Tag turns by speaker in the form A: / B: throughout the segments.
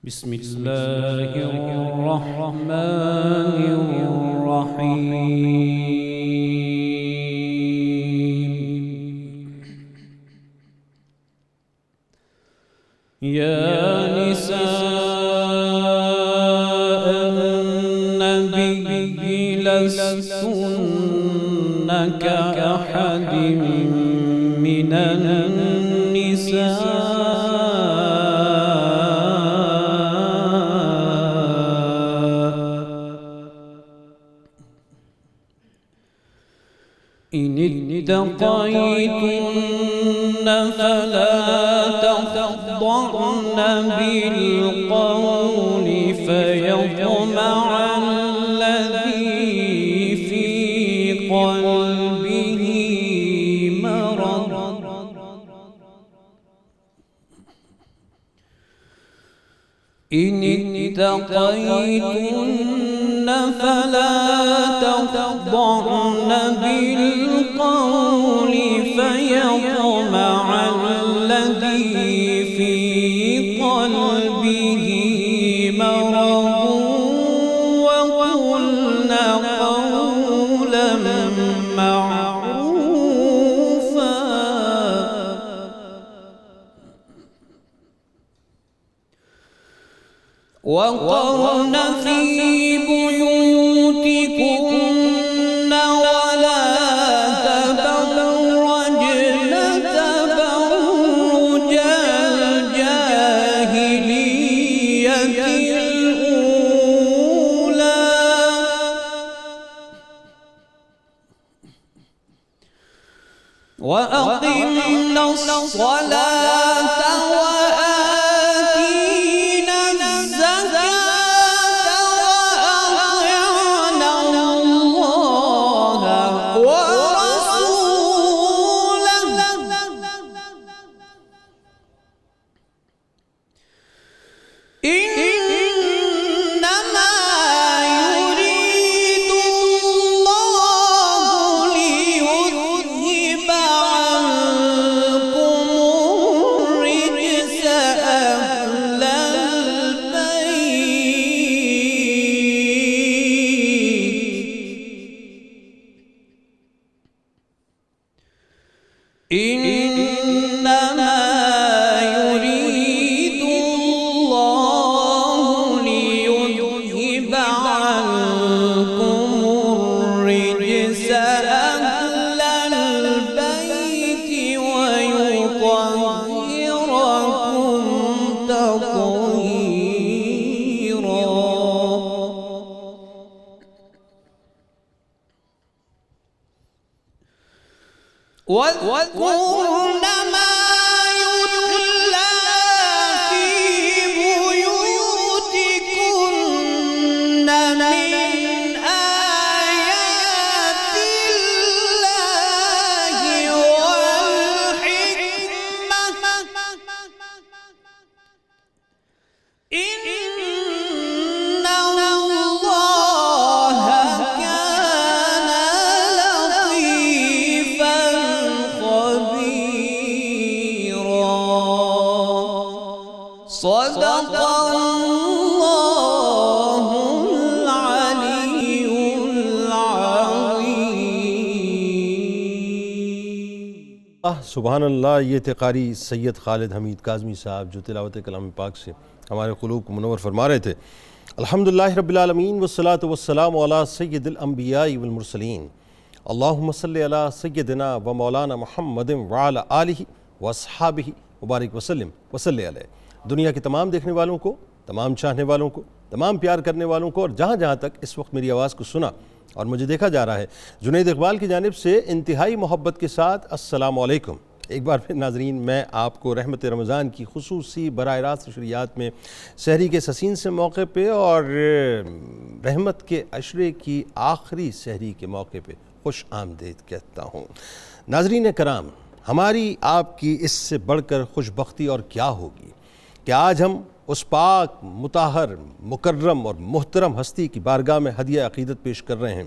A: بسم الله الرحمن الرحيم. يا نساء النبي لستن كأحد من النساء إن اتقيتن فلا تخضعن بالقول فيطمع الذي في قلبه مرض إن اتقيتن فلا تخضعن بالقول فيطمع الذي في قلبه مرض وقلن قولا معروفا وقرن في بيوتكن ولا تبرجن تبرج الجاهلية الأولى وأقمنا الصلاة وآتينا الزكاة وأطعنا الله ورسوله إنما يريد الله ليذهب عنكم الرجس أهل البيت إنما يريد الله ليذهب عنكم الرجس أهل البيت ويطهركم تطهيرا واذكرن ما يتلى في بيوتكن من آيات الله والحكمة إن الله كان لطيفا خبيرا صدق الله العلي العظيم.
B: سبحان اللہ. یہ تھے قاری سید خالد حمید کاظمی صاحب جو تلاوت کلام پاک سے ہمارے قلوب کو منور فرما رہے تھے. الحمدللہ رب العالمین والصلاة والسلام علی سید الانبیاء والمرسلین. اللہم صلی علی سیدنا و مولانا محمد وعلی آلہ واصحابہ مبارک وسلم وصلی علیہ. دنیا کے تمام دیکھنے والوں کو، تمام چاہنے والوں کو، تمام پیار کرنے والوں کو اور جہاں جہاں تک اس وقت میری آواز کو سنا اور مجھے دیکھا جا رہا ہے، جنید اقبال کی جانب سے انتہائی محبت کے ساتھ السلام علیکم. ایک بار پھر ناظرین میں آپ کو رحمت رمضان کی خصوصی براہ راست نشریات میں سحری کے سسین سے موقع پہ اور رحمت کے عشرے کی آخری سحری کے موقع پہ خوش آمدید کہتا ہوں۔ ناظرین کرام، ہماری آپ کی اس سے بڑھ کر خوش بختی اور کیا ہوگی کہ آج ہم اس پاک مطہر مکرم اور محترم ہستی کی بارگاہ میں ہدیہ عقیدت پیش کر رہے ہیں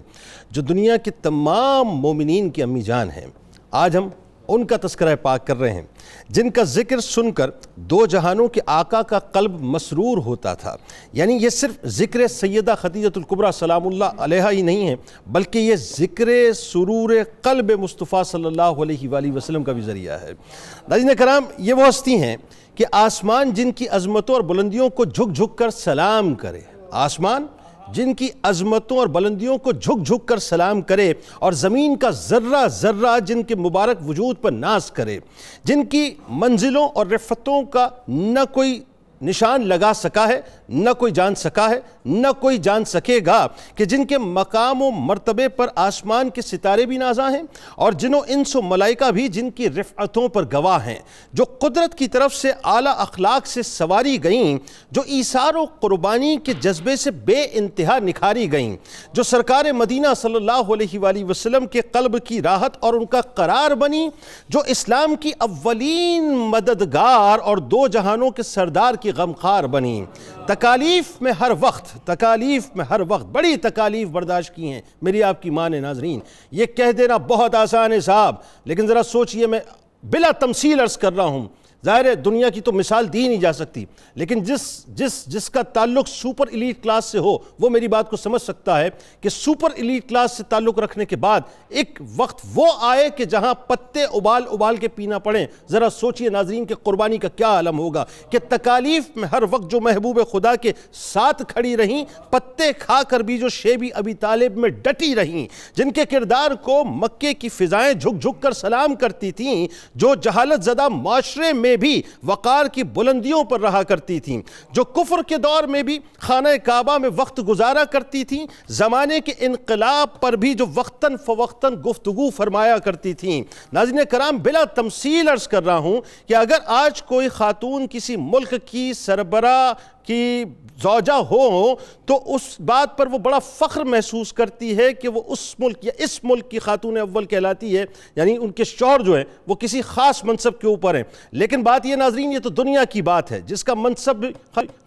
B: جو دنیا کے تمام مومنین کی امی جان ہیں۔ آج ہم ان کا تذکرہ پاک کر رہے ہیں جن کا ذکر سن کر دو جہانوں کے آقا کا قلب مسرور ہوتا تھا۔ یعنی یہ صرف ذکر سیدہ خدیجہ الکبریٰ سلام اللہ علیہا ہی نہیں ہے، بلکہ یہ ذکر سرور قلب مصطفیٰ صلی اللہ علیہ وآلہ وسلم کا بھی ذریعہ ہے۔ ناظرین کرام، یہ وہ ہستی ہیں کہ آسمان جن کی عظمتوں اور بلندیوں کو جھک جھک کر سلام کرے، آسمان جن کی عظمتوں اور بلندیوں کو جھک جھک کر سلام کرے، اور زمین کا ذرہ ذرہ جن کے مبارک وجود پر ناز کرے، جن کی منزلوں اور رفتوں کا نہ کوئی نشان لگا سکا ہے، نہ کوئی جان سکا ہے، نہ کوئی جان سکے گا، کہ جن کے مقام و مرتبے پر آسمان کے ستارے بھی نازاں ہیں اور جن و انس و ملائکہ بھی جن کی رفعتوں پر گواہ ہیں، جو قدرت کی طرف سے اعلیٰ اخلاق سے سواری گئیں، جو ایثار و قربانی کے جذبے سے بے انتہا نکھاری گئیں، جو سرکار مدینہ صلی اللہ علیہ وآلہ وسلم کے قلب کی راحت اور ان کا قرار بنی، جو اسلام کی اولین مددگار اور دو جہانوں کے سردار کی غمخوار بنی، تکالیف میں ہر وقت بڑی تکالیف برداشت کی ہیں میری آپ کی ماں نے۔ ناظرین، یہ کہہ دینا بہت آسان ہے صاحب، لیکن ذرا سوچئے، میں بلا تمثیل عرض کر رہا ہوں، ظاہر ہے دنیا کی تو مثال دی نہیں جا سکتی، لیکن جس کا تعلق سپر ایلیٹ کلاس سے ہو وہ میری بات کو سمجھ سکتا ہے کہ سپر ایلیٹ کلاس سے تعلق رکھنے کے بعد ایک وقت وہ آئے کہ جہاں پتے ابال کے پینا پڑیں۔ ذرا سوچئے ناظرین کہ قربانی کا کیا عالم ہوگا کہ تکالیف میں ہر وقت جو محبوب خدا کے ساتھ کھڑی رہیں، پتے کھا کر بھی جو شیبی ابی طالب میں ڈٹی رہیں، جن کے کردار کو مکے کی فضائیں جھک جھک کر سلام کرتی تھیں، جو جہالت زدہ معاشرے میں بھی وقار کی بلندیوں پر رہا کرتی تھیں، جو کفر کے دور میں بھی خانہ کعبہ میں وقت گزارا کرتی تھیں، زمانے کے انقلاب پر بھی جو وقتاً فوقتاً گفتگو فرمایا کرتی تھیں۔ ناظرین کرام، بلا تمثیل عرض کر رہا ہوں کہ اگر آج کوئی خاتون کسی ملک کی سربراہ کی زوجہ ہو تو اس بات پر وہ بڑا فخر محسوس کرتی ہے کہ وہ اس ملک یا اس ملک کی خاتون اول کہلاتی ہے، یعنی ان کے شوہر جو ہیں وہ کسی خاص منصب کے اوپر ہیں۔ لیکن بات یہ ناظرین، یہ تو دنیا کی بات ہے، جس کا منصب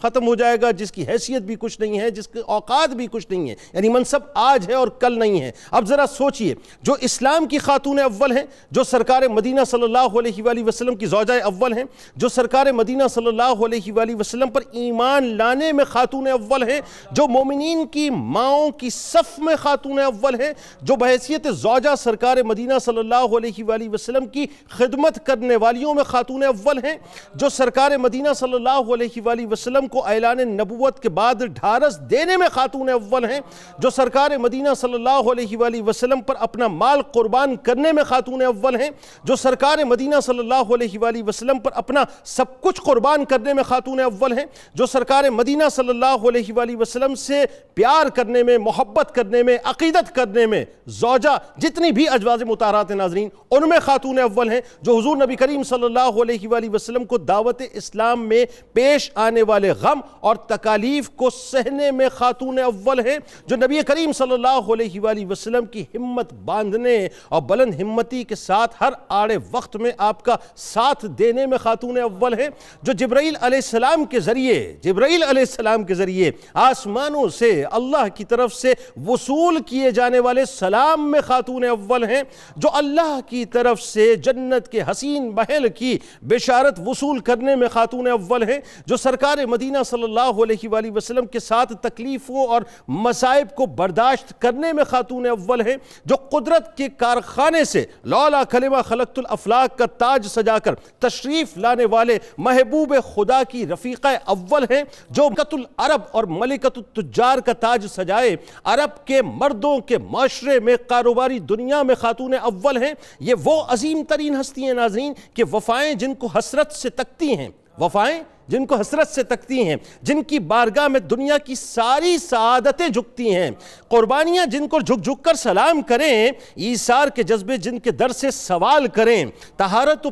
B: ختم ہو جائے گا، جس کی حیثیت بھی کچھ نہیں ہے، جس کے اوقات بھی کچھ نہیں ہے، یعنی منصب آج ہے اور کل نہیں ہے۔ اب ذرا سوچئے، جو اسلام کی خاتون اول ہیں، جو سرکار مدینہ صلی اللہ علیہ وآلہ وسلم کی زوجہ اول ہیں، جو سرکار مدینہ صلی اللہ علیہ وآلہ وسلم پر ایمان لانے میں خاتون اول ہیں، جو مومنین کی ماؤں کی صف میں خاتون اول ہیں، جو بحیثیت زوجہ سرکار مدینہ صلی اللہ علیہ وآلہ وسلم کی خدمت کرنے والیوں میں خاتون اول ہیں، جو سرکار مدینہ صلی اللہ علیہ وآلہ وسلم کو اعلان نبوت کے بعد ڈھارس دینے میں خاتون اول ہیں، جو سرکار مدینہ صلی اللہ علیہ وآلہ وسلم پر اپنا مال قربان کرنے میں خاتون اول ہیں، جو سرکار مدینہ صلی اللہ علیہ وآلہ وسلم پر اپنا سب کچھ قربان کرنے میں خاتون اول ہیں، جو سرکار مدینہ صلی اللہ علیہ وآلہ وسلم سے پیار کرنے میں، محبت کرنے میں، عقیدت کرنے میں، زوجہ جتنی بھی ازواج مطہرات ہیں ناظرین ان میں خاتون اول ہیں، جو حضور نبی کریم صلی اللہ علیہ وآلہ وسلم کو دعوت اسلام میں پیش آنے والے غم اور تکالیف کو سہنے میں خاتون اول ہیں، جو نبی کریم صلی اللہ علیہ وآلہ وسلم کی ہمت باندھنے اور بلند ہمتی کے ساتھ ہر آڑے وقت میں آپ کا ساتھ دینے میں خاتون اول ہیں، جو جبرائیل علیہ السلام کے ذریعے آسمانوں سے اللہ کی طرف سے وصول کیے جانے والے سلام میں خاتون اول ہیں، جو اللہ کی طرف سے جنت کے حسین محل کی بشارت وصول کرنے میں خاتون اول ہیں، جو سرکار مدینہ صلی اللہ علیہ وآلہ وسلم کے ساتھ تکلیفوں اور مصائب کو برداشت کرنے میں خاتون اول ہیں، جو قدرت کے کارخانے سے لولا کلمہ خلقت الافلاق کا تاج سجا کر تشریف لانے والے محبوب خدا کی رفیقہ اول ہیں، جو ملکۃ العرب اور ملکۃ التجار کا تاج سجائے عرب کے مردوں کے معاشرے میں کاروباری دنیا میں خاتون اول ہیں۔ یہ وہ عظیم ترین ہستی ہیں ناظرین کہ وفائیں جن کو حسرت سے تکتی ہیں، وفائیں جن کو حسرت سے تکتی ہیں، جن کی بارگاہ میں دنیا کی ساری سعادتیں جھکتی ہیں، قربانیاں جن کو جھک جھک کر سلام کریں، ایثار کے جذبے جن کے در سے سوال کریں، طہارت و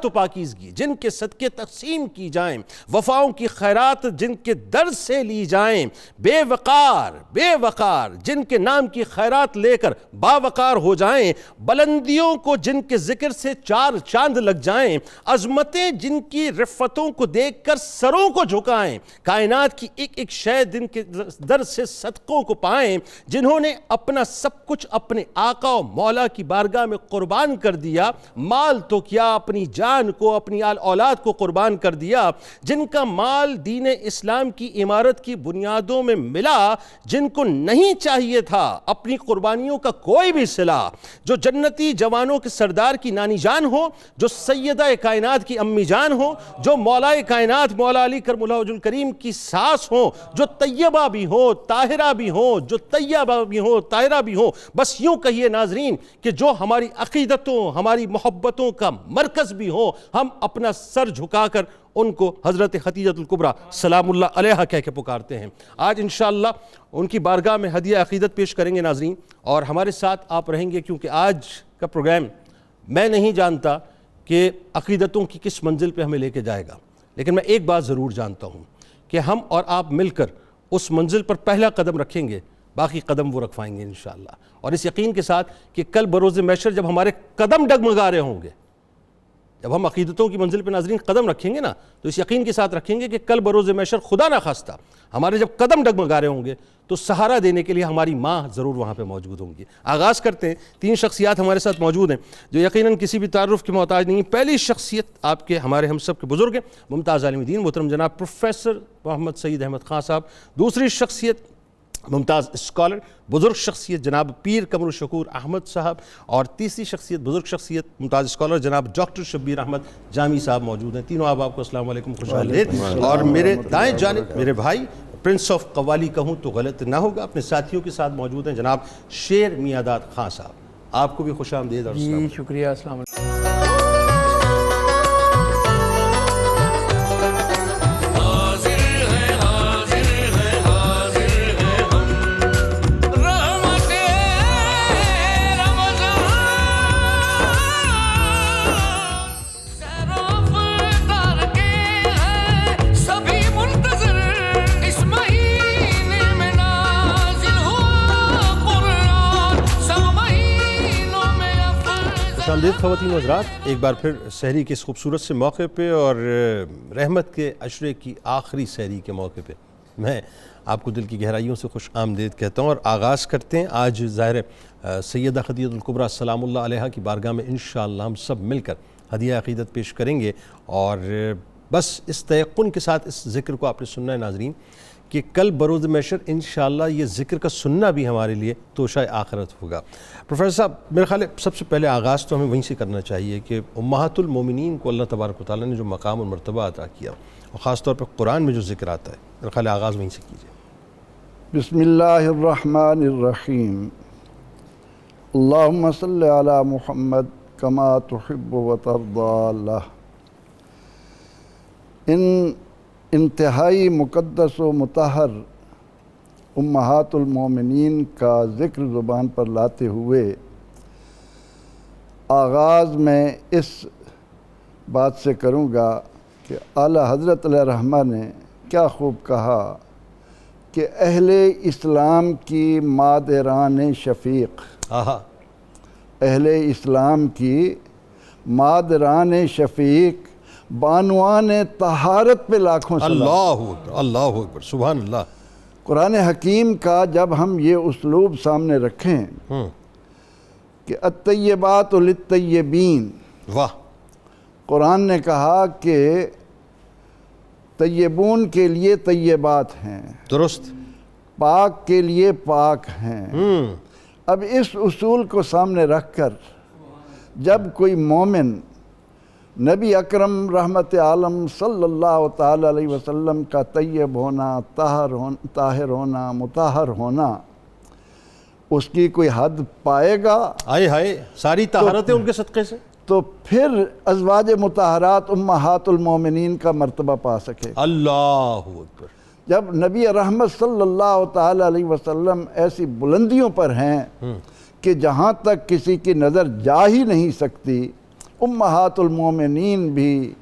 B: پاکیزگی جن کے صدقے تقسیم کی جائیں، وفاؤں کی خیرات جن کے در سے لی جائیں، بے وقار جن کے نام کی خیرات لے کر باوقار ہو جائیں، بلندیوں کو جن کے ذکر سے چار چاند لگ جائیں، عظمتیں جن کی رفتوں کو دیکھ کر سروں کو جھکائیں، کائنات کی ایک ایک شے جن کے در سے صدقوں کو پائیں، جنہوں نے اپنا سب کچھ اپنے آقا و مولا کی بارگاہ میں قربان کر دیا، مال تو کیا اپنی جان کو، اپنی اولاد کو قربان کر دیا، جن کا مال دین اسلام کی عمارت کی بنیادوں میں ملا، جن کو نہیں چاہیے تھا اپنی قربانیوں کا کوئی بھی صلہ، جو جنتی جوانوں کے سردار کی نانی جان ہو، جو سیدہ کائنات کی امی جان ہو، جو مولا کائنات مولا علی کرم اللہ وجہ الکریم کی ساس ہو، جو طیبہ بھی ہو طاہرہ بھی ہو، جو طیبہ بھی ہو طاہرہ بھی ہو، بس یوں کہیے ناظرین کہ جو ہماری عقیدتوں ہماری محبتوں کا مرکز بھی ہو، ہم اپنا سر جھکا کر ان کو حضرت خدیجۃ الکبریٰ سلام اللہ علیہا کہہ کے پکارتے ہیں۔ آج انشاءاللہ ان کی بارگاہ میں ہدیہ عقیدت پیش کریں گے ناظرین، اور ہمارے ساتھ آپ رہیں گے، کیونکہ آج کا پروگرام میں نہیں جانتا کہ عقیدتوں کی کس منزل پہ ہمیں لے کے جائے گا، لیکن میں ایک بات ضرور جانتا ہوں کہ ہم اور آپ مل کر اس منزل پر پہلا قدم رکھیں گے، باقی قدم وہ رکھوائیں گے انشاءاللہ، اور اس یقین کے ساتھ کہ کل بروز محشر جب ہمارے قدم ڈگمگا رہے ہوں گے، جب ہم عقیدتوں کی منزل پہ ناظرین قدم رکھیں گے نا، تو اس یقین کے ساتھ رکھیں گے کہ کل بروز محشر خدا نہ خواستہ ہمارے جب قدم ڈگمگا رہے ہوں گے تو سہارا دینے کے لیے ہماری ماں ضرور وہاں پہ موجود ہوں گی۔ آغاز کرتے ہیں، 3 شخصیات ہمارے ساتھ موجود ہیں جو یقیناً کسی بھی تعارف کے محتاج نہیں ہیں۔ پہلی شخصیت آپ کے ہمارے ہم سب کے بزرگ ہیں، ممتاز عالم دین محترم جناب پروفیسر محمد سعید احمد خان صاحب۔ دوسری شخصیت ممتاز اسکالر بزرگ شخصیت جناب پیر قمر الشکور احمد صاحب، اور تیسری شخصیت بزرگ شخصیت ممتاز اسکالر جناب ڈاکٹر شبیر احمد جامی صاحب موجود ہیں۔ تینوں آپ کو السلام علیکم، خوش آمدید۔ اور میرے دائیں جانب میرے بھائی پرنس آف قوالی کہوں تو غلط نہ ہوگا، اپنے ساتھیوں کے ساتھ موجود ہیں جناب شیر میاداد خان صاحب، آپ کو بھی خوش آمدید اور السلام علیکم۔
C: شکریہ، السلام علیکم۔
B: آمدید خواتین و حضرات، ایک بار پھر سحری کے اس خوبصورت سے موقع پہ اور رحمت کے عشرے کی آخری سحری کے موقع پہ میں آپ کو دل کی گہرائیوں سے خوش آمدید کہتا ہوں، اور آغاز کرتے ہیں۔ آج ظاہر سیدہ خدیجۃ الکبریٰ سلام اللہ علیہا کی بارگاہ میں انشاءاللہ ہم سب مل کر ہدیہ عقیدت پیش کریں گے، اور بس اس تیقن کے ساتھ اس ذکر کو آپ نے سننا ہے ناظرین کہ کل بروز محشر انشاءاللہ یہ ذکر کا سننا بھی ہمارے لیے توشہ آخرت ہوگا۔ پروفیسر صاحب، میرے خیال ہے سب سے پہلے آغاز تو ہمیں وہیں سے کرنا چاہیے کہ امہات المومنین کو اللہ تبارک و تعالیٰ نے جو مقام اور مرتبہ عطا کیا، اور خاص طور پر قرآن میں جو ذکر آتا ہے، میرے خیال ہے آغاز وہیں سے کیجیے۔
D: بسم اللہ الرحمن الرحیم، اللہم صلی علی محمد کما تحب و ترضی اللہ۔ انتہائی مقدس و مطہر امہات المومنین کا ذکر زبان پر لاتے ہوئے آغاز میں اس بات سے کروں گا کہ اعلیٰ حضرت علیہ الرحمہ نے کیا خوب کہا کہ اہل اسلام کی مادران شفیق، اہل اسلام کی مادران شفیق، بانوان طہارت پہ لاکھوں سلام۔
B: اللہ اکبر، اللہ اکبر، سبحان اللہ۔
D: قرآن حکیم کا جب ہم یہ اسلوب سامنے رکھیں کہ الطیبات للطیبین،
B: واہ،
D: قرآن نے کہا کہ طیبون کے لیے طیبات ہیں،
B: درست،
D: پاک کے لیے پاک ہیں۔ اب اس اصول کو سامنے رکھ کر جب کوئی مومن نبی اکرم رحمت عالم صلی اللہ تعالیٰ علیہ وسلم کا طیب ہونا، طاہر ہونا، مطہر ہونا، اس کی کوئی حد پائے گا؟
B: آئے ہائے، ساری طہارتیں ان کے صدقے سے۔
D: تو پھر ازواج مطہرات امہات المومنین کا مرتبہ پا سکے گا۔
B: اللہ اکبر۔
D: جب نبی رحمت صلی اللہ تعالی علیہ وسلم ایسی بلندیوں پر ہیں کہ جہاں تک کسی کی نظر جا ہی نہیں سکتی، امہات المومنین بھی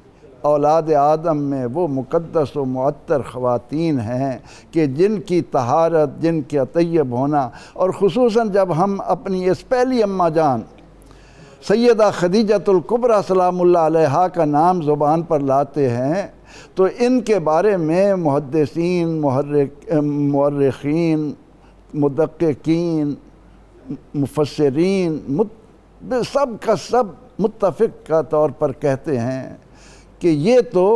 D: اولاد آدم میں وہ مقدس و معطر خواتین ہیں کہ جن کی طہارت، جن کا طیب ہونا، اور خصوصاً جب ہم اپنی اس پہلی اماں جان سیدہ خدیجۃ الکبریٰ سلام اللہ علیہا کا نام زبان پر لاتے ہیں تو ان کے بارے میں محدثین، مورخین، مدققین، مفسرین سب کا سب متفق کا طور پر کہتے ہیں کہ یہ تو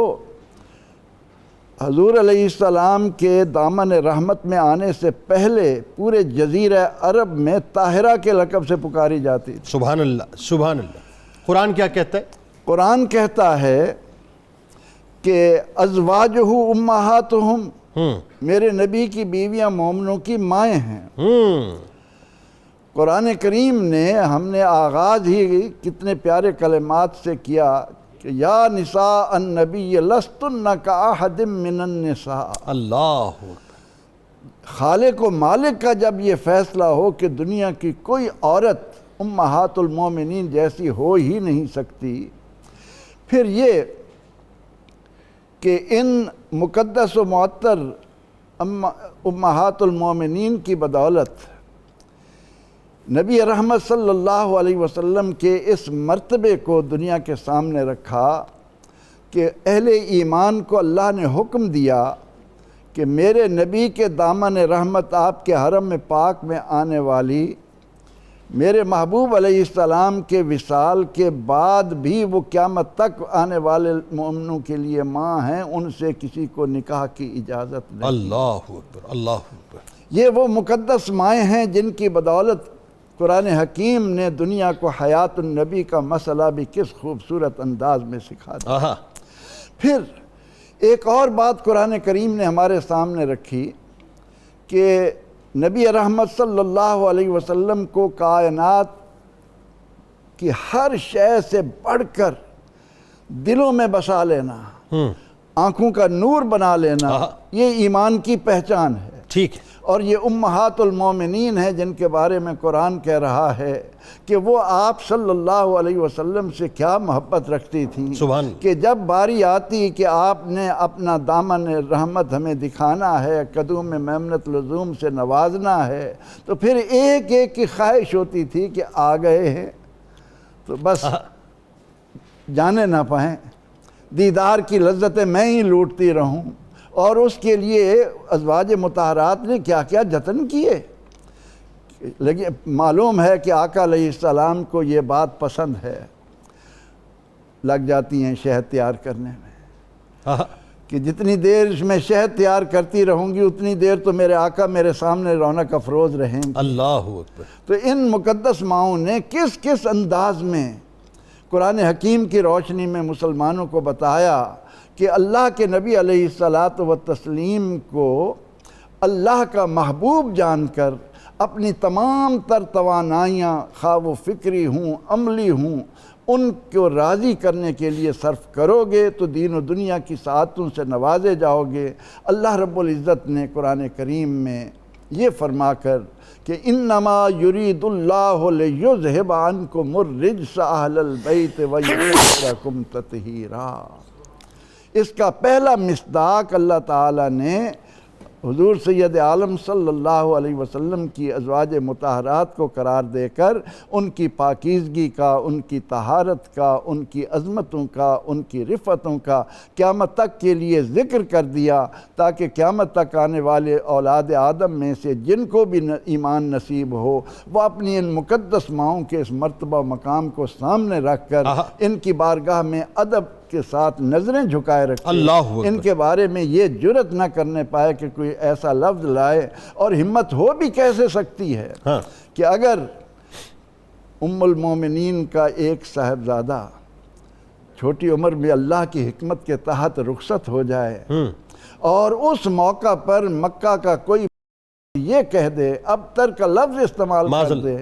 D: حضور علیہ السلام کے دامن رحمت میں آنے سے پہلے پورے جزیرہ عرب میں طاہرہ کے لقب سے پکاری جاتی تھی۔
B: سبحان اللہ، سبحان اللہ۔ قرآن کیا کہتا ہے؟
D: قرآن کہتا ہے کہ ازواجہ امہاتہم، میرے نبی کی بیویاں مومنوں کی مائیں ہیں۔ قرآن کریم نے ہم نے آغاز ہی کتنے پیارے کلمات سے کیا کہ یا نساء النبی لستن کاحد من النساء۔
B: اللہ
D: خالق و مالک کا جب یہ فیصلہ ہو کہ دنیا کی کوئی عورت امہات المومنین جیسی ہو ہی نہیں سکتی، پھر یہ کہ ان مقدس و معطر امہات المومنین کی بدولت نبی رحمت صلی اللہ علیہ وسلم کے اس مرتبے کو دنیا کے سامنے رکھا کہ اہل ایمان کو اللہ نے حکم دیا کہ میرے نبی کے دامن رحمت آپ کے حرم میں پاک میں آنے والی میرے محبوب علیہ السلام کے وصال کے بعد بھی وہ قیامت تک آنے والے مومنوں کے لیے ماں ہیں، ان سے کسی کو نکاح کی اجازت نہیں۔
B: اللہ اکبر، اللہ اکبر۔
D: یہ وہ مقدس مائیں ہیں جن کی بدولت قرآن حکیم نے دنیا کو حیات النبی کا مسئلہ بھی کس خوبصورت انداز میں سکھا دیا۔ پھر ایک اور بات قرآن کریم نے ہمارے سامنے رکھی کہ نبی رحمت صلی اللہ علیہ وسلم کو کائنات کی ہر شے سے بڑھ کر دلوں میں بسا لینا، آنکھوں کا نور بنا لینا، یہ ایمان کی پہچان ہے۔
B: ٹھیک ہے۔
D: اور یہ امہات المومنین ہیں جن کے بارے میں قرآن کہہ رہا ہے کہ وہ آپ صلی اللہ علیہ وسلم سے کیا محبت رکھتی تھیں کہ جب باری آتی کہ آپ نے اپنا دامن رحمت ہمیں دکھانا ہے، قدوم میمنت لزوم سے نوازنا ہے، تو پھر ایک ایک کی خواہش ہوتی تھی کہ آ گئے ہیں تو بس جانے نہ پائیں، دیدار کی لذتیں میں ہی لوٹتی رہوں۔ اور اس کے لیے ازواج مطہرات نے کیا کیا جتن کیے، لیکن معلوم ہے کہ آقا علیہ السلام کو یہ بات پسند ہے، لگ جاتی ہیں شہد تیار کرنے میں کہ جتنی دیر میں شہد تیار کرتی رہوں گی اتنی دیر تو میرے آقا میرے سامنے رونق افروز رہیں گے۔
B: اللہ اکبر۔
D: تو ان مقدس ماؤں نے کس کس انداز میں قرآن حکیم کی روشنی میں مسلمانوں کو بتایا کہ اللہ کے نبی علیہ الصلاۃ والتسلیم کو اللہ کا محبوب جان کر اپنی تمام تر توانائیاں خواہ وہ فکری ہوں، عملی ہوں، ان کو راضی کرنے کے لیے صرف کرو گے تو دین و دنیا کی سعادتوں سے نوازے جاؤ گے۔ اللہ رب العزت نے قرآن کریم میں یہ فرما کر کہ انما یرید اللہ لیذھب عنکم الرجس اہل البیت ویطہرکم تطہیرا، اس کا پہلا مصداق اللہ تعالیٰ نے حضور سید عالم صلی اللہ علیہ وسلم کی ازواج مطہرات کو قرار دے کر ان کی پاکیزگی کا، ان کی طہارت کا، ان کی عظمتوں کا، ان کی رفتوں کا قیامت تک کے لیے ذکر کر دیا تاکہ قیامت تک آنے والے اولاد آدم میں سے جن کو بھی ایمان نصیب ہو وہ اپنی ان مقدس ماؤں کے اس مرتبہ مقام کو سامنے رکھ کر ان کی بارگاہ میں ادب کے ساتھ نظریں جھکائے رکھے، ان کے بارے میں یہ جرت نہ کرنے پائے کہ کوئی ایسا لفظ لائے۔ اور ہمت ہو بھی کیسے سکتی ہے کہ اگر ام المومنین کا ایک صاحبزادہ چھوٹی عمر میں اللہ کی حکمت کے تحت رخصت ہو جائے اور اس موقع پر مکہ کا کوئی یہ کہہ دے، ابتر کا لفظ استعمال کر دے،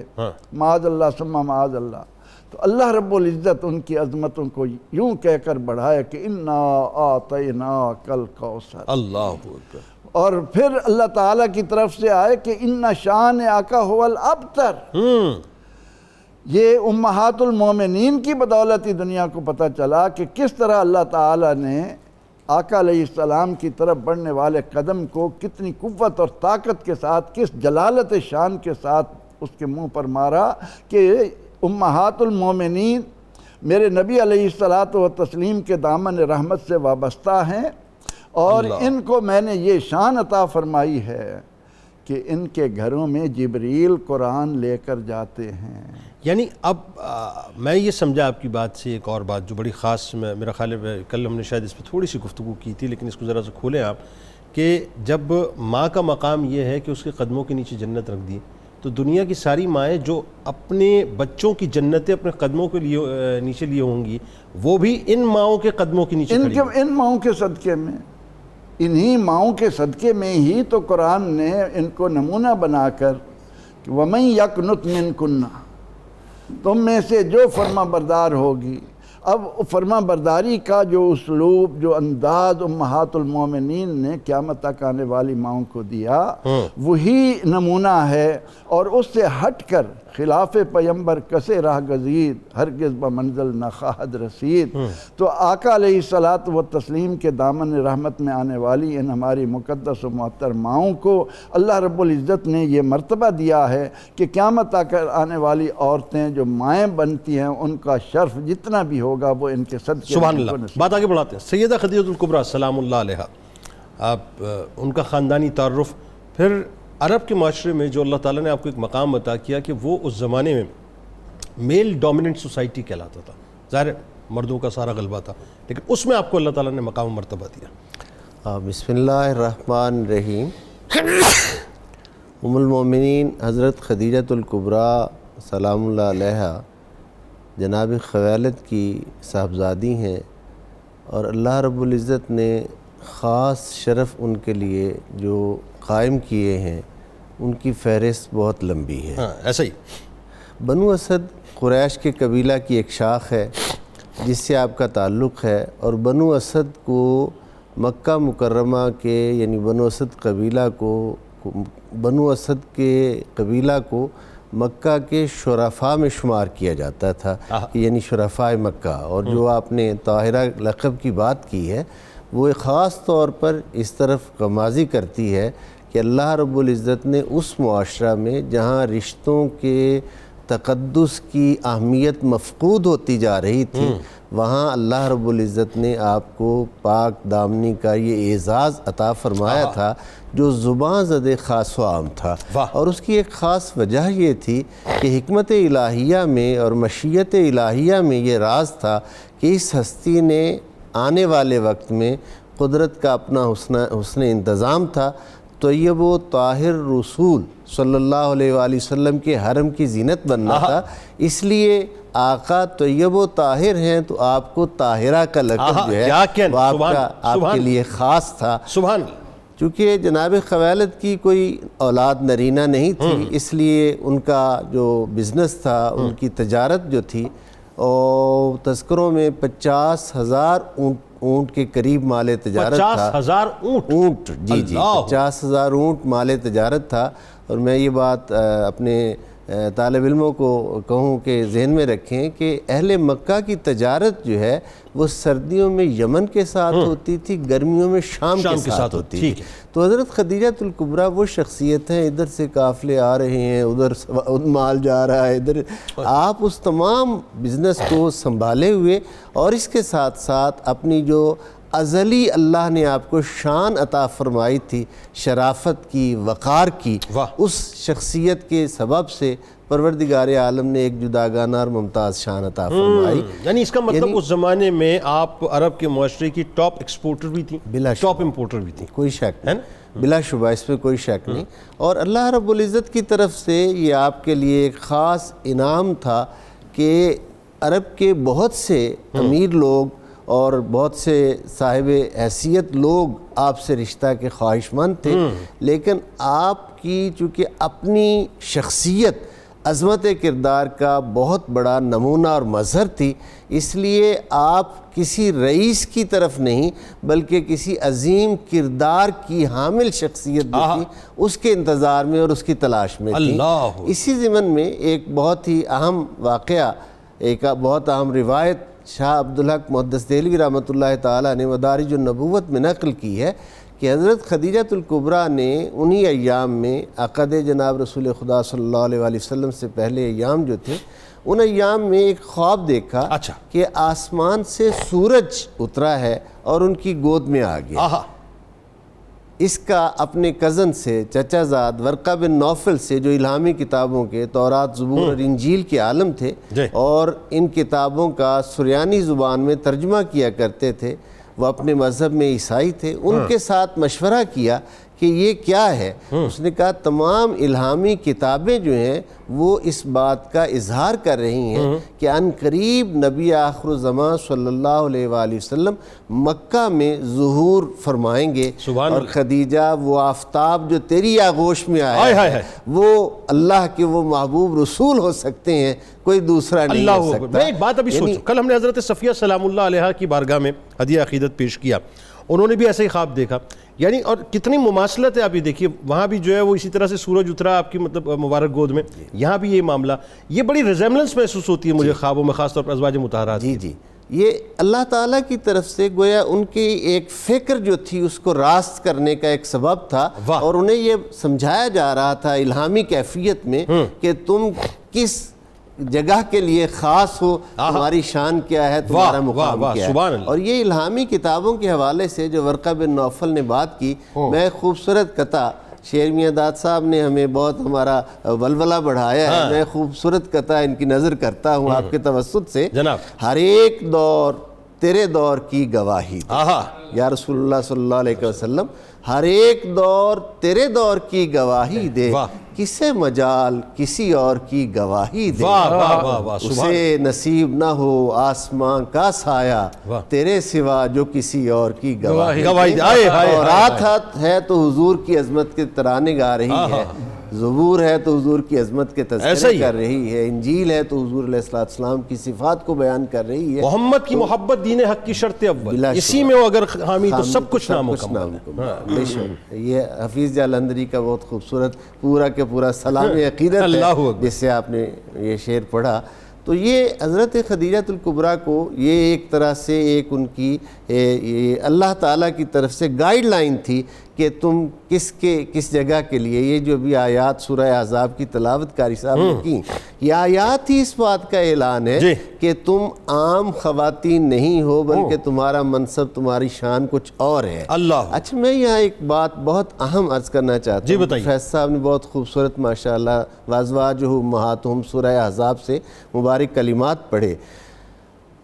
D: معاذ اللہ ثم معاذ اللہ، تو اللہ رب العزت ان کی عظمتوں کو یوں کہہ کر بڑھایا کہ انا اعطیناک الکوثر،
B: اللہ اکبر۔
D: اور پھر اللہ تعالیٰ کی طرف سے آئے کہ ان شانئک ھو الابتر۔ یہ امہات المومنین کی بدولت ہی دنیا کو پتہ چلا کہ کس طرح اللہ تعالیٰ نے آقا علیہ السلام کی طرف بڑھنے والے قدم کو کتنی قوت اور طاقت کے ساتھ، کس جلالت شان کے ساتھ اس کے منہ پر مارا کہ امہات المومنین میرے نبی علیہ السلام کے دامن رحمت سے وابستہ ہیں، اور ان کو میں نے یہ شان عطا فرمائی ہے کہ ان کے گھروں میں جبریل قرآن لے کر جاتے ہیں۔
B: یعنی اب میں یہ سمجھا آپ کی بات سے ایک اور بات جو بڑی خاص، میرا خیال ہے کل ہم نے شاید اس پہ تھوڑی سی گفتگو کی تھی، لیکن اس کو ذرا سے کھولیں آپ، کہ جب ماں کا مقام یہ ہے کہ اس کے قدموں کے نیچے جنت رکھ دی، تو دنیا کی ساری مائیں جو اپنے بچوں کی جنتیں اپنے قدموں کے لیے نیچے لیے ہوں گی، وہ بھی ان ماؤں کے قدموں کے نیچے کھڑی ہیں۔
D: ان ماؤں کے صدقے میں، انہی ماؤں کے صدقے میں ہی تو قرآن نے ان کو نمونہ بنا کر کہ وَمَن يَقْنُتْ مِنْكُنَّ، تم میں سے جو فرما بردار ہوگی۔ اب فرما برداری کا جو اسلوب، جو انداز امہات المومنین نے قیامت تک آنے والی ماؤں کو دیا، وہی نمونہ ہے، اور اس سے ہٹ کر خلاف پیمبر کسے راہ گزید، ہرگز بمنزل نہ خواہد رسید۔ تو آقا علیہ السلام کے دامن رحمت میں آنے والی ان ہماری مقدس و معطر ماؤں کو اللہ رب العزت نے یہ مرتبہ دیا ہے کہ قیامت تک آنے والی عورتیں جو مائیں بنتی ہیں، ان کا شرف جتنا بھی ہوگا وہ ان کے صدقے۔
B: سبحان اللہ۔ بات آگے بڑھاتے ہیں۔ سیدہ خدیجہ الکبریٰ سلام اللہ علیہا، آپ ان کا خاندانی تعارف، پھر عرب کے معاشرے میں جو اللہ تعالیٰ نے آپ کو ایک مقام عطا کیا کہ وہ اس زمانے میں میل ڈومیننٹ سوسائٹی کہلاتا تھا، ظاہر ہے مردوں کا سارا غلبہ تھا، لیکن اس میں آپ کو اللہ تعالیٰ نے مقام و مرتبہ دیا۔
C: بسم اللہ الرحمن الرحیم۔ ام المومنین حضرت خدیجہ الکبریٰ سلام اللہ علیہا جناب خویلد کی صاحبزادی ہیں، اور اللہ رب العزت نے خاص شرف ان کے لیے جو قائم کیے ہیں، ان کی فہرست بہت لمبی ہے۔
B: ایسا ہی
C: بنو اسد قریش کے قبیلہ کی ایک شاخ ہے جس سے آپ کا تعلق ہے، اور بنو اسد کو مکہ مکرمہ کے، یعنی بنو اسد کے قبیلہ کو مکہ کے شرفاء میں شمار کیا جاتا تھا، یعنی شرفاء مکہ۔ اور جو آپ نے طاہرہ لقب کی بات کی ہے، وہ خاص طور پر اس طرف غمازی کرتی ہے کہ اللہ رب العزت نے اس معاشرہ میں جہاں رشتوں کے تقدس کی اہمیت مفقود ہوتی جا رہی تھی، وہاں اللہ رب العزت نے آپ کو پاک دامنی کا یہ اعزاز عطا فرمایا تھا جو زباں زد خاص و عام تھا۔ اور اس کی ایک خاص وجہ یہ تھی کہ حکمت الہیہ میں اور مشیت الہیہ میں یہ راز تھا کہ اس ہستی نے آنے والے وقت میں قدرت کا اپنا حسن انتظام تھا، طیب و طاہر رسول صلی اللہ علیہ وآلہ وسلم کے حرم کی زینت بننا تھا، اس لیے آقا طیب و طاہر ہیں تو آپ کو طاہرہ کا لقب جو ہے وہ آپ کے لیے خاص تھا۔
B: سبحان اللہ۔
C: چونکہ جناب خویلد کی کوئی اولاد نرینہ نہیں تھی، اس لیے ان کا جو بزنس تھا، ان کی تجارت جو تھی، اور تذکروں میں 50,000 اونٹ کے قریب مال تجارت تھا۔
B: 50,000 اونٹ؟
C: جی 50,000 اونٹ مال تجارت تھا۔ اور میں یہ بات اپنے طالب علموں کو کہوں کہ ذہن میں رکھیں کہ اہل مکہ کی تجارت جو ہے وہ سردیوں میں یمن کے ساتھ ہوتی تھی، گرمیوں میں شام کے ساتھ ہوتی تھی۔ تو حضرت خدیجہ الکبریٰ وہ شخصیت ہیں، ادھر سے قافلے آ رہے ہیں، ادھر مال جا رہا ہے، ادھر آپ اس تمام بزنس کو سنبھالے ہوئے، اور اس کے ساتھ ساتھ اپنی جو ازلی اللہ نے آپ کو شان عطا فرمائی تھی، شرافت کی، وقار کی، اس شخصیت کے سبب سے پروردگار عالم نے ایک جداگانہ اور ممتاز شان عطا فرمائی۔
B: یعنی اس کا مطلب اس زمانے میں آپ عرب کے معاشرے کی ٹاپ ایکسپورٹر بھی تھیں، ٹاپ امپورٹر بھی تھیں،
C: کوئی شک نہیں، بلا شبہ اس پہ کوئی شک نہیں۔ اور اللہ رب العزت کی طرف سے یہ آپ کے لیے ایک خاص انعام تھا کہ عرب کے بہت سے امیر لوگ اور بہت سے صاحب حیثیت لوگ آپ سے رشتہ کے خواہش مند تھے، لیکن آپ کی چونکہ اپنی شخصیت عظمت کردار کا بہت بڑا نمونہ اور مظہر تھی، اس لیے آپ کسی رئیس کی طرف نہیں بلکہ کسی عظیم کردار کی حامل شخصیت جو تھی اس کے انتظار میں اور اس کی تلاش میں تھی۔ اسی ضمن میں ایک بہت ہی اہم واقعہ، ایک بہت اہم روایت شاہ عبدالحق محدث دہلوی رحمۃ اللہ تعالیٰ نے مدارج النبوت میں نقل کی ہے کہ حضرت خدیجۃ الکبریٰ نے انہی ایام میں عقد جناب رسول خدا صلی اللہ علیہ وآلہ وسلم سے پہلے ایام جو تھے، ان ایام میں ایک خواب دیکھا کہ آسمان سے سورج اترا ہے اور ان کی گود میں آ گیا۔ اس کا اپنے کزن سے، چچا زاد ورقہ بن نوفل سے، جو الہامی کتابوں کے تورات، زبور اور انجیل کے عالم تھے اور ان کتابوں کا سریانی زبان میں ترجمہ کیا کرتے تھے، وہ اپنے مذہب میں عیسائی تھے، ان کے ساتھ مشورہ کیا کہ یہ کیا ہے۔ اس نے کہا تمام الہامی کتابیں جو ہیں وہ اس بات کا اظہار کر رہی ہیں کہ ان قریب نبی آخر الزمان صلی اللہ علیہ وآلہ وسلم مکہ میں ظہور فرمائیں گے، اور خدیجہ وہ آفتاب جو تیری آغوش میں آیا ہے وہ اللہ کے وہ محبوب رسول ہو سکتے ہیں، کوئی دوسرا نہیں ہو سکتا۔
B: میں ایک بات ابھی سوچوں، کل ہم نے حضرت صفیہ سلام اللہ علیہ کی بارگاہ میں ہدیہ عقیدت پیش کیا، انہوں نے بھی ایسا ہی خواب دیکھا، یعنی اور کتنی مماثلت ہے۔ آپ یہ دیکھیے وہاں بھی جو ہے وہ اسی طرح سے سورج اترا آپ کی مطلب مبارک گود میں، یہاں بھی یہ معاملہ، یہ بڑی ریزیمبلنس محسوس ہوتی ہے مجھے خوابوں میں، خاص طور پر ازواج مطہرات۔
C: جی یہ اللہ تعالیٰ کی طرف سے گویا ان کی ایک فکر جو تھی اس کو راست کرنے کا ایک سبب تھا، اور انہیں یہ سمجھایا جا رہا تھا الہامی کیفیت میں کہ تم کس جگہ کے لیے خاص ہو، تمہاری شان کیا ہے، تمہارا مقام کیا ہے۔ اور یہ الہامی کتابوں کے حوالے سے جو ورقہ بن نوفل نے بات کی، میں خوبصورت قطع، شیر میاں داد صاحب نے ہمیں بہت ہمارا ولولہ بڑھایا ہے، میں خوبصورت قطع ان کی نظر کرتا ہوں آپ کے توسط سے۔ ہر ایک دور تیرے دور کی گواہی دے، یا رسول اللہ صلی اللہ علیہ وسلم، ہر ایک دور تیرے دور کی گواہی دے، کسے مجال کسی اور کی گواہی دے، اسے نصیب نہ ہو آسمان کا سایہ تیرے سوا جو کسی اور کی گواہی دے۔ اور رات ہے تو حضور کی عظمت کے ترانے گا رہی ہے، زبور ہے تو حضور کی عظمت کے تذکرے کر رہی ہے، انجیل ہے تو حضور علیہ السلام کی صفات کو بیان کر رہی ہے۔
B: محمد کی محبت دین حق کی شرط اول، اسی میں وہ اگر حامی تو سب کچھ نامکمل۔
C: بے شک یہ حفیظ جالندری کا بہت خوبصورت پورا کے پورا سلام عقیدت ہے جس سے آپ نے یہ شعر پڑھا۔ تو یہ حضرت خدیجۃ الکبریٰ کو یہ ایک طرح سے ایک ان کی اللہ تعالیٰ کی طرف سے گائیڈ لائن تھی کہ تم کس جگہ کے لیے، یہ جو بھی آیات سورہ احزاب کی تلاوت قاری صاحب نے کی، یہ آیات ہی اس بات کا اعلان ہے کہ تم عام خواتین نہیں ہو بلکہ تمہارا منصب، تمہاری شان کچھ اور ہے۔ اچھا میں یہاں ایک بات بہت اہم عرض کرنا چاہتا ہوں، فیض صاحب نے بہت خوبصورت ماشاءاللہ وازواجہ امہاتہم سورہ احزاب سے مبارک کلمات پڑھے۔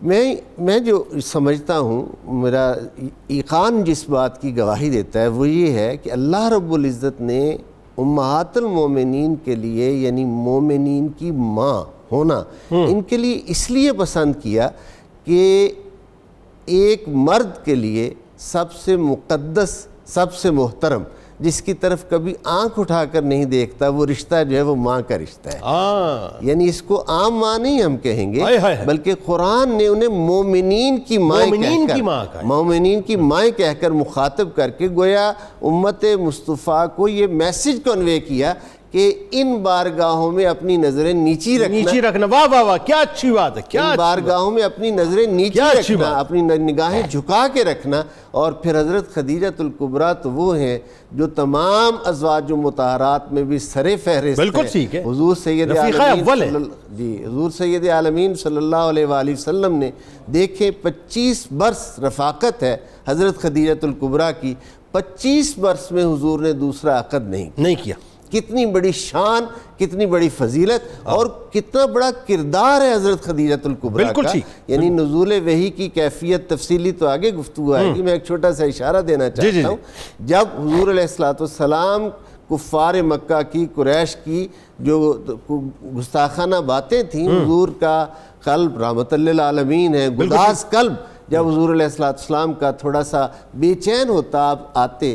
C: میں جو سمجھتا ہوں، میرا ایقان جس بات کی گواہی دیتا ہے وہ یہ ہے کہ اللہ رب العزت نے امہات المومنین کے لیے، یعنی مومنین کی ماں ہونا، ان کے لیے اس لیے پسند کیا کہ ایک مرد کے لیے سب سے مقدس، سب سے محترم، جس کی طرف کبھی آنکھ اٹھا کر نہیں دیکھتا، وہ رشتہ جو ہے وہ ماں کا رشتہ ہے۔ یعنی اس کو عام ماں نہیں ہم کہیں گے بلکہ قرآن نے انہیں مومنین کی مائیں کہہ کر مخاطب کر کے گویا امت مصطفیٰ کو یہ میسج کنوے کیا کہ ان بارگاہوں میں اپنی نظریں نیچی رکھنا۔
B: واہ واہ واہ، کیا اچھی بات ہے،
C: ان بارگاہوں میں اپنی نظریں نیچی رکھنا، اپنی نگاہیں جھکا کے رکھنا۔ اور پھر حضرت خدیجۃ الکبریٰ تو وہ ہیں جو تمام ازواج مطہرات میں بھی سر فہرست ہے۔ حضور سید عالمین صلی اللہ علیہ وآلہ وسلم نے دیکھیں 25 برس رفاقت ہے حضرت خدیجۃ الکبریٰ کی، 25 برس میں حضور نے دوسرا عقد نہیں کیا۔ کتنی بڑی شان، کتنی بڑی فضیلت اور کتنا بڑا کردار ہے حضرت خدیجۃ الکبریٰ کا۔ یعنی نزول وحی کی کیفیت تفصیلی تو آگے گفتگو آئے گی، میں ایک چھوٹا سا اشارہ دینا چاہتا ہوں۔ جب حضور علیہ السلام کفار مکہ کی، قریش کی جو گستاخانہ باتیں تھیں، حضور کا قلب رحمت للعالمین ہے، گداز قلب، جب حضور علیہ السلام کا تھوڑا سا بے چین ہوتا، آپ آتے،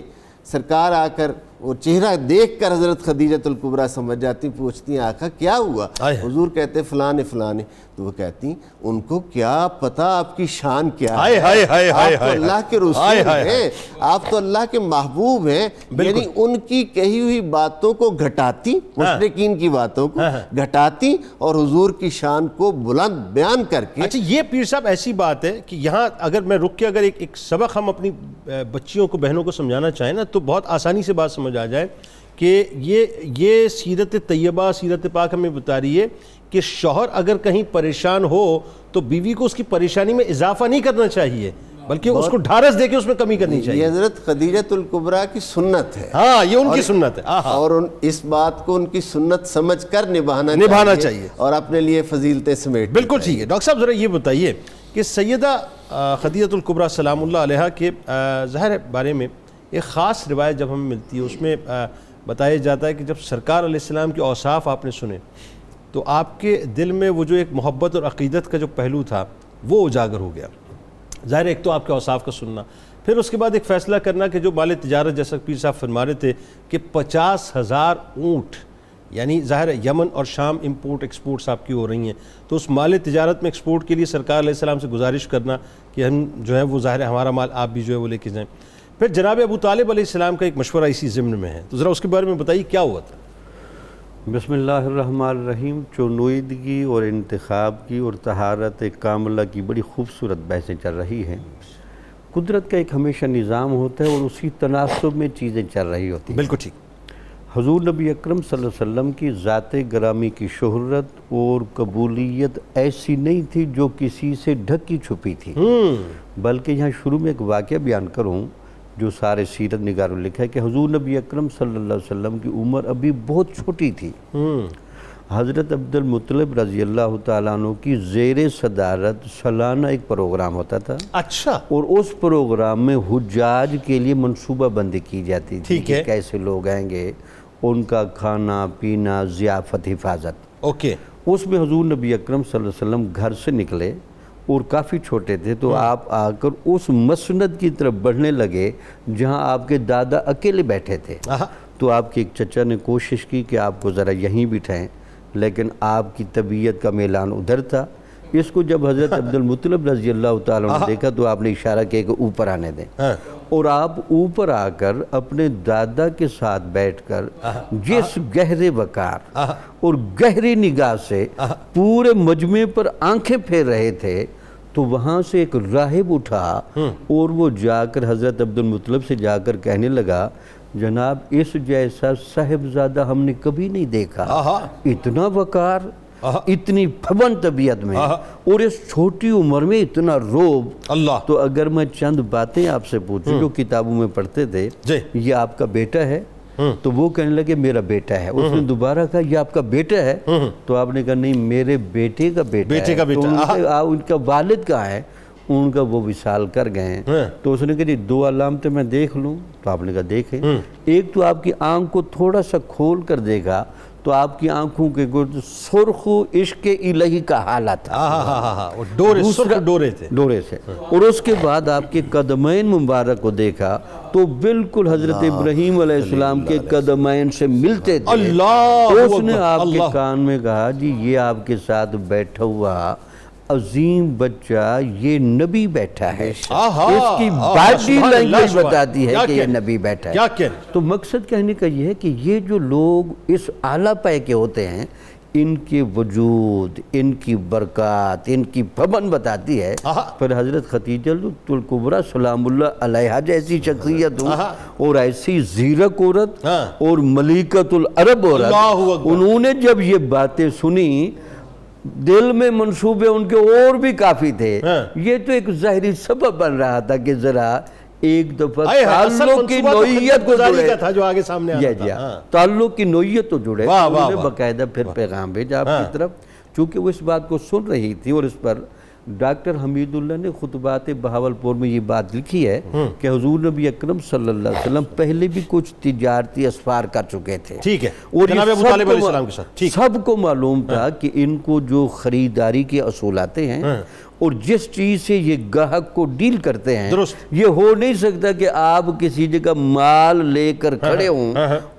C: سرکار آ کر وہ چہرہ دیکھ کر حضرت خدیجۃ الکبریٰ سمجھ جاتی، پوچھتی ہیں آقا کیا ہوا؟ حضور کہتے ہیں فلاں فلاں، تو وہ کہتی ہیں ان کو کیا پتہ آپ کی شان کیا ہے، آپ تو اللہ کے رسول ہیں، آپ تو اللہ کے محبوب ہیں، یعنی ان کی کہی ہوئی باتوں کو گھٹاتی، مشرکین کی باتوں کو گھٹاتی اور حضور کی شان کو بلند بیان کر کے۔
B: اچھا یہ پیر صاحب ایسی بات ہے کہ یہاں اگر میں رک کے اگر ایک سبق ہم اپنی بچیوں کو بہنوں کو سمجھانا چاہیں نا تو بہت آسانی سے بات سمجھ آ جائے کہ یہ سیرت طیبہ سیرت پاک ہمیں بتا رہی ہے کہ شوہر اگر کہیں پریشان ہو تو بیوی کو اس کی پریشانی میں اضافہ نہیں کرنا چاہیے بلکہ اس کو ڈھارس دے کے اس میں کمی کرنی چاہیے۔
C: یہ حضرت خدیجۃ الکبریٰ کی سنت ہے،
B: ہاں یہ ان کی سنت ہے،
C: اور اس بات کو ان کی سنت سمجھ کر نبھانا چاہیے اور اپنے لیے فضیلتیں سمیٹ۔
B: بالکل ٹھیک ہے ڈاکٹر صاحب، ذرا یہ بتائیے کہ سیدہ خدیجۃ الکبریٰ سلام اللہ علیہا کے ظاہر بارے میں ایک خاص روایت جب ہمیں ملتی ہے اس میں بتایا جاتا ہے کہ جب سرکار علیہ السلام کے اوصاف آپ نے سنے تو آپ کے دل میں وہ جو ایک محبت اور عقیدت کا جو پہلو تھا وہ اجاگر ہو گیا۔ ظاہر ایک تو آپ کے اوصاف کا سننا، پھر اس کے بعد ایک فیصلہ کرنا کہ جو مال تجارت جیسا پیر صاحب فرما رہے تھے کہ 50,000 اونٹ یعنی ظاہر ہے یمن اور شام امپورٹ ایکسپورٹس آپ کی ہو رہی ہیں، تو اس مال تجارت میں ایکسپورٹ کے لیے سرکار علیہ السلام سے گزارش کرنا کہ ہم جو ہے وہ ظاہر ہے ہمارا مال آپ بھی جو ہے وہ لے کے جائیں۔ پھر جناب ابو طالب علیہ السلام کا ایک مشورہ اسی ضمن میں ہے، تو ذرا اس کے بارے میں بتائیے کیا ہوا تھا؟
E: بسم اللہ الرحمن الرحیم۔ چونویدگی اور انتخاب کی اور طہارت کاملہ کی بڑی خوبصورت بحثیں چل رہی ہیں۔ قدرت کا ایک ہمیشہ نظام ہوتا ہے اور اسی تناسب میں چیزیں چل رہی ہوتی ہیں۔
B: بالکل ٹھیک۔
E: حضور نبی اکرم صلی اللہ علیہ وسلم کی ذات گرامی کی شہرت اور قبولیت ایسی نہیں تھی جو کسی سے ڈھکی چھپی تھی، بلکہ یہاں شروع میں ایک واقعہ بیان کروں جو سارے سیرت نگاروں لکھا ہے کہ حضور نبی اکرم صلی اللہ علیہ وسلم کی عمر ابھی بہت چھوٹی تھی۔ حضرت عبد المطلب رضی اللہ تعالیٰ عنہ کی زیر صدارت سالانہ ایک پروگرام ہوتا تھا،
B: اچھا،
E: اور اس پروگرام میں حجاج کے لیے منصوبہ بندی کی جاتی تھی کہ کیسے لوگ آئیں گے، ان کا کھانا پینا، ضیافت، حفاظت۔
B: اوکے،
E: اس میں حضور نبی اکرم صلی اللہ علیہ وسلم گھر سے نکلے اور کافی چھوٹے تھے، تو آپ آ کر اس مسند کی طرف بڑھنے لگے جہاں آپ کے دادا اکیلے بیٹھے تھے۔ تو آپ کے ایک چچا نے کوشش کی کہ آپ کو ذرا یہیں بٹھائیں، لیکن آپ کی طبیعت کا میلان ادھر تھا۔ اس کو جب حضرت عبد المطلب رضی اللہ تعالیٰ نے دیکھا تو آپ نے اشارہ کیا کہ اوپر آنے دیں، اور آپ اوپر آ کر اپنے دادا کے ساتھ بیٹھ کر جس گہرے وقار اور گہری نگاہ سے پورے مجمع پر آنکھیں پھیر رہے تھے، تو وہاں سے ایک راہب اٹھا اور وہ جا کر حضرت عبد المطلب سے جا کر کہنے لگا، جناب اس جیسا صاحبزادہ ہم نے کبھی نہیں دیکھا، اتنا وقار، اتنی پھبن طبیعت میں، اور اس چھوٹی عمر میں اتنا روب۔
B: اللہ!
E: تو اگر میں چند باتیں آپ سے پوچھوں جو کتابوں میں پڑھتے تھے، یہ آپ کا بیٹا ہے؟ تو وہ کہنے لگے میرا بیٹا ہے۔ اس نے دوبارہ کہا یہ آپ کا بیٹا ہے؟ تو آپ نے کہا نہیں، میرے بیٹے کا بیٹا ہے۔ تو ان کا والد کہاں ہے؟ ان کا وہ وصال کر گئے ہیں۔ تو اس نے کہا جی 2 علامتیں میں دیکھ لوں؟ تو آپ نے کہا دیکھیں۔ ایک تو آپ کی آنکھ کو تھوڑا سا کھول کر دیکھا تو آپ کی آنکھوں کے گرد سرخ عشق الہی کا حالت تھا، ڈورے سے، اور اس کے بعد آپ کے قدمین مبارک کو دیکھا تو بالکل حضرت ابراہیم علیہ السلام کے قدمین سے ملتے تھے۔ اس نے آپ کے کان میں کہا جی یہ آپ کے ساتھ بیٹھا ہوا عظیم بچہ یہ نبی بیٹھا ہے۔ اس کی باڈی لینگویج بتاتی ہے کہ یہ نبی بیٹھا ہے۔ تو مقصد کہنے کا یہ ہے کہ یہ جو لوگ اس اعلیٰ پے کے ہوتے ہیں، ان کے وجود، ان کی برکات، ان کی پھبن بتاتی ہے۔ پھر حضرت خدیجۃ الکبریٰ سلام اللہ علیہا جیسی شخصیت ہو اور ایسی زیرک عورت اور ملیکۃ العرب عورت، انہوں نے جب یہ باتیں سنی دل میں منصوبے ان کے اور بھی کافی تھے۔ یہ تو ایک ظاہری سبب بن رہا تھا کہ ذرا ایک دفعہ تعلق کی نوعیت کو جڑے، تعلق کی نوعیت تو جڑے۔ انہوں نے باقاعدہ پھر پیغام بھیجا آپ کی طرف، چونکہ وہ اس بات کو سن رہی تھی، اور اس پر ڈاکٹر حمید اللہ نے خطبات بہاولپور میں یہ بات لکھی ہے کہ حضور نبی اکرم صلی اللہ علیہ وسلم پہلے بھی کچھ تجارتی اسفار کر چکے تھے، اور سب کو معلوم تھا کہ ان کو جو خریداری کے اصول آتے ہیں اور جس چیز سے یہ گاہک کو ڈیل کرتے ہیں
B: درست
E: یہ ہو نہیں سکتا کہ آپ کسی جگہ مال لے کر کھڑے ہوں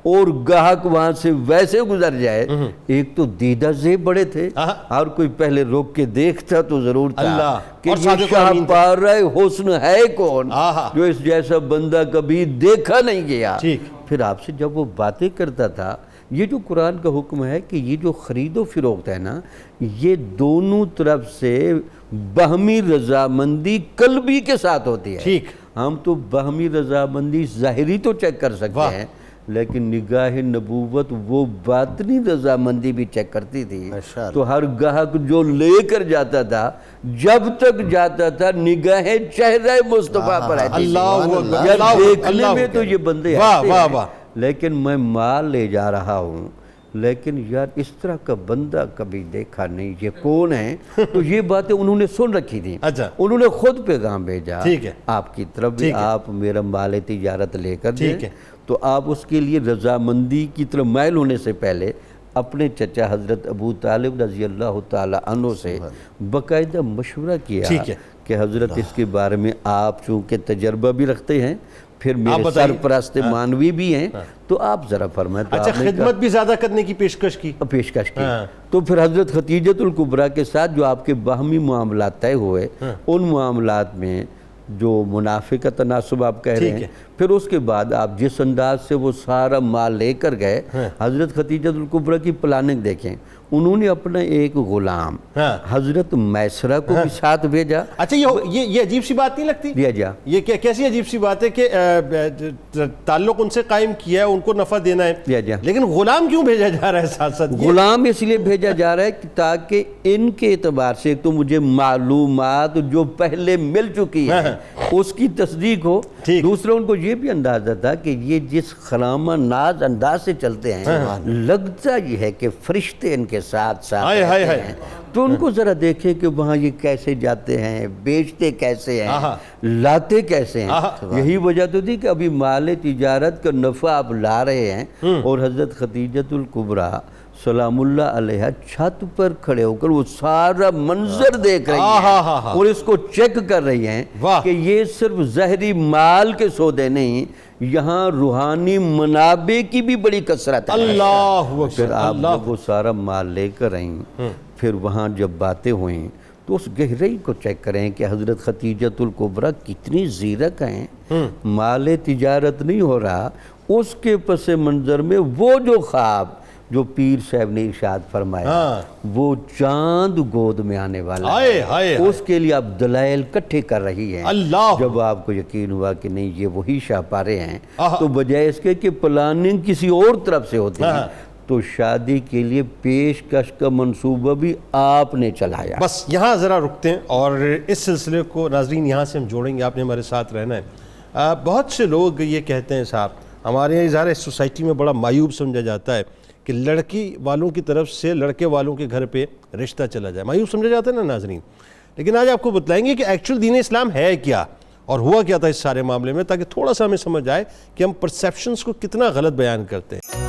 E: اور گاہک وہاں سے ویسے گزر جائے. ایک تو دیدہ زیب بڑے تھے, اور کوئی پہلے روک کے دیکھتا تو ضرور تھا کہ یہ شاہ پارہ حسن ہے کون جو اس جیسا بندہ کبھی دیکھا نہیں گیا. پھر آپ سے جب وہ باتیں کرتا تھا, یہ جو قرآن کا حکم ہے کہ یہ جو خرید و فروخت ہے نا, یہ دونوں طرف سے باہمی رضامندی قلبی کے ساتھ ہوتی ہے. ہم تو باہمی رضامندی ظاہری تو چیک کر سکتے ہیں, لیکن نگاہ نبوت وہ باطنی رضامندی بھی چیک کرتی تھی. تو ہر گاہک جو لے کر جاتا تھا, جب تک جاتا تھا نگاہ چہرہ مصطفیٰ پر آتی تھی. یا دیکھنے میں تو یہ بندے ایسے ہیں, لیکن میں مال لے جا رہا ہوں, لیکن یار اس طرح کا بندہ کبھی دیکھا نہیں, یہ کون ہے؟ تو یہ باتیں انہوں نے سن رکھی تھی. انہوں نے خود پیغام بھیجا آپ کی طرف بھی, آپ میرا مال تجارت لے کر دیں. تو آپ اس کے لیے رضامندی کی طرف مائل ہونے سے پہلے اپنے چچا حضرت ابو طالب رضی اللہ تعالی عنہ سے باقاعدہ مشورہ کیا کہ حضرت اس کے بارے میں آپ چونکہ تجربہ بھی رکھتے ہیں, پھر میرے سرپرست مانوی بھی ہیں, تو آپ ذرا فرمائیں.
B: اچھا, خدمت بھی زیادہ کرنے کی پیشکش کی.
E: تو پھر حضرت خدیجۃ الکبریٰ کے ساتھ جو آپ کے باہمی معاملات طے ہوئے, ان معاملات میں جو منافع کا تناسب آپ کہہ رہے ہیں, پھر اس کے بعد آپ جس انداز سے وہ سارا مال لے کر گئے, حضرت خدیجۃ الکبریٰ کی پلاننگ دیکھیں. انہوں نے اپنا ایک غلام حضرت میسرہ کو بھی ساتھ بھیجا.
B: اچھا, یہ عجیب سی بات نہیں لگتی؟ یہ کیسی عجیب سی بات ہے کہ تعلق ان سے قائم کیا ہے, ان کو نفع دینا ہے, لیکن غلام کیوں بھیجا جا رہا ہے ساتھ ساتھ؟
E: غلام اس لیے بھیجا جا رہا ہے تاکہ ان کے اعتبار سے ایک تو مجھے معلومات جو پہلے مل چکی ہے اس کی تصدیق ہو, دوسرا ان کو یہ بھی اندازہ تھا کہ یہ جس خرامہ ناز انداز سے چلتے ہیں, لگتا یہ ہے کہ فرشتے ان کے ساتھ رہتے ہیں. تو ان کو ذرا دیکھیں کہ وہاں یہ کیسے جاتے ہیں, بیچتے کیسے ہیں, لاتے کیسے ہیں. یہی وجہ تو تھی کہ ابھی مال تجارت کا نفع آپ لا رہے ہیں, اور حضرت خدیجۃ الکبریٰ سلام اللہ علیہ چھت پر کھڑے ہو کر وہ سارا منظر دیکھ رہی ہیں اور اس کو چیک کر رہی ہیں کہ یہ صرف ظاہری مال کے سودے نہیں, یہاں روحانی منابع کی بھی بڑی کثرت ہے. پھر آپ جب وہ سارا مال لے کر آئیں, پھر وہاں جب باتیں ہوئیں تو اس گہرائی کو چیک کریں کہ حضرت خدیجۃ الکبریٰ کتنی زیرک ہیں. مال تجارت نہیں ہو رہا, اس کے پس منظر میں وہ جو خواب جو پیر صاحب نے ارشاد فرمایا, وہ چاند گود میں آنے والا ہے, اس کے لیے آپ دلائل کٹھے کر رہی ہیں. جب آپ کو یقین ہوا کہ نہیں یہ وہی شاہ پارے ہیں, تو بجائے اس کے کہ پلاننگ کسی اور طرف سے ہوتی ہے, تو شادی کے لیے پیشکش کا منصوبہ بھی آپ نے چلایا.
B: بس یہاں ذرا رکتے ہیں اور اس سلسلے کو ناظرین یہاں سے ہم جوڑیں گے, آپ نے ہمارے ساتھ رہنا ہے. بہت سے لوگ یہ کہتے ہیں صاحب, ہمارے یہاں ظاہر اس سوسائٹی میں بڑا مایوب سمجھا جاتا ہے کہ لڑکی والوں کی طرف سے لڑکے والوں کے گھر پہ رشتہ چلا جائے, مایوب سمجھا جاتا ہے نا ناظرین. لیکن آج آپ کو بتلائیں گے کہ ایکچول دین اسلام ہے کیا اور ہوا کیا تھا اس سارے معاملے میں, تاکہ تھوڑا سا ہمیں سمجھ آئے کہ ہم پرسیپشنز کو کتنا غلط بیان کرتے ہیں.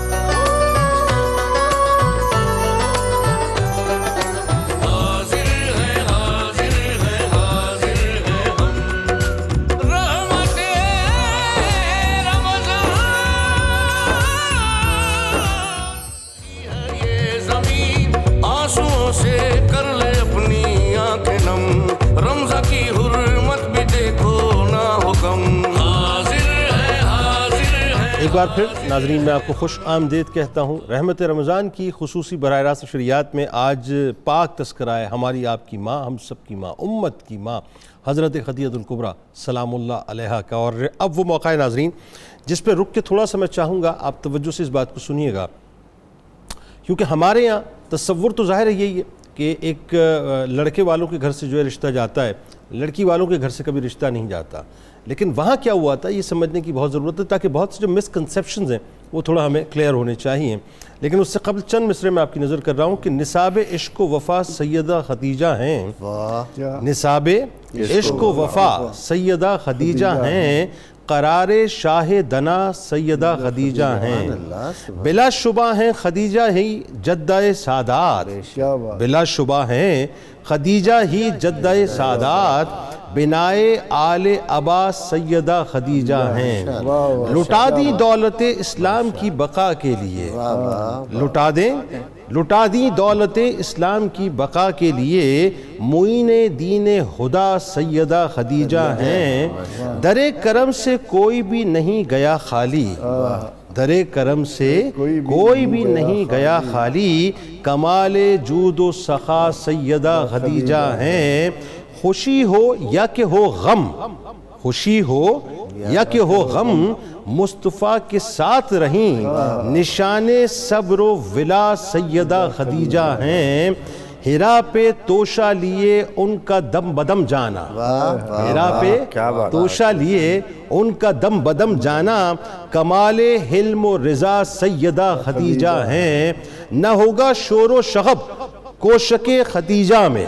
B: ایک بار پھر ناظرین میں آپ کو خوش آمدید کہتا ہوں. رحمت رمضان کی خصوصی براہ راست نشریات میں آج پاک تذکرہ ہے ہماری آپ کی ماں, ہم سب کی ماں, امت کی ماں حضرت خدیجۃ الکبریٰ سلام اللہ علیہا کا. اور اب وہ موقع ہے ناظرین جس پہ رک کے تھوڑا سا میں چاہوں گا آپ توجہ سے اس بات کو سنیے گا, کیونکہ ہمارے یہاں تصور تو ظاہر ہے یہی ہے کہ ایک لڑکے والوں کے گھر سے جو ہے رشتہ جاتا ہے, لڑکی والوں کے گھر سے کبھی رشتہ نہیں جاتا. لیکن وہاں کیا ہوا تھا یہ سمجھنے کی بہت ضرورت ہے, تاکہ بہت سے جو مسکنسیپشنز ہیں وہ تھوڑا ہمیں کلیئر ہونے چاہیے. لیکن اس سے قبل چند مصرے میں آپ کی نظر کر رہا ہوں کہ نصاب عشق و وفا سیدہ خدیجہ ہیں. نصاب عشق و وفا سیدہ خدیجہ ہیں, قرار شاہ دنا سیدہ خدیجہ ہیں، بلا شبہ ہیں خدیجہ ہی جدہ سادات،
D: کیا بات،
B: بلا شبہ ہیں خدیجہ ہی جدہ سادات، بنائے آل ابا سیدہ خدیجہ ہیں، لٹا دی دولت اسلام کی بقا کے لیے، لٹا دی دولت اسلام کی بقا کے لیے، معین دین خدا سیدہ خدیجہ ہیں، در کرم سے کوئی بھی نہیں گیا خالی، در کرم سے کوئی بھی نہیں گیا خالی، کمال جود و سخا سیدہ خدیجہ ہیں، خوشی ہو یا کہ ہو غم، خوشی ہو یا کہ ہو غم، مصطفیٰ کے ساتھ رہیں، نشان صبر و ولا سیدہ خدیجہ ہیں، ہرا پہ توشہ لیے ان کا دم بدم جانا، ہرا پہ توشہ لیے ان کا دم بدم جانا، کمال حلم و رضا سیدہ خدیجہ ہیں، نہ ہوگا شور و شغب کوشک خدیجہ میں،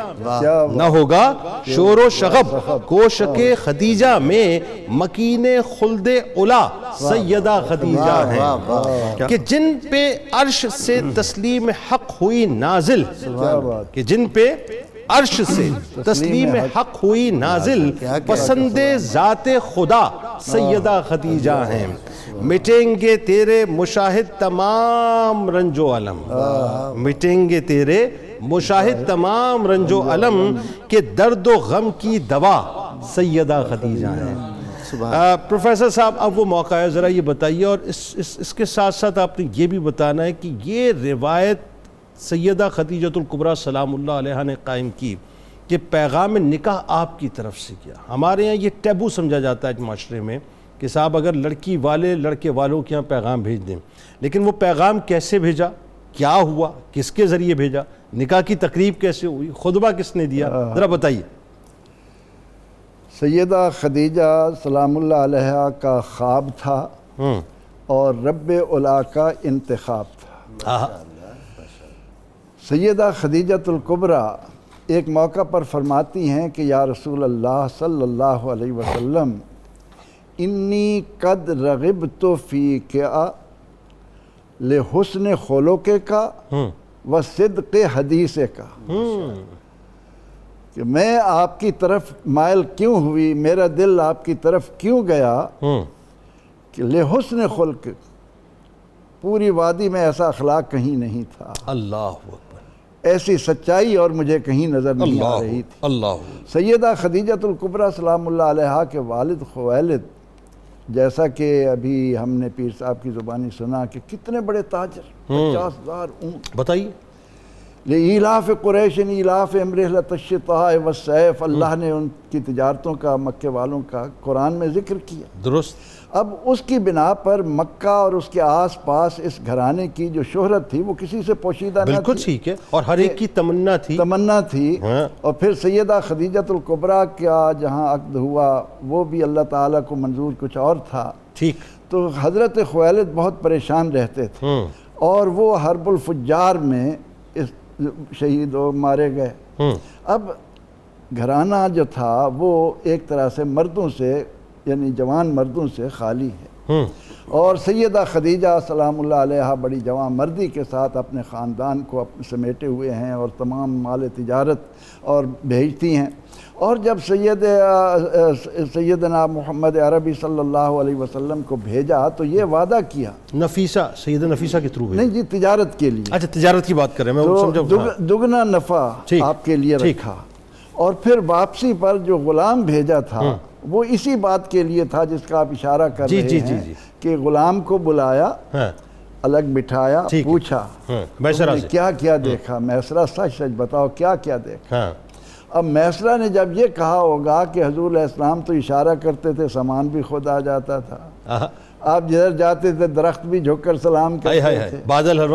B: نہ ہوگا شور و شغب کوشک خدیجہ میں، مکین خلد علا سیدہ خدیجہ ہیں، کہ جن پہ عرش سے تسلیم حق ہوئی نازل، کہ جن پہ عرش سے تسلیم حق ہوئی نازل، پسند ذات خدا سیدہ خدیجہ ہیں، مٹیں گے تیرے مشاہد تمام رنج و علم، مٹیں گے تیرے مشاہد تمام رنج و علم، کہ درد و غم کی دوا سیدہ خدیجہ ہیں۔ پروفیسر صاحب اب وہ موقع ہے، ذرا یہ بتائیے، اور اس کے ساتھ ساتھ آپ نے یہ بھی بتانا ہے کہ یہ روایت سیدہ خدیجۃ الکبریٰ سلام اللہ علیہا نے قائم کی کہ پیغام نکاح آپ کی طرف سے کیا۔ ہمارے یہاں یہ ٹیبو سمجھا جاتا ہے معاشرے میں کہ صاحب اگر لڑکی والے لڑکے والوں کے یہاں پیغام بھیج دیں، لیکن وہ پیغام کیسے بھیجا، کیا ہوا، کس کے ذریعے بھیجا، نکاح کی تقریب کیسے ہوئی، خطبہ کس نے دیا، ذرا بتائیے۔
D: سیدہ خدیجہ سلام اللہ علیہا کا خواب تھا اور رب علا کا انتخاب تھا۔ سیدہ خدیجۃ الکبریٰ ایک موقع پر فرماتی ہیں کہ یا رسول اللہ صلی اللہ علیہ وسلم، انی قد رغبت فیک لحسن خلق کا و صدق حدیث کا، کہ میں آپ کی طرف مائل کیوں ہوئی، میرا دل آپ کی طرف کیوں گیا، کہ لحسن خلق، پوری وادی میں ایسا اخلاق کہیں نہیں تھا،
B: اللہ اکبر،
D: ایسی سچائی اور مجھے کہیں نظر نہیں آ رہی تھی۔
B: اللہ
D: سیدہ خدیجۃ الکبریٰ سلام اللہ علیہا کے والد خویلد، جیسا کہ ابھی ہم نے پیر صاحب کی زبانی سنا کہ کتنے بڑے تاجر، 50,000 اونٹ،
B: بتائیے،
D: لإیلاف قریش ایلاف رحلۃ الشتاء والصیف، اللہ نے ان کی تجارتوں کا، مکے والوں کا قرآن میں ذکر کیا۔
B: درست۔
D: اب اس کی بنا پر مکہ اور اس کے آس پاس اس گھرانے کی جو شہرت تھی وہ کسی سے پوشیدہ نہ تھی،
B: بالکل ٹھیک ہے، اور ہر ایک کی تمنا تھی،
D: اور پھر سیدہ خدیجۃ الکبریٰ کا جہاں عقد ہوا وہ بھی اللہ تعالیٰ کو منظور کچھ اور تھا،
B: ٹھیک،
D: تو حضرت خویلد بہت پریشان رہتے تھے، اور وہ حرب الفجار میں شہید و مارے گئے۔ اب گھرانہ جو تھا وہ ایک طرح سے مردوں سے، یعنی جوان مردوں سے خالی ہے، اور سیدہ خدیجہ سلام اللہ علیہا بڑی جوان مردی کے ساتھ اپنے خاندان کو سمیٹے ہوئے ہیں اور تمام مال تجارت اور بھیجتی ہیں۔ اور جب سیدنا محمد عربی صلی اللہ علیہ وسلم کو بھیجا تو یہ وعدہ کیا،
B: نفیسہ، سیدہ نفیسہ کے تھرو
D: نہیں جی، تجارت کے لیے،
B: اچھا تجارت کی بات کر رہے ہیں، میں سمجھا،
D: دگنا نفع آپ کے لیے رکھا، اور پھر واپسی پر جو غلام بھیجا تھا وہ اسی بات کے لیے تھا جس کا آپ اشارہ کر رہے ہیں، کہ غلام کو بلایا، الگ بٹھایا، پوچھا کیا کیا دیکھا، میسرہ سچ سچ بتاؤ کیا کیا دیکھا۔ اب میسرہ نے جب یہ کہا ہوگا کہ حضور علیہ السلام تو اشارہ کرتے تھے، سامان بھی خود آ جاتا تھا، آپ جدھر جاتے تھے درخت بھی جھک کر سلام کرتے تھے،
B: بادل ہر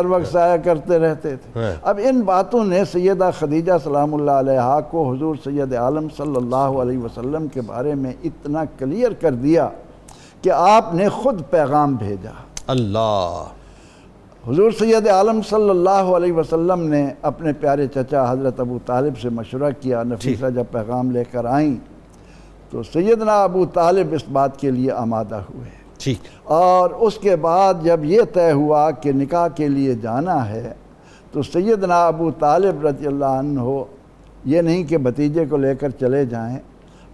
B: وقت
D: سایہ کرتے رہتے تھے۔ اب ان باتوں نے سیدہ خدیجہ سلام اللہ علیہا کو حضور سید عالم صلی اللہ علیہ وسلم کے بارے میں اتنا کلیئر کر دیا کہ آپ نے خود پیغام بھیجا۔
B: اللہ،
D: حضور سید عالم صلی اللہ علیہ وسلم نے اپنے پیارے چچا حضرت ابو طالب سے مشورہ کیا، نفیسہ جب پیغام لے کر آئیں تو سیدنا ابو طالب اس بات کے لیے آمادہ ہوئے،
B: ٹھیک،
D: اور اس کے بعد جب یہ طے ہوا کہ نکاح کے لیے جانا ہے تو سیدنا ابو طالب رضی اللہ عنہ یہ نہیں کہ بھتیجے کو لے کر چلے جائیں،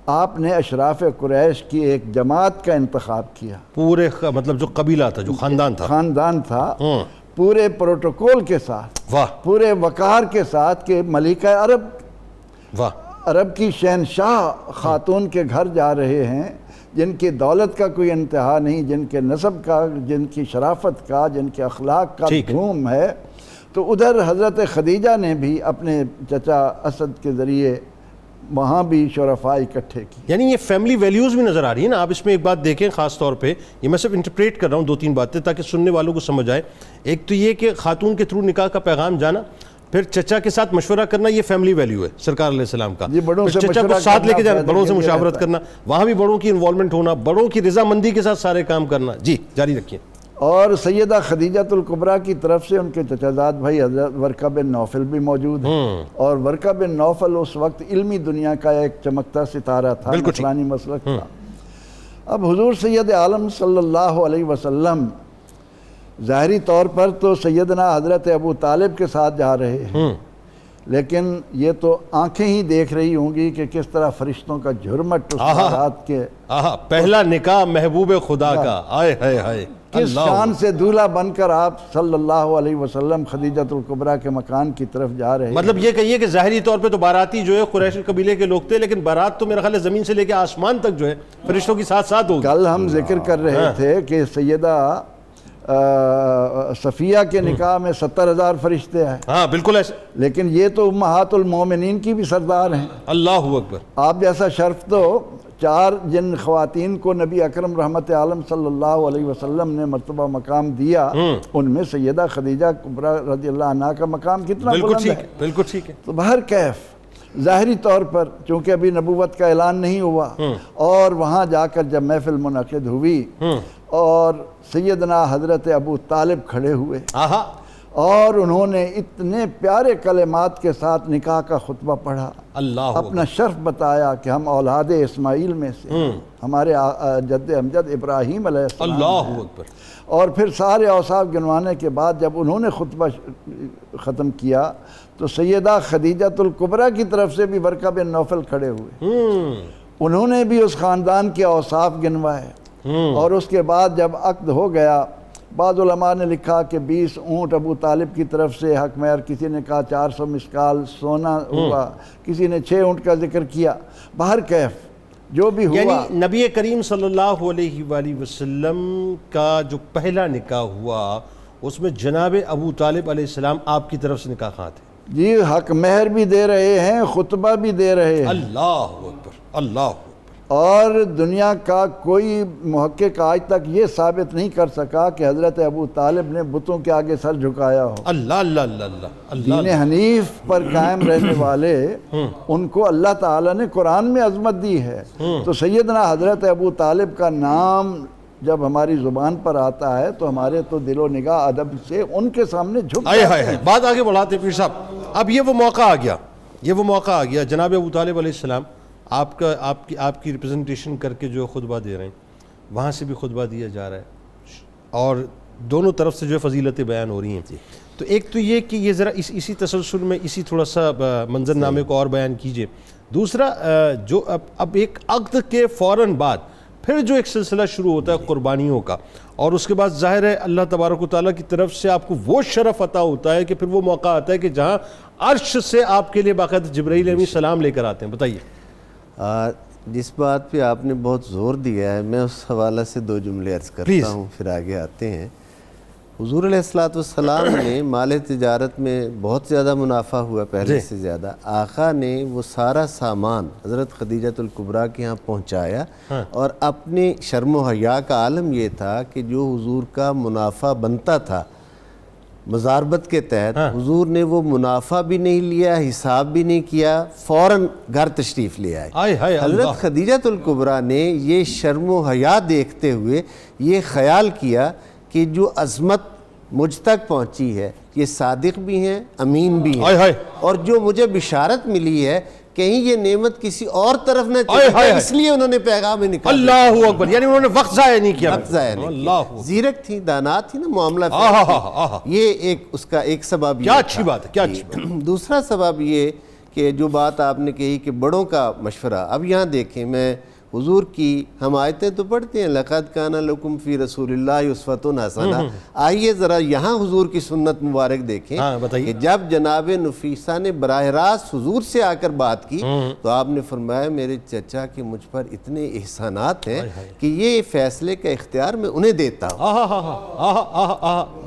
D: آپ نے اشراف قریش کی ایک جماعت کا انتخاب کیا،
B: پورے مطلب جو قبیلہ تھا، جو خاندان تھا،
D: پورے پروٹوکول کے ساتھ،
B: واہ
D: پورے وقار کے ساتھ کہ ملکہ عرب،
B: واہ،
D: عرب کی شہنشاہ خاتون کے گھر جا رہے ہیں، جن کی دولت کا کوئی انتہا نہیں، جن کے نسب کا، جن کی شرافت کا، جن کے اخلاق کا دھوم ہے۔ تو ادھر حضرت خدیجہ نے بھی اپنے چچا اسد کے ذریعے وہاں بھی شرفاء اکٹھے کی۔
B: یعنی یہ فیملی ویلیوز بھی نظر آ رہی ہیں نا، آپ اس میں ایک بات دیکھیں خاص طور پہ، یہ میں صرف انٹرپریٹ کر رہا ہوں 2-3 باتیں تاکہ سننے والوں کو سمجھ آئے۔ ایک تو یہ کہ خاتون کے تھرو نکاح کا پیغام جانا، پھر چچا کے ساتھ مشورہ کرنا، یہ فیملی ویلیو ہے سرکار علیہ السلام کا۔ چچا کو ساتھ لے کے جانا، بڑوں سے مشاورت کرنا، وہاں بھی بڑوں کی انوالومنٹ ہونا، بڑوں کی رضامندی کے ساتھ سارے کام کرنا۔ جی جاری رکھیے۔
D: اور سیدہ خدیجۃ الکبریٰ کی طرف سے ان کے چچا زاد بھائی حضرت ورقہ بن نوفل بھی موجود ہیں، اور ورقہ بن نوفل اس وقت علمی دنیا کا ایک چمکتا ستارہ تھا، نصرانی مسلک تھا۔ اب حضور سید عالم صلی اللہ علیہ وسلم ظاہری طور پر تو سیدنا حضرت ابو طالب کے ساتھ جا رہے ہیں، لیکن یہ تو آنکھیں ہی دیکھ رہی ہوں گی کہ کس طرح فرشتوں کا جھرمٹ اس بارات کے،
B: پہلا نکاح محبوب خدا کا، آئے ہائے ہائے،
D: کس شان سے دولہا بن کر آپ صلی اللہ علیہ وسلم خدیجۃ الکبریٰ کے مکان کی طرف جا رہے ہیں۔
B: مطلب یہ کہیے کہ ظاہری طور پہ تو باراتی جو ہے قریش قبیلے کے لوگ تھے، لیکن بارات تو میرا خیال ہے زمین سے لے کے آسمان تک جو ہے فرشتوں کی ساتھ ساتھ ہوگی۔
D: کل ہم ذکر کر رہے تھے کہ سیدہ صفیہ کے نکاح میں 70,000 فرشتے ہیں،
B: ہاں بالکل ایسے،
D: لیکن یہ تو امہات المومنین کی بھی سردار ہیں۔
B: اللہ اکبر۔
D: آپ جیسا شرف تو 4 جن خواتین کو نبی اکرم رحمت عالم صلی اللہ علیہ وسلم نے مرتبہ مقام دیا، ان میں سیدہ خدیجہ کبریٰ رضی اللہ عنہا کا مقام کتنا بلند ہے۔
B: بالکل ٹھیک ہے۔
D: تو بہر کیف ظاہری طور پر چونکہ ابھی نبوت کا اعلان نہیں ہوا، اور وہاں جا کر جب محفل منعقد ہوئی اور سیدنا حضرت ابو طالب کھڑے ہوئے اور انہوں نے اتنے پیارے کلمات کے ساتھ نکاح کا خطبہ پڑھا،
B: اللہ
D: اپنا شرف بتایا کہ ہم اولاد اسماعیل میں سے، ہمارے جد امجد ابراہیم علیہ السلام،
B: اللہ اکبر،
D: اور پھر سارے اوصاف گنوانے کے بعد جب انہوں نے خطبہ ختم کیا تو سیدہ خدیجۃ الکبریٰ کی طرف سے بھی ورقہ بن نوفل کھڑے ہوئے، انہوں نے بھی اس خاندان کے اوصاف گنوائے، اور اس کے بعد جب عقد ہو گیا، بعض علماء نے لکھا کہ 20 اونٹ ابو طالب کی طرف سے حق مہر، کسی نے کہا 400 مسکال سونا ہوا، کسی نے 6 اونٹ کا ذکر کیا۔ بہر کیف جو بھی ہوا،
B: یعنی نبی کریم صلی اللہ علیہ وآلہ وسلم کا جو پہلا نکاح ہوا اس میں جناب ابو طالب علیہ السلام آپ کی طرف سے نکاح خواہ تھے۔
D: جی حق مہر بھی دے رہے ہیں، خطبہ بھی دے رہے ہیں،
B: اللہ اکبر، اللہ اکبر۔
D: اور دنیا کا کوئی محقق آج تک یہ ثابت نہیں کر سکا کہ حضرت ابو طالب نے بتوں کے آگے سر جھکایا ہو۔
B: اللہ اللہ اللہ اللہ اللہ،
D: دین حنیف پر قائم رہنے والے ان کو اللہ تعالیٰ نے قرآن میں عظمت دی ہے، تو سیدنا حضرت ابو طالب کا نام جب ہماری زبان پر آتا ہے تو ہمارے تو دل و نگاہ ادب سے ان کے سامنے جھک جاتے ہیں۔
B: بات آگے بڑھاتے پیر صاحب، اب یہ وہ موقع آ گیا، یہ وہ موقع آ گیا، جناب ابو طالب علیہ السلام آپ کی ریپرزنٹیشن کر کے جو خطبہ دے رہے ہیں، وہاں سے بھی خطبہ دیا جا رہا ہے اور دونوں طرف سے جو فضیلتیں بیان ہو رہی ہیں۔ تو ایک تو یہ کہ یہ ذرا اسی تسلسل میں اسی تھوڑا سا منظر نامے کو اور بیان کیجئے۔ دوسرا جو اب ایک عقد کے فوراً بعد پھر جو ایک سلسلہ شروع ہوتا ہے قربانیوں کا، اور اس کے بعد ظاہر ہے اللہ تبارک و تعالیٰ کی طرف سے آپ کو وہ شرف عطا ہوتا ہے کہ پھر وہ موقع آتا ہے کہ جہاں عرش سے آپ کے لیے باقاعدہ جبرائیل امین سلام لے کر آتے ہیں۔ بتائیے۔
C: جس بات پہ آپ نے بہت زور دیا ہے، میں اس حوالہ سے 2 جملے عرض کرتا ہوں، پھر آگے آتے ہیں۔ حضور علیہ السلام نے مال تجارت میں بہت زیادہ منافع ہوا، پہلے سے زیادہ۔ آقا نے وہ سارا سامان حضرت خدیجۃ الکبریٰ کے ہاں پہنچایا، اور اپنے شرم و حیا کا عالم یہ تھا کہ جو حضور کا منافع بنتا تھا مزاربت کے تحت، حضور نے وہ منافع بھی نہیں لیا، حساب بھی نہیں کیا، فوراً گھر تشریف لے آئے۔ حضرت خدیجۃ الکبریٰ نے یہ شرم و حیا دیکھتے ہوئے یہ خیال کیا کہ جو عظمت مجھ تک پہنچی ہے یہ صادق بھی ہیں، امین بھی ہیں، اور جو مجھے بشارت ملی ہے کہیں یہ نعمت کسی اور طرف نہ چلی جائے، اس لیے انہوں نے پیغام نکالا۔
B: اللہ اکبر، یعنی انہوں نے وقت ضائع نہیں کیا،
C: وقت ضائع نہیں کیا، زیرک تھی، دانا تھی نا، معاملہ یہ ایک اس کا ایک سبب۔
B: کیا اچھی بات ہے، کیا اچھی بات۔
C: دوسرا سبب یہ کہ جو بات آپ نے کہی کہ بڑوں کا مشورہ، اب یہاں دیکھیں، میں حضور کی ہم آیتیں تو پڑھتے ہیں، لَقَدْ كَانَ لَكُمْ فِي رَسُولِ اللَّهِ أُسْوَةٌ حَسَنَةٌ، آئیے ذرا یہاں حضور کی سنت مبارک دیکھیں کہ جب جناب نفیسہ نے براہ راست حضور سے آ کر بات کی تو آپ نے فرمایا میرے چچا کہ مجھ پر اتنے احسانات ہیں کہ یہ فیصلے کا اختیار میں انہیں دیتا ہوں۔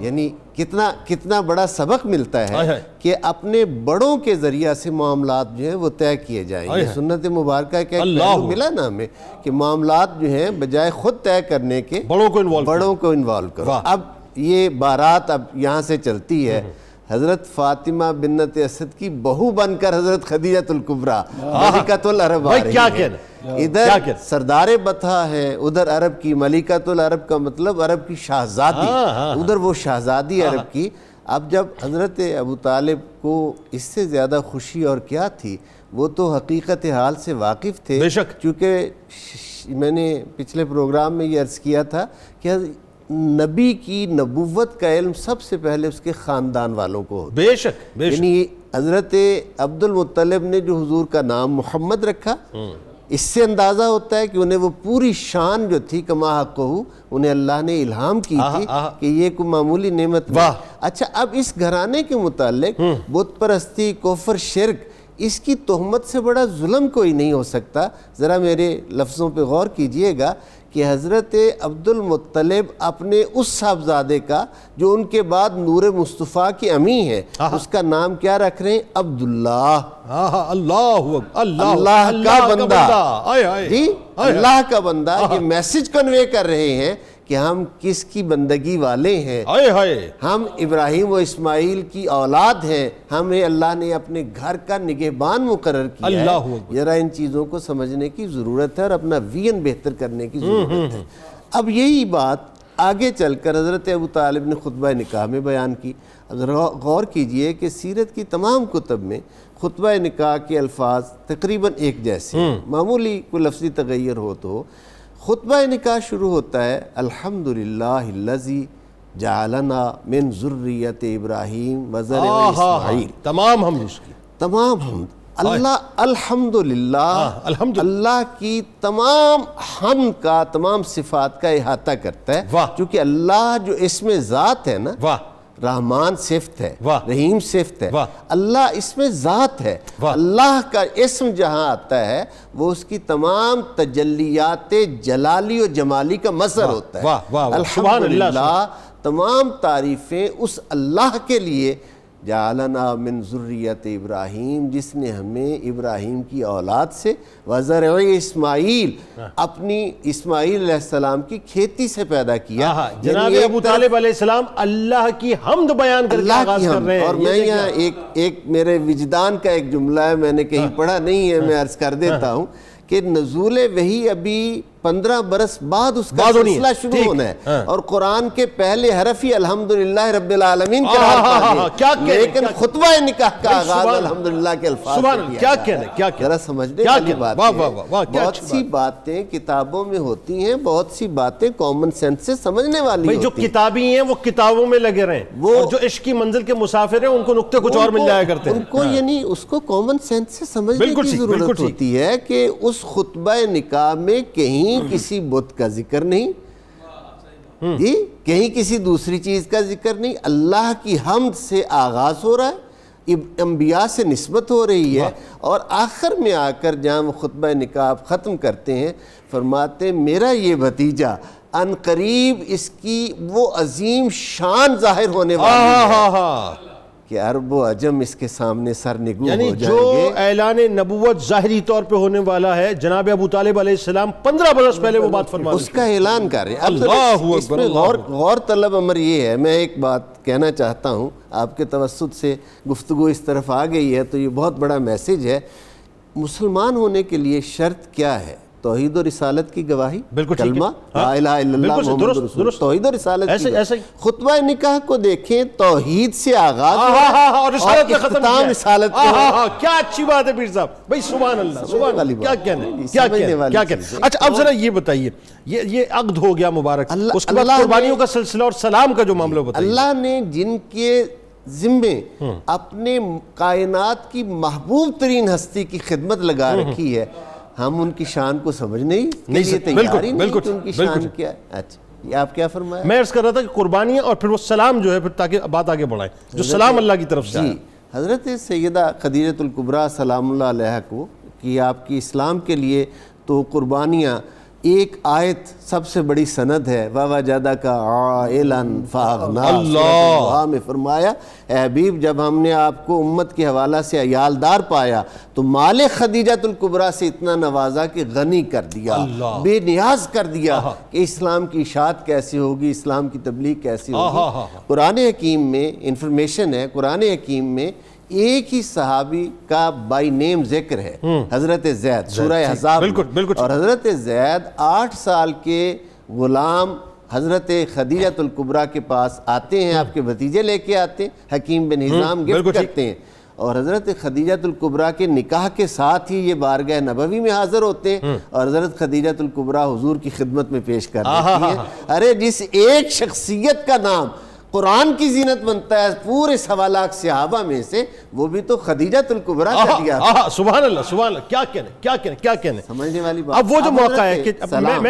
C: یعنی کتنا بڑا سبق ملتا ہے کہ اپنے بڑوں کے ذریعہ سے معاملات جو ہیں وہ طے کیے جائیں گے۔ سنت مبارکہ کا ایک پہلو ملا نا ہمیں کہ معاملات جو ہیں بجائے خود طے کرنے کے بڑوں کو انوالو کرو۔ اب یہ بارات اب یہاں سے چلتی ہے، حضرت فاطمہ بنت اسد کی بہو بن کر حضرت خدیجہ الکبریٰ ملکۃ العرب آ رہی ہے، ادھر سردار بطحہ ہے، ادھر عرب کی ملکۃ العرب کا مطلب عرب کی شہزادی، ادھر وہ شہزادی عرب کی۔ اب جب حضرت ابو طالب کو اس سے زیادہ خوشی اور کیا تھی، وہ تو حقیقت حال سے واقف تھے، چونکہ میں نے پچھلے پروگرام میں یہ عرض کیا تھا کہ نبی کی نبوت کا علم سب سے پہلے اس کے خاندان والوں کو ہوتا ہے۔
B: بے شک
C: یعنی حضرت عبد المطلب نے جو حضور کا نام محمد رکھا، اس سے اندازہ ہوتا ہے کہ انہیں وہ پوری شان جو تھی کما حقہ انہیں اللہ نے الہام کی تھی کہ یہ کوئی معمولی نعمت نہیں۔ اچھا، اب اس گھرانے کے متعلق بت پرستی، کفر، شرک، اس کی تہمت سے بڑا ظلم کوئی نہیں ہو سکتا۔ ذرا میرے لفظوں پہ غور کیجئے گا کہ حضرت عبد المطلب اپنے اس صاحبزادے کا جو ان کے بعد نور مصطفیٰ کی امی ہے، اس کا نام کیا رکھ رہے ہیں؟ عبداللہ۔ اللہ کا بندہ، جی اللہ کا بندہ، یہ میسج کنوے کر رہے ہیں کہ ہم کس کی بندگی والے ہیں، ہم ابراہیم و اسماعیل کی اولاد ہیں، ہمیں اللہ نے اپنے گھر کا نگہبان مقرر کیا ہے۔ ذرا ان چیزوں کو سمجھنے کی ضرورت ہے اور اپنا ویژن بہتر کرنے کی ضرورت ہے۔ اب یہی بات آگے چل کر حضرت ابو طالب نے خطبہ نکاح میں بیان کی۔ اگر غور کیجئے کہ سیرت کی تمام کتب میں خطبہ نکاح کے الفاظ تقریباً ایک جیسے ہیں، معمولی کوئی لفظی تغیر ہو تو خطبہ نکاح شروع ہوتا ہے الحمدللہ الذی جعلنا من ذریت ابراہیم و ذریت اسماعیل۔
B: تمام حمد اس کی،
C: تمام حمد اللہ، الحمدللہ، اللہ کی تمام حمد کا، تمام صفات کا احاطہ کرتا ہے، چونکہ اللہ جو اسم ذات ہے نا، رحمان صفت ہے، رحیم صفت ہے، اللہ اس میں ذات ہے۔ اللہ کا اسم جہاں آتا ہے وہ اس کی تمام تجلیات جلالی و جمالی کا مظہر ہوتا ہے۔ الحمدللہ، تمام تعریفیں اس اللہ کے لیے، جعلنا من ذریت ابراہیم، جس نے ہمیں ابراہیم کی اولاد سے، وزرع اسماعیل، اپنی اسماعیل علیہ السلام کی کھیتی سے پیدا کیا۔
B: جناب ابو طالب علیہ السلام اللہ کی حمد بیان کر کے آغاز کر رہے ہیں۔
C: اور میں یہاں ایک میرے وجدان کا ایک جملہ ہے، میں نے کہیں پڑھا نہیں ہے، میں عرض کر دیتا ہوں کہ نزول وحی ابھی 15 برس بعد اس کا سلسلہ شروع ہونا ہے، اور قرآن کے پہلے حرف ہی الحمدللہ رب العالمین لیکن خطبہ نکاح کا آغاز الحمدللہ کے الفاظ سے کیا ذرا سمجھنے والی بات ہے۔ بہت سی باتیں کتابوں میں ہوتی ہیں، بہت سی باتیں کامن سینس سے سمجھنے والی ہوتی ہیں۔
B: جو کتابی ہیں وہ کتابوں میں لگے رہے ہیں، اور جو عشق کی منزل کے مسافر ہیں ان کو نقطے کچھ اور مل جایا کرتے ہیں۔
C: ان کو یعنی اس کو کامن سینس سے سمجھنے کی ضرورت ہوتی ہے کہ اس خطبہ نکاح میں کہیں کسی بت کا ذکر نہیں، جی کہیں کسی دوسری چیز کا ذکر نہیں، اللہ کی حمد سے آغاز ہو رہا ہے، انبیاء سے نسبت ہو رہی ہے، اور آخر میں آ کر جہاں وہ خطبہ نکاح ختم کرتے ہیں فرماتے ہیں میرا یہ بھتیجا ان قریب اس کی وہ عظیم شان ظاہر ہونے والی ہے کہ عرب و عجم اس کے سامنے سر نگو ہو جائیں گے۔
B: جو اعلان نبوت ظاہری طور پہ ہونے والا ہے، جناب ابو طالب علیہ السلام 15 برس پہلے وہ بات فرما
C: اس کا اعلان کر رہے ہیں۔ اس میں غور طلب امر یہ ہے، میں ایک بات کہنا چاہتا ہوں، آپ کے توسط سے گفتگو اس طرف آ گئی ہے تو یہ بہت بڑا میسج ہے۔ مسلمان ہونے کے لیے شرط کیا ہے؟ توحید و رسالت کی گواہی،
B: بالکل ٹھیک ہے،
C: کلمہ لا الہ الا اللہ محمد رسول اللہ، توحید و رسالت کی گواہی۔ خطبہ نکاح کو دیکھیں، توحید سے آغاز
B: اور
C: اختتام رسالت
B: کا۔ کیا اچھی بات ہے پیر صاحب بھائی، سبحان اللہ سبحان اللہ، کیا کہنے کیا کہنے۔ اچھا اب ذرا یہ بتائیے، یہ عقد ہو گیا مبارک، اس کے بعد قربانیوں کا سلسلہ اور سلام کا جو معاملہ بتائیے۔
C: اللہ نے جن کے ذمے اپنے کائنات کی محبوب ترین ہستی کی خدمت لگا رکھی ہے، ہم ان کی شان کو سمجھنے کے لیے تیار ہی نہیں کہ ان کی شان کیا ہے۔ اچھا یہ آپ کیا فرمایا؟
B: میں عرض کر رہا تھا کہ قربانیاں اور پھر وہ سلام جو ہے، پھر تاکہ بات آگے بڑھائیں، جو سلام اللہ کی طرف سے
C: جی، حضرت سیدہ خدیجہ الکبریٰ سلام اللہ علیہ کو کہ آپ کی اسلام کے لیے تو قربانیاں ایک آیت سب سے بڑی سند ہے، وَوَجَدَكَ عَائِلًا فَأَغْنَىٰ، دعا میں فرمایا اے حبیب جب ہم نے آپ کو امت کے حوالہ سے عیالدار پایا تو مال خدیجہ الکبریٰ سے اتنا نوازا کہ غنی کر دیا، بے نیاز کر دیا کہ اسلام کی اشاعت کیسے ہوگی، اسلام کی تبلیغ کیسے ہوگی۔ قرآن حکیم میں انفارمیشن ہے، قرآن حکیم میں ایک ہی صحابی کا بائی نیم ذکر ہے، حضرت زید، سورہ احزاب میں، اور حضرت زید 8 سال کے غلام حضرت خدیجہ الکبریٰ کے پاس آتے ہیں، آپ کے بھتیجے لے کے آتے ہیں، حکیم بن حزام گفٹ کرتے ہیں، اور حضرت خدیجہ الکبریٰ کے نکاح کے ساتھ ہی یہ بارگاہ نبوی میں حاضر ہوتے ہیں، اور حضرت خدیجہ الکبریٰ حضور کی خدمت میں پیش کر دیتی ہیں۔ ارے جس ایک شخصیت کا نام قرآن کی زینت بنتا ہے پورے 1.25 لاکھ صحابہ میں سے، وہ بھی تو خدیجہ الکبریٰ کا دیا تھا۔
B: سبحان اللہ سبحان اللہ، کیا کہنے کیا کہنے کیا کہنے،
C: سمجھنے والی بات۔
B: اب وہ جو موقع ہے کہ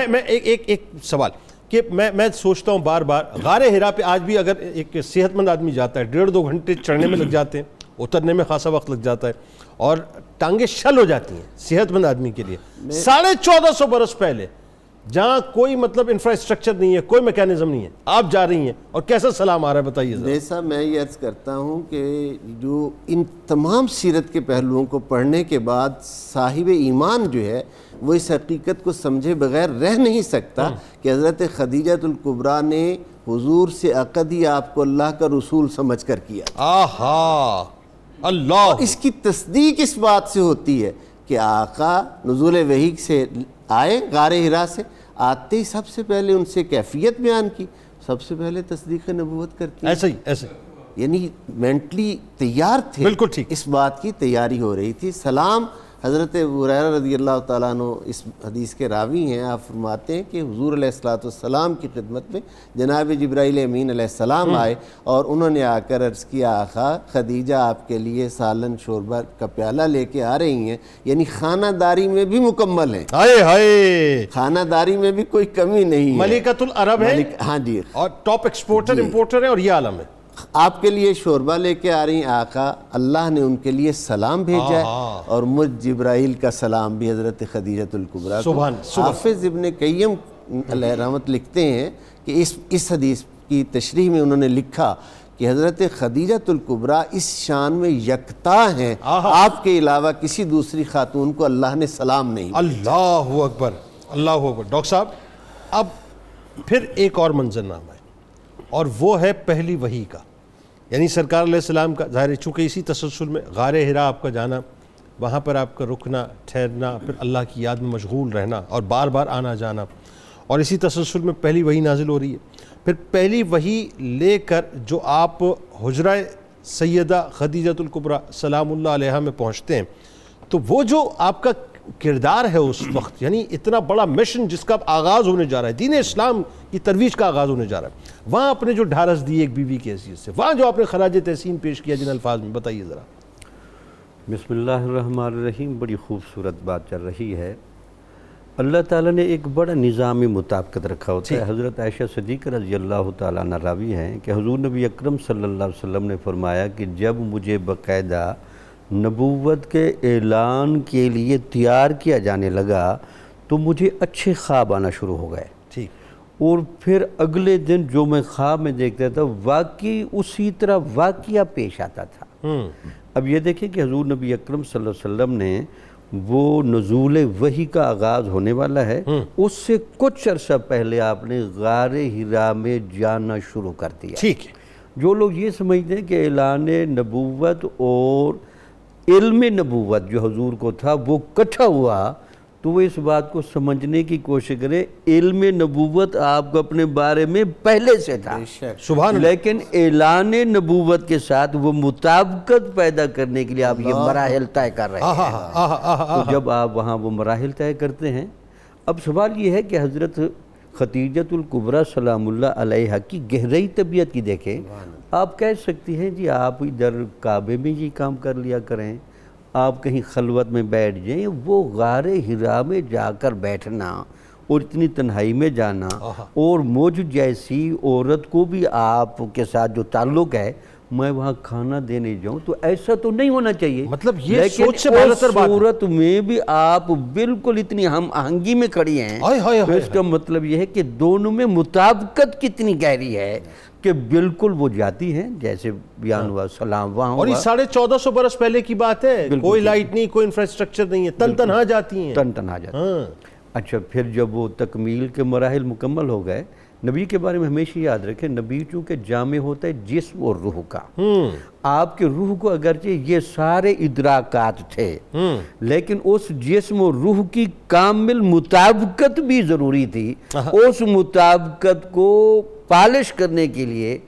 B: میں ایک سوال کہ میں سوچتا ہوں بار بار، غار حرا پہ آج بھی اگر ایک صحت مند آدمی جاتا ہے 1.5-2 گھنٹے چڑھنے میں لگ جاتے ہیں، اترنے میں خاصا وقت لگ جاتا ہے، اور ٹانگیں شل ہو جاتی ہیں صحت مند آدمی کے لیے۔ 1450 برس پہلے جہاں کوئی مطلب انفراسٹرکچر نہیں ہے، کوئی میکینزم نہیں ہے، آپ جا رہی ہیں اور کیسا سلام آ رہا ہے بتائیے ذرا۔
C: جیسا میں یہ عرض کرتا ہوں کہ جو ان تمام سیرت کے پہلوؤں کو پڑھنے کے بعد صاحب ایمان جو ہے وہ اس حقیقت کو سمجھے بغیر رہ نہیں سکتا کہ حضرت خدیجہ الکبریٰ نے حضور سے عقد ہی آپ کو اللہ کا رسول سمجھ کر کیا۔
B: آہا اللہ،
C: اس کی تصدیق اس بات سے ہوتی ہے کہ آقا نزول وحی سے آئے غار حرا سے، آتے ہی سب سے پہلے ان سے کیفیت بیان کی، سب سے پہلے تصدیق نبوت کرتی ہے۔
B: ایسے
C: یعنی مینٹلی تیار تھے،
B: بالکل ٹھیک،
C: اس بات کی تیاری ہو رہی تھی۔ سلام حضرت ابو ہریرہ رضی اللہ تعالیٰ عنہ اس حدیث کے راوی ہیں، آپ فرماتے ہیں کہ حضور علیہ السلام کی خدمت میں جناب جبرائیل امین علیہ السلام آئے اور انہوں نے آ کر عرض کیا آقا خدیجہ آپ کے لیے سالن شوربہ کا پیالہ لے کے آ رہی ہیں، یعنی خانہ داری میں بھی مکمل ہیں، خانہ داری میں بھی کوئی کمی نہیں ہے،
B: ملکۃ العرب ہے،
C: ہاں جی،
B: اور ٹاپ ایکسپورٹر امپورٹر ہے، اور یہ عالم ہے۔
C: آپ کے لیے شوربہ لے کے آ رہی ہیں آقا، اللہ نے ان کے لیے سلام بھیجا ہے، اور مجھ جبرائیل کا سلام بھی حضرت خدیجہ الکبریٰ کو۔ حافظ ابن قیم علیہ رحمت لکھتے ہیں کہ اس حدیث کی تشریح میں انہوں نے لکھا کہ حضرت خدیجہ الکبریٰ اس شان میں یکتا ہیں، آپ کے علاوہ کسی دوسری خاتون کو اللہ نے سلام نہیں۔
B: اللہ اکبر اللہ اکبر۔ ڈاکٹر صاحب اب پھر ایک اور منظرنامہ ہے، اور وہ ہے پہلی وحی کا، یعنی سرکار علیہ السلام کا، ظاہر ہے چونکہ اسی تسلسل میں غار حرا آپ کا جانا، وہاں پر آپ کا رکنا ٹھہرنا، پھر اللہ کی یاد میں مشغول رہنا اور بار بار آنا جانا، اور اسی تسلسل میں پہلی وحی نازل ہو رہی ہے۔ پھر پہلی وحی لے کر جو آپ حجرہ سیدہ خدیجہ الکبریٰ سلام اللہ علیہا میں پہنچتے ہیں، تو وہ جو آپ کا کردار ہے اس وقت، یعنی اتنا بڑا مشن جس کا آغاز ہونے جا رہا ہے، دین اسلام کی ترویج کا آغاز ہونے جا رہا ہے، وہاں آپ نے جو ڈھارس دی ایک بیوی کی حیثیت سے، وہاں جو آپ نے خراج تحسین پیش کیا جن الفاظ میں، بتائیے ذرا۔
E: بسم اللہ الرحمن الرحیم، بڑی خوبصورت بات چل رہی ہے۔ اللہ تعالیٰ نے ایک بڑا نظامی مطابقت رکھا ہوتا ہے۔ حضرت عائشہ صدیقہ رضی اللہ تعالیٰ عنہ راوی ہیں کہ حضور نبی اکرم صلی اللہ علیہ وسلم نے فرمایا کہ جب مجھے باقاعدہ نبوت کے اعلان کے لیے تیار کیا جانے لگا تو مجھے اچھے خواب آنا شروع ہو گئے، اور پھر اگلے دن جو میں خواب میں دیکھتا تھا واقعی اسی طرح واقعہ پیش آتا تھا۔ اب یہ دیکھیں کہ حضور نبی اکرم صلی اللہ علیہ وسلم نے وہ نزول وحی کا آغاز ہونے والا ہے، اس سے کچھ عرصہ پہلے آپ نے غار حرا میں جانا شروع کر دیا۔
B: ٹھیک ہے،
E: جو لوگ یہ سمجھتے ہیں کہ اعلان نبوت اور علم نبوت جو حضور کو تھا وہ کٹھا ہوا، تو وہ اس بات کو سمجھنے کی کوشش کرے علم نبوت آپ کو اپنے بارے میں پہلے سے تھا،
B: سبحان اللہ،
E: لیکن اعلان نبوت کے ساتھ وہ مطابقت پیدا کرنے کے لیے آپ یہ مراحل طے کر رہے ہیں۔ تو جب آپ وہاں وہ مراحل طے کرتے ہیں، اب سوال یہ ہے کہ حضرت خدیجۃ الکبریٰ سلام اللہ علیہا کی گہرائی طبیعت کی دیکھیں۔ آپ کہہ سکتی ہیں جی آپ ادھر کعبے میں یہ کام کر لیا کریں، آپ کہیں خلوت میں بیٹھ جائیں، وہ غار حرا میں جا کر بیٹھنا اور اتنی تنہائی میں جانا، اور مجھ جیسی عورت کو بھی آپ کے ساتھ جو تعلق ہے میں وہاں کھانا دینے جاؤں، تو ایسا تو نہیں ہونا چاہیے۔
B: مطلب یہ سوچ سے بالاتر بات ہے۔
E: لیکن اس صورت میں بھی آپ بالکل اتنی ہم آہنگی میں کھڑی ہیں، تو اس کا مطلب یہ ہے کہ دونوں میں مطابقت کتنی گہری ہے کہ بالکل وہ جاتی ہیں جیسے بیان ہوا، سلام وہاں ہوا۔
B: اور یہ 1450 برس پہلے کی بات ہے، کوئی لائٹ نہیں، کوئی انفراسٹرکچر نہیں ہے، تن تنہا جاتی ہیں،
E: تن تنہا جاتی ہیں۔ اچھا، پھر جب وہ تکمیل کے مراحل مکمل ہو گئے، نبی کے بارے میں ہمیشہ یاد رکھیں، نبی چونکہ جامع ہوتا ہے جسم اور روح کا، آپ کے روح کو اگرچہ یہ سارے ادراکات تھے، لیکن اس جسم اور روح کی کامل مطابقت بھی ضروری تھی۔ اس مطابقت کو پالش کرنے کے لیے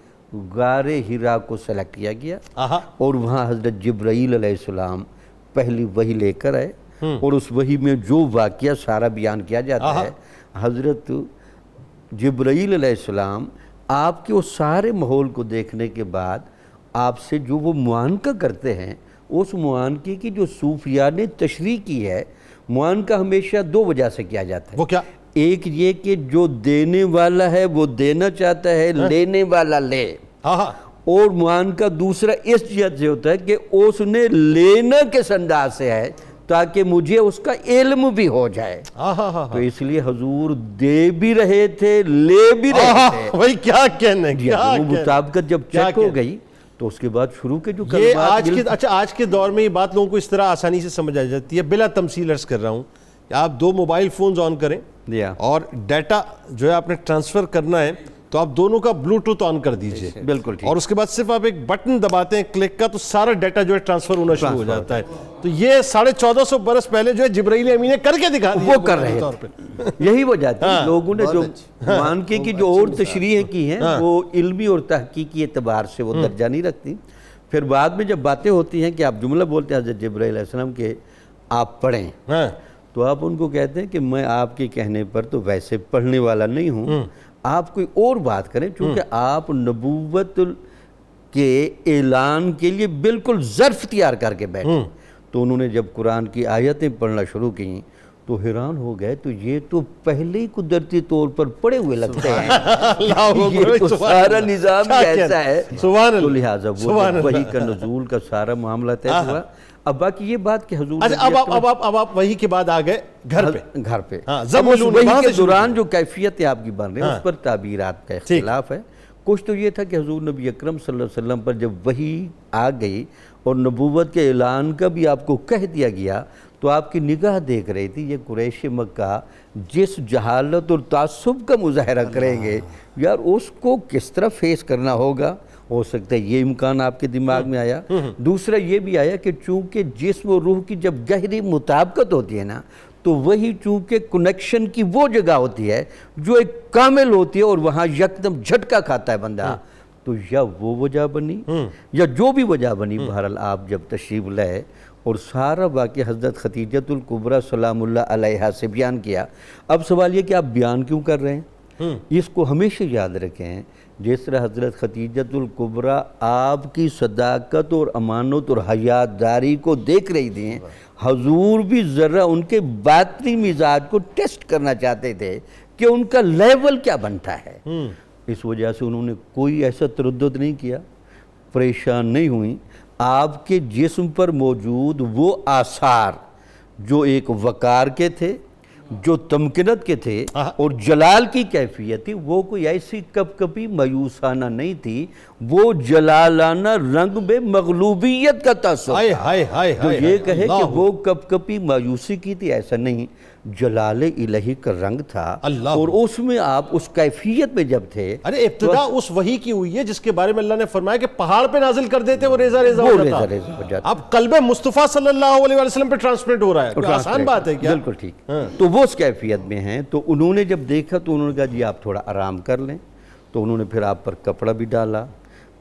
E: غار حرا کو سلیکٹ کیا گیا، اور وہاں حضرت جبرائیل علیہ السلام پہلی وحی لے کر آئے، اور اس وحی میں جو واقعہ سارا بیان کیا جاتا ہے، حضرت جبرائیل علیہ السلام آپ کے اس سارے ماحول کو دیکھنے کے بعد آپ سے جو وہ معانقہ کرتے ہیں، اس معانقے کی جو صوفیاء نے تشریح کی ہے، معانقہ ہمیشہ دو وجہ سے کیا جاتا ہے۔
B: وہ کیا؟
E: ایک یہ کہ جو دینے والا ہے وہ دینا چاہتا ہے، لینے والا لے، اور معانقہ دوسرا اس جہت سے ہوتا ہے کہ اس نے لینا کس انداز سے ہے تاکہ مجھے اس کا علم بھی ہو جائے۔ تو اس لیے حضور دے بھی رہے تھے، لے بھی رہے تھے۔
B: وہی کیا کہنے،
E: وہ مطابقت جب چیک ہو گئی تو اس کے بعد شروع کے جو
B: یہ
E: کلمات
B: آج کے دور میں یہ بات لوگوں کو اس طرح آسانی سے سمجھ آ جاتی ہے، بلا تمثیل عرض کر رہا ہوں کہ آپ دو موبائل فونز آن کریں اور ڈیٹا جو ہے آپ نے ٹرانسفر کرنا ہے تو آپ دونوں کا بلوٹوتھ آن کر دیجئے،
E: بالکل ٹھیک،
B: اور اس کے بعد صرف آپ ایک بٹن دباتے ہیں کلک کا، تو سارا ڈیٹا جو ہے ٹرانسفر ہونا شروع ہو جاتا ہے۔ تو یہ 1450 برس پہلے جو ہے جبرائیل امین نے کر کے دکھا دیا،
E: وہ کر رہے ہیں۔ یہی وجہ تھی لوگوں نے جو معانقے کی جو اور تشریح کی ہیں وہ علمی اور تحقیقی اعتبار سے وہ درجہ نہیں رکھتی۔ پھر بعد میں جب باتیں ہوتی ہیں کہ آپ جملہ بولتے ہیں حضرت جبرائیل علیہ السلام کے آپ پڑھیں، تو آپ ان کو کہتے ہیں کہ میں آپ کے کہنے پر تو ویسے پڑھنے والا نہیں ہوں، آپ کوئی اور بات کریں، چونکہ آپ نبوت کے اعلان کے لیے بالکل ظرف تیار کر کے بیٹھے۔ تو انہوں نے جب قرآن کی آیتیں پڑھنا شروع کی تو حیران ہو گئے، تو یہ تو پہلے ہی قدرتی طور پر پڑے ہوئے لگتے ہیں، یہ تو سارا نظام ہی ایسا ہے۔ تو لہٰذا وہ وحی کا نزول کا سارا معاملہ طے ہوا۔ اب باقی یہ بات کہ حضور
B: اب آپ وحی کے بعد آ گئے گھر پہ،
E: اس وحی کے دوران جو کیفیت آپ کی بن رہی ہے اس پر تعبیرات کا اختلاف ہے۔ کچھ تو یہ تھا کہ حضور نبی اکرم صلی اللہ علیہ وسلم پر جب وحی آ گئی اور نبوت کے اعلان کا بھی آپ کو کہہ دیا گیا، تو آپ کی نگاہ دیکھ رہی تھی یہ قریش مکہ جس جہالت اور تعصب کا مظاہرہ کریں گے، یار اس کو کس طرح فیس کرنا ہوگا۔ ہو سکتا ہے یہ امکان آپ کے دماغ میں آیا۔ دوسرا یہ بھی آیا کہ چونکہ جسم و روح کی جب گہری مطابقت ہوتی ہے نا، تو وہی چونکہ کنیکشن کی وہ جگہ ہوتی ہے جو ایک کامل ہوتی ہے، اور وہاں یکدم جھٹکا کھاتا ہے بندہ، تو یا وہ وجہ بنی یا جو بھی وجہ بنی، بہرحال آپ جب تشریف لائے اور سارا واقعہ حضرت خدیجۃ الکبریٰ سلام اللہ علیہا سے بیان کیا۔ اب سوال یہ کہ آپ بیان کیوں کر رہے ہیں؟ اس کو ہمیشہ یاد رکھیں، جس طرح حضرت خدیجۃ الکبریٰ آپ کی صداقت اور امانت اور حیاداری کو دیکھ رہی تھیں، حضور بھی ذرا ان کے باطنی مزاج کو ٹیسٹ کرنا چاہتے تھے کہ ان کا لیول کیا بنتا ہے۔ اس وجہ سے انہوں نے کوئی ایسا تردد نہیں کیا، پریشان نہیں ہوئیں۔ آپ کے جسم پر موجود وہ آثار جو ایک وقار کے تھے، جو تمکنت کے تھے اور جلال کی کیفیت تھی وہ کوئی ایسی کپ کپی مایوسانہ نہیں تھی، وہ جلالانہ رنگ میں مغلوبیت کا تاثر تھا۔ جو یہ کہے کہ وہ کپ کپی مایوسی کی تھی، ایسا نہیں، جلال الہی کا رنگ تھا، اور اس میں آپ اس کیفیت میں جب تھے۔
B: ارے ابتدا اس وحی کی ہوئی ہے جس کے بارے میں اللہ نے فرمایا کہ پہاڑ پہ نازل کر دیتے وہ ریزہ ریزہ ہو جاتا، اب قلب مصطفیٰ صلی اللہ علیہ وسلم پہ ٹرانسپلنٹ ہو رہا ہے، کوئی آسان بات ہے کیا؟
E: بالکل ٹھیک۔ تو وہ اس کیفیت میں ہیں، تو انہوں نے جب دیکھا تو انہوں نے کہا جی آپ تھوڑا آرام کر لیں، تو انہوں نے پھر آپ پر کپڑا بھی ڈالا،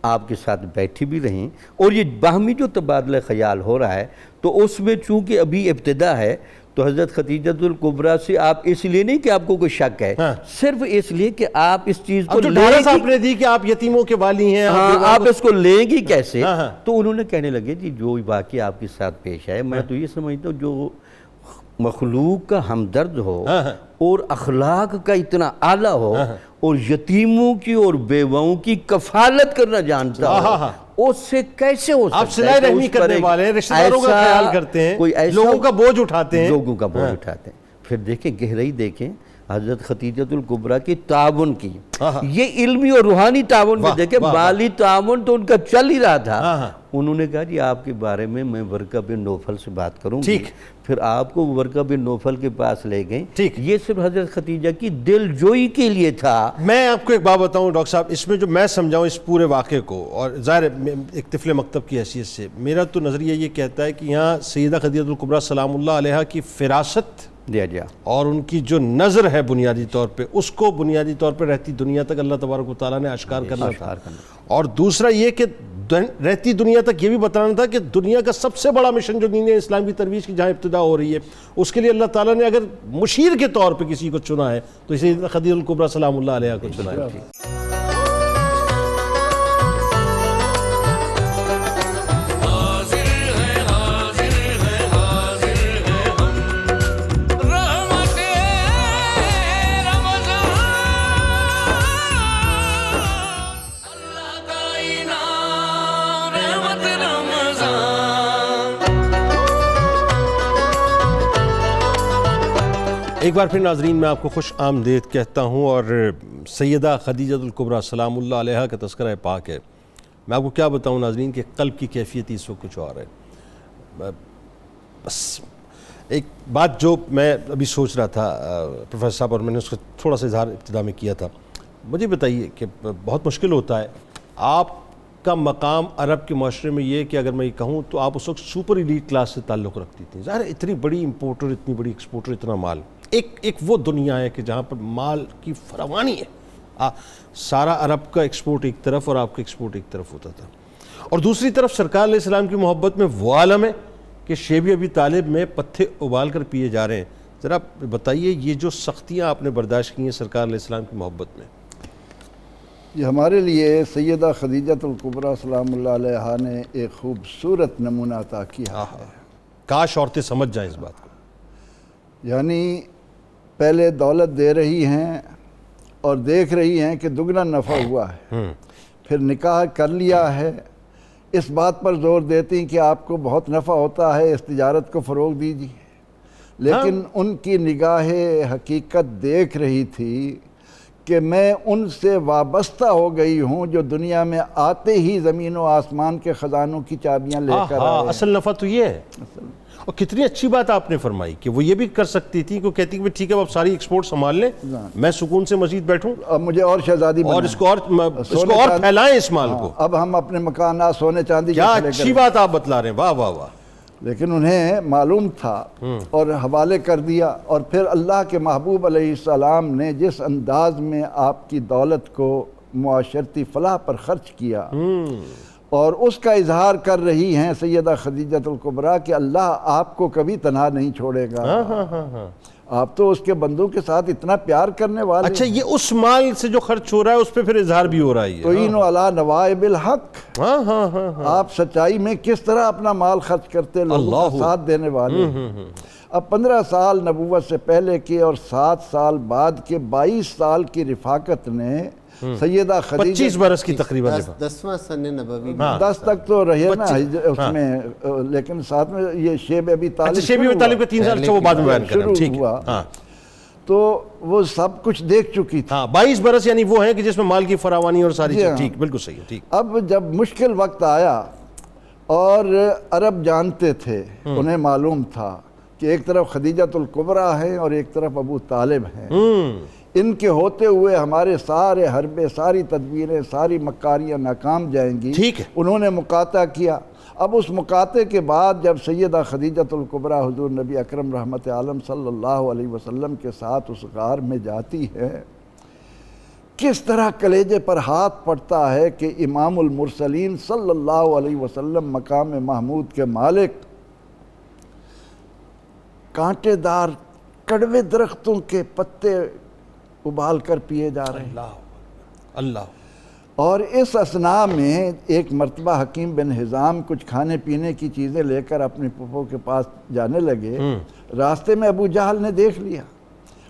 E: آپ کے ساتھ بیٹھی بھی رہیں، اور یہ باہمی جو تبادلہ خیال ہو رہا ہے تو اس میں چونکہ ابھی ابتدا ہے تو حضرت خدیجۃ الکبریٰ سے آپ اس لیے نہیں کہ آپ کو کوئی شک ہے، صرف اس لیے کہ آپ اس چیز کو
B: آپ نے دی کہ آپ یتیموں کے والی ہیں،
E: آپ اس کو لیں گی کیسے؟ تو انہوں نے کہنے لگے جی جو واقعہ آپ کے ساتھ پیش ہے، میں تو یہ سمجھتا ہوں جو مخلوق کا ہمدرد ہو اور اخلاق کا اتنا اعلیٰ ہو اور یتیموں کی اور بیواؤں کی کفالت کرنا جانتا ہو، اس سے کیسے ہو سکتا ہے؟
B: آپ صلہ رحمی کرنے والے ہیں، رشتہ داروں کا خیال کرتے ہیں، لوگوں کا بوجھ اٹھاتے ہیں،
E: لوگوں کا بوجھ اٹھاتے ہیں۔ پھر دیکھیں گہرائی دیکھیں حضرت خدیجۃ الکبریٰ کی تعاون کی، یہ علمی اور روحانی تعاون بھی دیکھیں، مالی تعاون تو ان کا چل ہی رہا تھا۔ انہوں نے کہا جی آپ کے بارے میں ورقہ بن نوفل سے بات کروں گی، پھر آپ کو ورقہ بن نوفل کے پاس لے گئیں، یہ صرف حضرت خدیجہ کی دل جوئی کے لیے تھا۔
B: میں آپ کو ایک بات بتاؤں ڈاکٹر صاحب، اس میں جو میں سمجھاؤں اس پورے واقعے کو، اور ظاہر ایک طفل مکتب کی حیثیت سے میرا تو نظریہ یہ کہتا ہے کہ یہاں سیدہ خدیجہ الکبریٰ سلام اللہ علیہا کی فراست اور ان کی جو نظر ہے بنیادی طور پہ، اس کو بنیادی طور پہ رہتی دنیا تک اللہ تبارک و تعالیٰ نے اشکار کرنا تھا، اور دوسرا یہ کہ رہتی دنیا تک یہ بھی بتانا تھا کہ دنیا کا سب سے بڑا مشن جو دین اسلام کی ترویج کی جہاں ابتدا ہو رہی ہے، اس کے لیے اللہ تعالیٰ نے اگر مشیر کے طور پہ کسی کو چنا ہے تو اسے خدیجہ الکبریٰ سلام اللہ علیہا کو چنا ہے۔ ایک بار پھر ناظرین میں آپ کو خوش آمدید کہتا ہوں، اور سیدہ خدیجہ الکبریٰ سلام اللہ علیہا کا تذکرہ پاک ہے۔ میں آپ کو کیا بتاؤں ناظرین کہ قلب کی کیفیت اس وقت کچھ اور ہے۔ بس ایک بات جو میں ابھی سوچ رہا تھا پروفیسر صاحب، اور میں نے اس کا تھوڑا سا اظہار ابتدا میں کیا تھا، مجھے بتائیے کہ بہت مشکل ہوتا ہے، آپ کا مقام عرب کے معاشرے میں یہ کہ اگر میں یہ کہوں تو آپ اس وقت سپر ایلیٹ کلاس سے تعلق رکھتی تھیں، ظاہر اتنی بڑی امپورٹر، اتنی بڑی ایکسپورٹر، اتنا مال، ایک وہ دنیا ہے کہ جہاں پر مال کی فراوانی ہے، سارا عرب کا ایکسپورٹ ایک طرف اور آپ کا ایکسپورٹ ایک طرف ہوتا تھا، اور دوسری طرف سرکار علیہ السلام کی محبت میں وہ عالم ہے کہ شیب ابی طالب میں پتھے ابال کر پیے جا رہے ہیں۔ ذرا بتائیے یہ جو سختیاں آپ نے برداشت کی ہیں سرکار علیہ السلام کی محبت میں،
D: یہ ہمارے لیے سیدہ خدیجۃ الکبریٰ سلام اللہ علیہا نے ایک خوبصورت نمونہ عطا کیا ہے۔
B: کاش عورتیں سمجھ جائیں اس بات کو،
D: یعنی پہلے دولت دے رہی ہیں اور دیکھ رہی ہیں کہ دگنا نفع ہوا ہے، پھر نکاح کر لیا ہے، اس بات پر زور دیتی ہیں کہ آپ کو بہت نفع ہوتا ہے، اس تجارت کو فروغ دیجیے، لیکن ان کی نگاہ حقیقت دیکھ رہی تھی کہ میں ان سے وابستہ ہو گئی ہوں جو دنیا میں آتے ہی زمین و آسمان کے خزانوں کی چابیاں لے کر آئے۔
B: اصل نفع تو یہ ہے، اور کتنی اچھی بات آپ نے فرمائی کہ وہ یہ بھی کر سکتی تھی کہ کہتی کہ ٹھیک ہے اب ساری ایکسپورٹ سنبھال لیں، میں سکون سے مزید بیٹھوں،
D: اب مجھے اور شہزادی
B: اور اس کو اور پھیلائیں اس مال کو،
D: اب ہم اپنے مکانات سونے چاندی
B: کیا اچھی بات آپ بتلا رہے ہیں، واہ واہ واہ۔
D: لیکن انہیں معلوم تھا اور حوالے کر دیا، اور پھر اللہ کے محبوب علیہ السلام نے جس انداز میں آپ کی دولت کو معاشرتی فلاح پر خرچ کیا، اور اس کا اظہار کر رہی ہیں سیدہ خدیجۃ الکبریٰ کہ اللہ آپ کو کبھی تنہا نہیں چھوڑے گا، آپ تو اس کے بندوں کے ساتھ اتنا پیار کرنے والے۔
B: اچھا یہ اس مال سے جو خرچ ہو رہا ہے اس پہ پھر اظہار بھی ہو رہا ہے،
D: تُعِینُ عَلیٰ نَوَائِبِ الْحَقِّ، آپ سچائی میں کس طرح اپنا مال خرچ کرتے، لوگوں کا ساتھ دینے والے۔ اب 15 سال نبوت سے پہلے کے اور 7 سال بعد کے 22 سال کی رفاقت نے سیدہ خدیجہ
B: 25 برس کی تقریباً
C: 10واں سن نبوی
D: 10 تک تو رہے نا اس میں، لیکن ساتھ میں یہ شیب ابی طالب
B: شیب ابی طالب کا 3 سال وہ بعد میں بیان کریں،
D: شروع ہوا، تو وہ سب کچھ دیکھ چکی تھی.
B: ہاں 22 برس یعنی وہ ہیں کہ جس میں مال کی فراوانی اور ساری چیز. ٹھیک، بالکل صحیح ہے. ٹھیک.
D: اب جب مشکل وقت آیا اور عرب جانتے تھے، انہیں معلوم تھا کہ ایک طرف خدیجۃ الکبریٰ ہیں اور ایک طرف ابو طالب ہیں، ان کے ہوتے ہوئے ہمارے سارے حربے، ساری تدبیریں، ساری مکاریاں ناکام جائیں گی.
B: ٹھیک ہے.
D: انہوں نے مقاطع کیا. اب اس مقاطع کے بعد جب سیدہ خدیجۃ الکبریٰ حضور نبی اکرم رحمت عالم صلی اللہ علیہ وسلم کے ساتھ اس غار میں جاتی ہے، کس طرح کلیجے پر ہاتھ پڑتا ہے کہ امام المرسلین صلی اللہ علیہ وسلم مقام محمود کے مالک کانٹے دار کڑوے درختوں کے پتے ابال کر پیے جا رہے ہیں.
B: اللہ.
D: اور اس اثناء میں ایک مرتبہ حکیم بن حزام کچھ کھانے پینے کی چیزیں لے کر اپنی پھپھو کے پاس جانے لگے. راستے میں ابو جہل نے دیکھ لیا،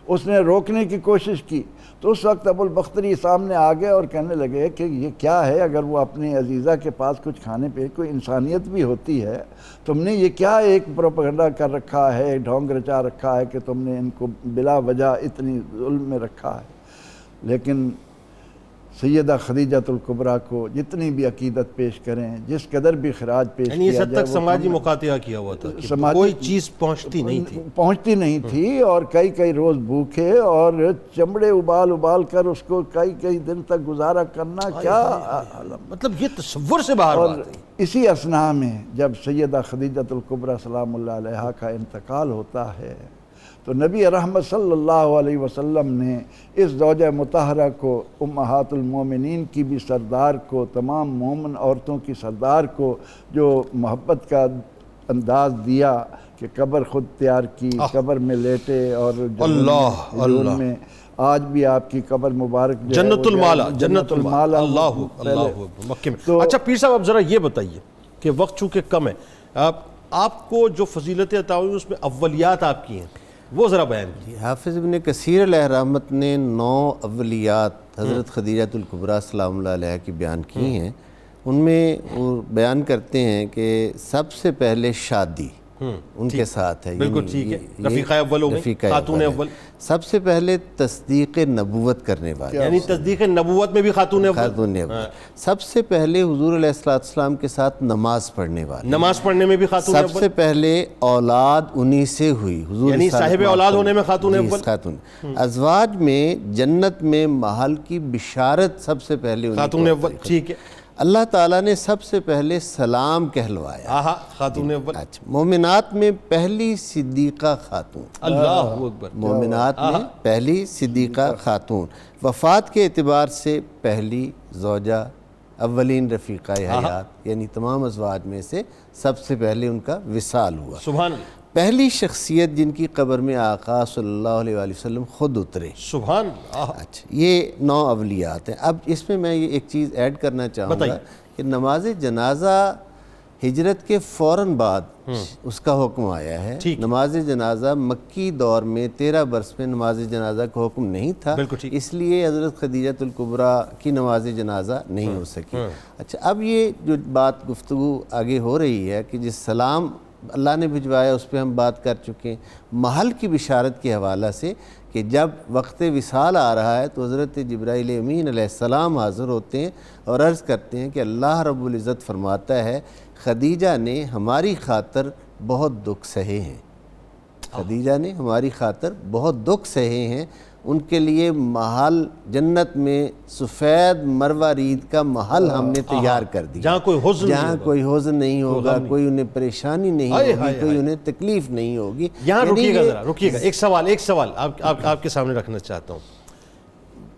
D: اس نے روکنے کی کوشش کی، تو اس وقت ابو البختری سامنے آ گئے اور کہنے لگے کہ یہ کیا ہے؟ اگر وہ اپنی عزیزہ کے پاس کچھ کھانے پہ کوئی انسانیت بھی ہوتی ہے، تم نے یہ کیا ایک پروپیگنڈا کر رکھا ہے، ڈھونگ رچا رکھا ہے کہ تم نے ان کو بلا وجہ اتنی ظلم میں رکھا ہے. لیکن سیدہ خدیجۃ الکبریٰ کو جتنی بھی عقیدت پیش کریں، جس قدر بھی خراج پیش
B: یعنی اس
D: کیا
B: حد
D: جائے،
B: تک سماجی مقاطعہ کیا ہوا تھا کہ کوئی چیز پہنچتی نہیں تھی
D: اور کئی روز بھوکے اور چمڑے ابال کر اس کو کئی دن تک گزارا کرنا، کیا
B: مطلب یہ تصور سے باہر
D: اور
B: بات ہے.
D: اسی اثناء میں جب سیدہ خدیجۃ الکبریٰ سلام اللہ علیہا کا انتقال ہوتا ہے تو نبی رحمت صلی اللہ علیہ وسلم نے اس زوجہ مطہرہ کو، امہات المومنین کی بھی سردار کو، تمام مومن عورتوں کی سردار کو جو محبت کا انداز دیا کہ قبر خود تیار کی، قبر میں لیٹے اور جنون میں آج بھی آپ کی قبر مبارک
B: جنت المالا. اللہ مکے میں. اچھا پیر صاحب اب ذرا یہ بتائیے کہ وقت چونکہ کم ہے، آپ کو جو فضیلتیں عطا ہوئی اس میں اولیات آپ کی ہیں، وہ ذرا بیان کیجیے.
C: حافظ ابن کثیر علیہ رحمت نے 9 اولیات حضرت خدیجۃ الکبریٰ سلام اللہ علیہ کی بیان کی ہیں. ان میں وہ بیان کرتے ہیں کہ سب سے پہلے شادی ان کے ساتھ ہے.
B: بالکل ٹھیک ہے. رفیقہ اول ہو گئی، خاتون اول.
C: سب سے پہلے تصدیق نبوت کرنے والے،
B: یعنی تصدیق نبوت میں بھی خاتون اول.
C: سب سے پہلے حضور علیہ السلام کے ساتھ نماز پڑھنے والے،
B: نماز پڑھنے میں بھی خاتون اول.
C: سب سے پہلے اولاد انہی سے ہوئی، حضور
B: یعنی صاحب اولاد ہونے میں خاتون اول.
C: ازواج میں جنت میں محل کی بشارت سب سے پہلے
B: خاتون اول. ٹھیک ہے.
C: اللہ تعالیٰ نے سب سے پہلے سلام کہلوایا،
B: خاتون اول.
C: مومنات میں پہلی صدیقہ خاتون.
B: اللہ اکبر.
C: مومنات میں پہلی صدیقہ خاتون، وفات کے اعتبار سے پہلی زوجہ، اولین رفیقہ حیات، یعنی تمام ازواج میں سے سب سے پہلے ان کا وصال ہوا.
B: سبحان اللہ.
C: پہلی شخصیت جن کی قبر میں آقا صلی اللہ علیہ وآلہ وسلم خود اترے.
B: سبحان اللہ.
C: اچھا یہ 9 اولیات ہیں. اب اس میں میں یہ ایک چیز ایڈ کرنا چاہوں گا کہ نماز جنازہ ہجرت کے فوراً بعد اس کا حکم آیا ہے. نماز جنازہ مکی دور میں 13 برس میں نماز جنازہ کا حکم نہیں تھا، اس لیے حضرت خدیجۃ الکبریٰ کی نماز جنازہ نہیں ہو سکی. اچھا اب یہ جو بات گفتگو آگے ہو رہی ہے کہ جس سلام اللہ نے بھجوایا اس پہ ہم بات کر چکے ہیں. محل کی بشارت کے حوالہ سے کہ جب وقت وصال آ رہا ہے تو حضرت جبرائیل امین علیہ السلام حاضر ہوتے ہیں اور عرض کرتے ہیں کہ اللہ رب العزت فرماتا ہے خدیجہ نے ہماری خاطر بہت دکھ سہے ہیں. خدیجہ نے ہماری خاطر بہت دکھ سہے ہیں. ان کے لیے محل جنت میں سفید مروارید کا محل ہم نے تیار کر دیا، جہاں کوئی حزن نہیں ہوگا، کوئی انہیں پریشانی نہیں ہوگی، کوئی انہیں تکلیف نہیں ہوگی.
B: یہاں رکیے گا ایک سوال آپ کے سامنے رکھنا چاہتا ہوں.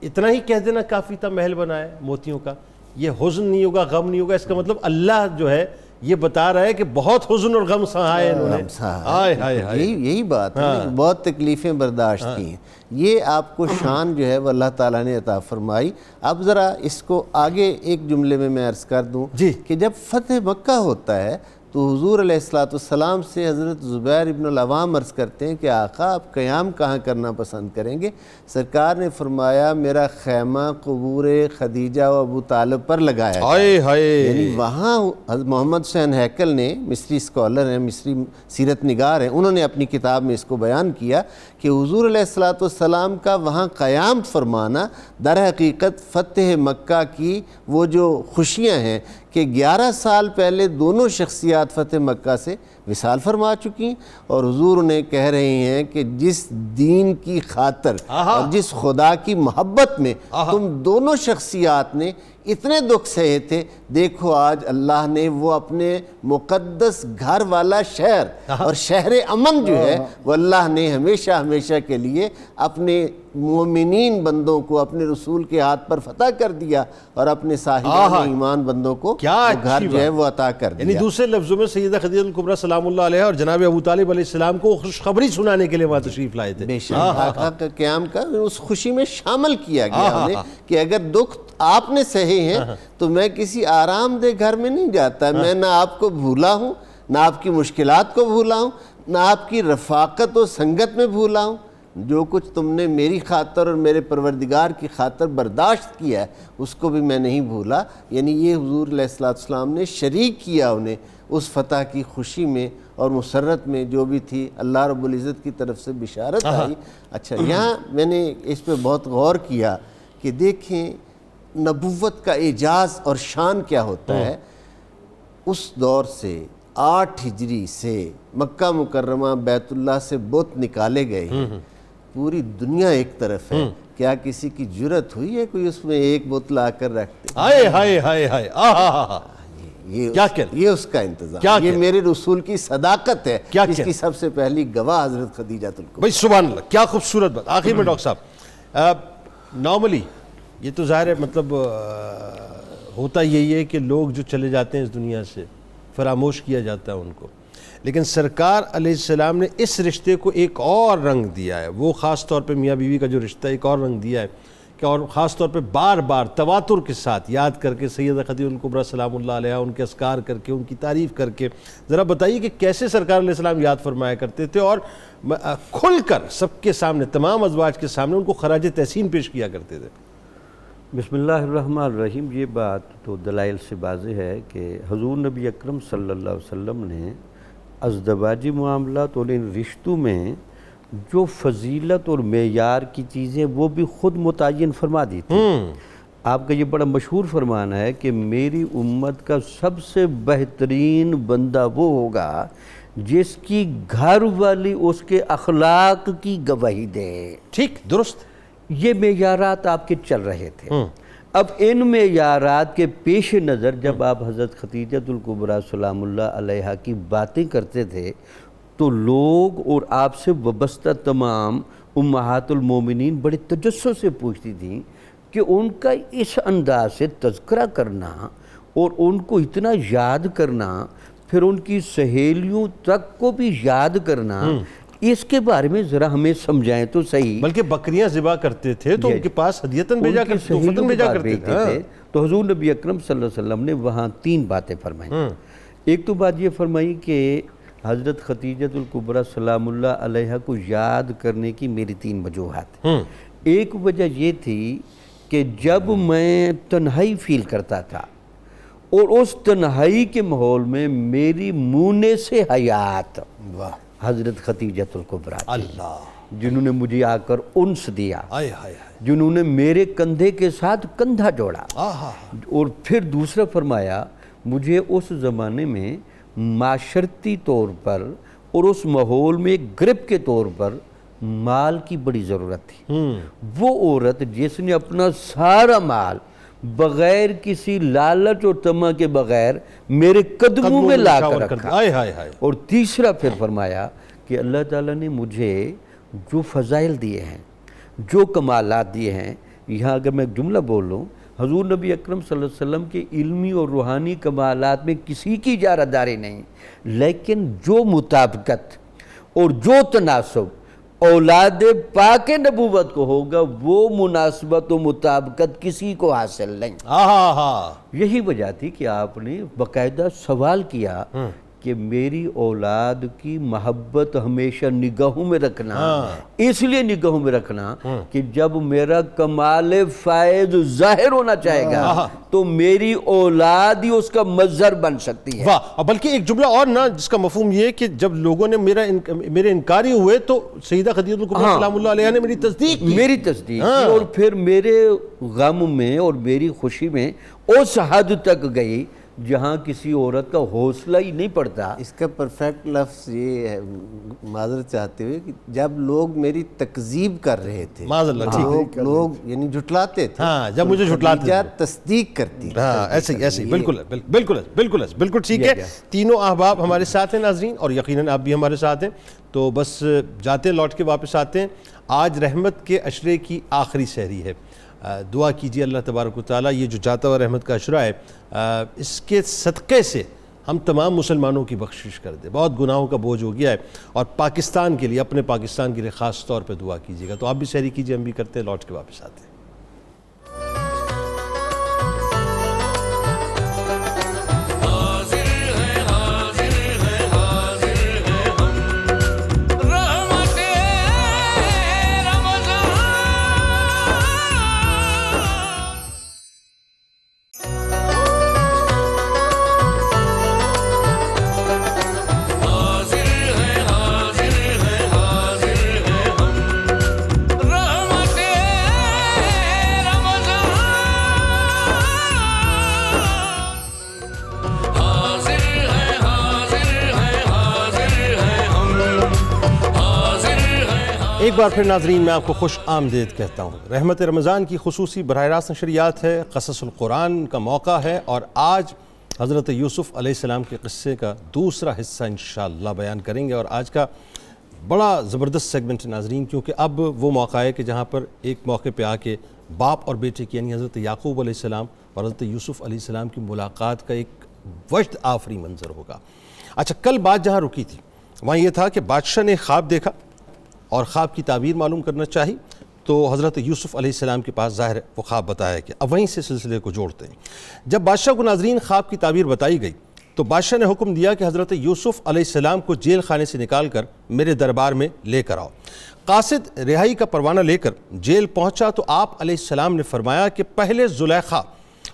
B: اتنا ہی کہہ دینا کافی تھا محل بنایا موتیوں کا، یہ حزن نہیں ہوگا، غم نہیں ہوگا، اس کا مطلب اللہ جو ہے یہ بتا رہا ہے کہ بہت حزن اور غم سہائے انہوں نے.
C: یہی بات ہے، بہت تکلیفیں برداشت کی ہیں. یہ آپ کو شان جو ہے وہ اللہ تعالیٰ نے عطا فرمائی. اب ذرا اس کو آگے ایک جملے میں عرض کر دوں کہ جب فتح مکہ ہوتا ہے تو حضور علیہ السلام سے حضرت زبیر ابن العوام عرض کرتے ہیں کہ آقا آپ قیام کہاں کرنا پسند کریں گے؟ سرکار نے فرمایا میرا خیمہ قبور خدیجہ و ابو طالب پر لگایا گیا، یعنی وہاں حضرت محمد حسین ہیکل نے، مصری اسکالر ہیں، مصری سیرت نگار ہیں، انہوں نے اپنی کتاب میں اس کو بیان کیا کہ حضور علیہ السلام کا وہاں قیام فرمانا در حقیقت فتح مکہ کی وہ جو خوشیاں ہیں کہ 11 سال پہلے دونوں شخصیات فتح مکہ سے وصال فرما چکی ہیں، اور حضور انہیں کہہ رہے ہیں کہ جس دین کی خاطر اور جس خدا کی محبت میں تم دونوں شخصیات نے اتنے دکھ سہے تھے، دیکھو آج اللہ نے وہ اپنے مقدس گھر والا شہر اور شہر امن جو ہے وہ اللہ نے ہمیشہ ہمیشہ کے لیے اپنے مومنین بندوں کو اپنے رسول کے ہاتھ پر فتح کر دیا، اور اپنے صاحبان ایمان بندوں کو وہ گھر جو ہے وہ عطا کر دیا۔
B: یعنی دوسرے لفظوں میں سیدہ خدیجہ الکبریٰ سلام اللہ علیہا اور جناب ابو طالب علیہ السلام کو خوشخبری سنانے کے لیے وہاں تشریف لائے تھے۔
C: بے شک آقا کا قیام کا اس خوشی میں شامل کیا گیا انہیں کہ اگر دکھ آپ نے سہے ہیں تو میں کسی آرام دہ گھر میں نہیں جاتا، میں نہ آپ کو بھولا ہوں، نہ آپ کی مشکلات کو بھولا ہوں، نہ آپ کی رفاقت و سنگت میں بھولا ہوں، جو کچھ تم نے میری خاطر اور میرے پروردگار کی خاطر برداشت کیا ہے اس کو بھی میں نہیں بھولا۔ یعنی یہ حضور علیہ السلام نے شریک کیا انہیں اس فتح کی خوشی میں اور مسرت میں جو بھی تھی اللہ رب العزت کی طرف سے بشارت آئی۔ اچھا، یہاں میں نے اس پہ بہت غور کیا کہ دیکھیں نبوت کا اعجاز اور شان کیا ہوتا ہے۔ اس دور سے 8 ہجری سے مکہ مکرمہ بیت اللہ سے بت نکالے گئے ہیں، پوری دنیا ایک طرف ہے، کیا کسی کی جرت ہوئی ہے کوئی اس میں ایک بت لا کر رکھتے؟
B: ہائے ہائے ہائے ہائے
C: یہ اس کا انتظام، یہ میرے رسول کی صداقت ہے، اس کی سب سے پہلی گواہ حضرت خدیجہ الکبریٰ۔
B: بھائی سبحان اللہ، کیا خوبصورت بات۔ آخر میں ڈاکٹر صاحب، نارملی یہ تو ظاہر ہے مطلب ہوتا یہی ہے کہ لوگ جو چلے جاتے ہیں اس دنیا سے فراموش کیا جاتا ہے ان کو، لیکن سرکار علیہ السلام نے اس رشتے کو ایک اور رنگ دیا ہے، وہ خاص طور پہ میاں بیوی کا جو رشتہ ایک اور رنگ دیا ہے کہ، اور خاص طور پہ بار بار تواتر کے ساتھ یاد کر کے سیدہ خدیجہ الکبریٰ سلام اللہ علیہا ان کے اذکار کر کے، ان کی تعریف کر کے، ذرا بتائیے کہ کیسے سرکار علیہ السلام یاد فرمایا کرتے تھے اور کھل کر سب کے سامنے، تمام ازواج کے سامنے ان کو خراج تحسین پیش کیا کرتے تھے۔
E: بسم اللہ الرحمن الرحیم۔ یہ بات تو دلائل سے واضح ہے کہ حضور نبی اکرم صلی اللہ علیہ وسلم نے ازدواجی معاملات اور ان رشتوں میں جو فضیلت اور معیار کی چیزیں وہ بھی خود متعین فرما دی تھی۔ آپ کا یہ بڑا مشہور فرمان ہے کہ میری امت کا سب سے بہترین بندہ وہ ہوگا جس کی گھر والی اس کے اخلاق کی گواہی دے۔
B: ٹھیک، درست۔
E: یہ معیارات آپ کے چل رہے تھے۔ اب ان معیارات کے پیش نظر جب آپ حضرت خدیجہ الکبریٰ سلام اللہ علیہا کی باتیں کرتے تھے تو لوگ اور آپ سے وابستہ تمام امہات المومنین بڑے تجسس سے پوچھتی تھیں کہ ان کا اس انداز سے تذکرہ کرنا اور ان کو اتنا یاد کرنا، پھر ان کی سہیلیوں تک کو بھی یاد کرنا، اس کے بارے میں ذرا ہمیں سمجھائیں تو صحیح۔
B: بلکہ بکریاں ذبح کرتے تھے تو ان کے پاس ہدیتاً بھیجا کرتے تھے۔
E: تو حضور نبی اکرم صلی اللہ علیہ وسلم نے وہاں 3 باتیں فرمائیں۔ ایک تو بات یہ فرمائی کہ حضرت خدیجہ الکبریٰ سلام اللہ علیہا کو یاد کرنے کی میری 3 وجوہات۔ ایک وجہ یہ تھی کہ جب میں تنہائی فیل کرتا تھا اور اس تنہائی کے ماحول میں میری منہ سے حیات حضرت خدیجہ الکبریٰ
B: اللہ،
E: جنہوں نے مجھے آ کر انس دیا، جنہوں نے میرے کندھے کے ساتھ کندھا جوڑا، اور پھر دوسرا فرمایا مجھے اس زمانے میں معاشرتی طور پر اور اس ماحول میں گرپ کے طور پر مال کی بڑی ضرورت تھی۔ وہ عورت جس نے اپنا سارا مال بغیر کسی لالچ اور طمع کے بغیر میرے قدموں میں لا کر رکھا۔ اور تیسرا پھر فرمایا کہ اللہ تعالیٰ نے مجھے جو فضائل دیے ہیں، جو کمالات دیے ہیں، یہاں اگر میں ایک جملہ بول لوں، حضور نبی اکرم صلی اللہ علیہ وسلم کے علمی اور روحانی کمالات میں کسی کی اجارہ داری نہیں، لیکن جو مطابقت اور جو تناسب اولاد پاک نبوت کو ہوگا وہ مناسبت و مطابقت کسی کو حاصل نہیں۔ یہی وجہ تھی کہ آپ نے باقاعدہ سوال کیا کہ میری اولاد کی محبت ہمیشہ نگاہوں میں رکھنا، اس لیے نگاہوں میں رکھنا کہ جب میرا کمال فائز ظاہر ہونا چاہے گا تو میری اولاد ہی اس کا مظہر بن سکتی ہے۔
B: واہ، بلکہ ایک جملہ اور نا جس کا مفہوم یہ کہ جب لوگوں نے میرے انکاری ہوئے تو سیدہ خدیجہ الکبریٰ سلام اللہ علیہ نے میری تصدیق کی،
E: میری تصدیق کی، اور پھر میرے غم میں اور میری خوشی میں اس حد تک گئی جہاں کسی عورت کا حوصلہ ہی نہیں پڑتا۔
C: اس کا پرفیکٹ لفظ یہ ہے، معذرت چاہتے ہوئے، کہ جب لوگ میری تکذیب کر رہے تھے، لوگ یعنی جھٹلاتے تھے،
B: جب مجھے جھٹلاتے تھے
C: تصدیق کرتی تھی۔
B: ایسے ہی بالکل ٹھیک ہے۔ تینوں احباب ہمارے ساتھ ہیں ناظرین، اور یقیناً آپ بھی ہمارے ساتھ ہیں، تو بس جاتے ہیں، لوٹ کے واپس آتے ہیں۔ آج رحمت کے عشرے کی آخری سحری ہے، دعا کیجیے اللہ تبارک و تعالیٰ یہ جو جاتا ہوا رحمت کا عشرہ ہے اس کے صدقے سے ہم تمام مسلمانوں کی بخشش کر دے۔ بہت گناہوں کا بوجھ ہو گیا ہے، اور پاکستان کے لیے، اپنے پاکستان کے لیے خاص طور پہ دعا کیجیے گا۔ تو آپ بھی سحری کیجیے، ہم بھی کرتے ہیں، لوٹ کے واپس آتے ہیں۔ ایک بار پھر ناظرین میں آپ کو خوش آمدید کہتا ہوں۔ رحمت رمضان کی خصوصی براہ راست نشریات ہے، قصص القرآن کا موقع ہے، اور آج حضرت یوسف علیہ السلام کے قصے کا دوسرا حصہ انشاءاللہ بیان کریں گے۔ اور آج کا بڑا زبردست سیگمنٹ ناظرین، کیونکہ اب وہ موقع ہے کہ جہاں پر ایک موقع پہ آ کے باپ اور بیٹے کی، یعنی حضرت یعقوب علیہ السلام اور حضرت یوسف علیہ السلام کی ملاقات کا ایک وجد آفری منظر ہوگا۔ اچھا، کل بات جہاں رکی تھی وہاں یہ تھا کہ بادشاہ نے خواب دیکھا اور خواب کی تعبیر معلوم کرنا چاہی، تو حضرت یوسف علیہ السلام کے پاس ظاہر وہ خواب بتایا کہ اب وہیں سے سلسلے کو جوڑتے ہیں۔ جب بادشاہ کو ناظرین خواب کی تعبیر بتائی گئی تو بادشاہ نے حکم دیا کہ حضرت یوسف علیہ السلام کو جیل خانے سے نکال کر میرے دربار میں لے کر آؤ۔ قاصد رہائی کا پروانہ لے کر جیل پہنچا تو آپ علیہ السلام نے فرمایا کہ پہلے زلیخا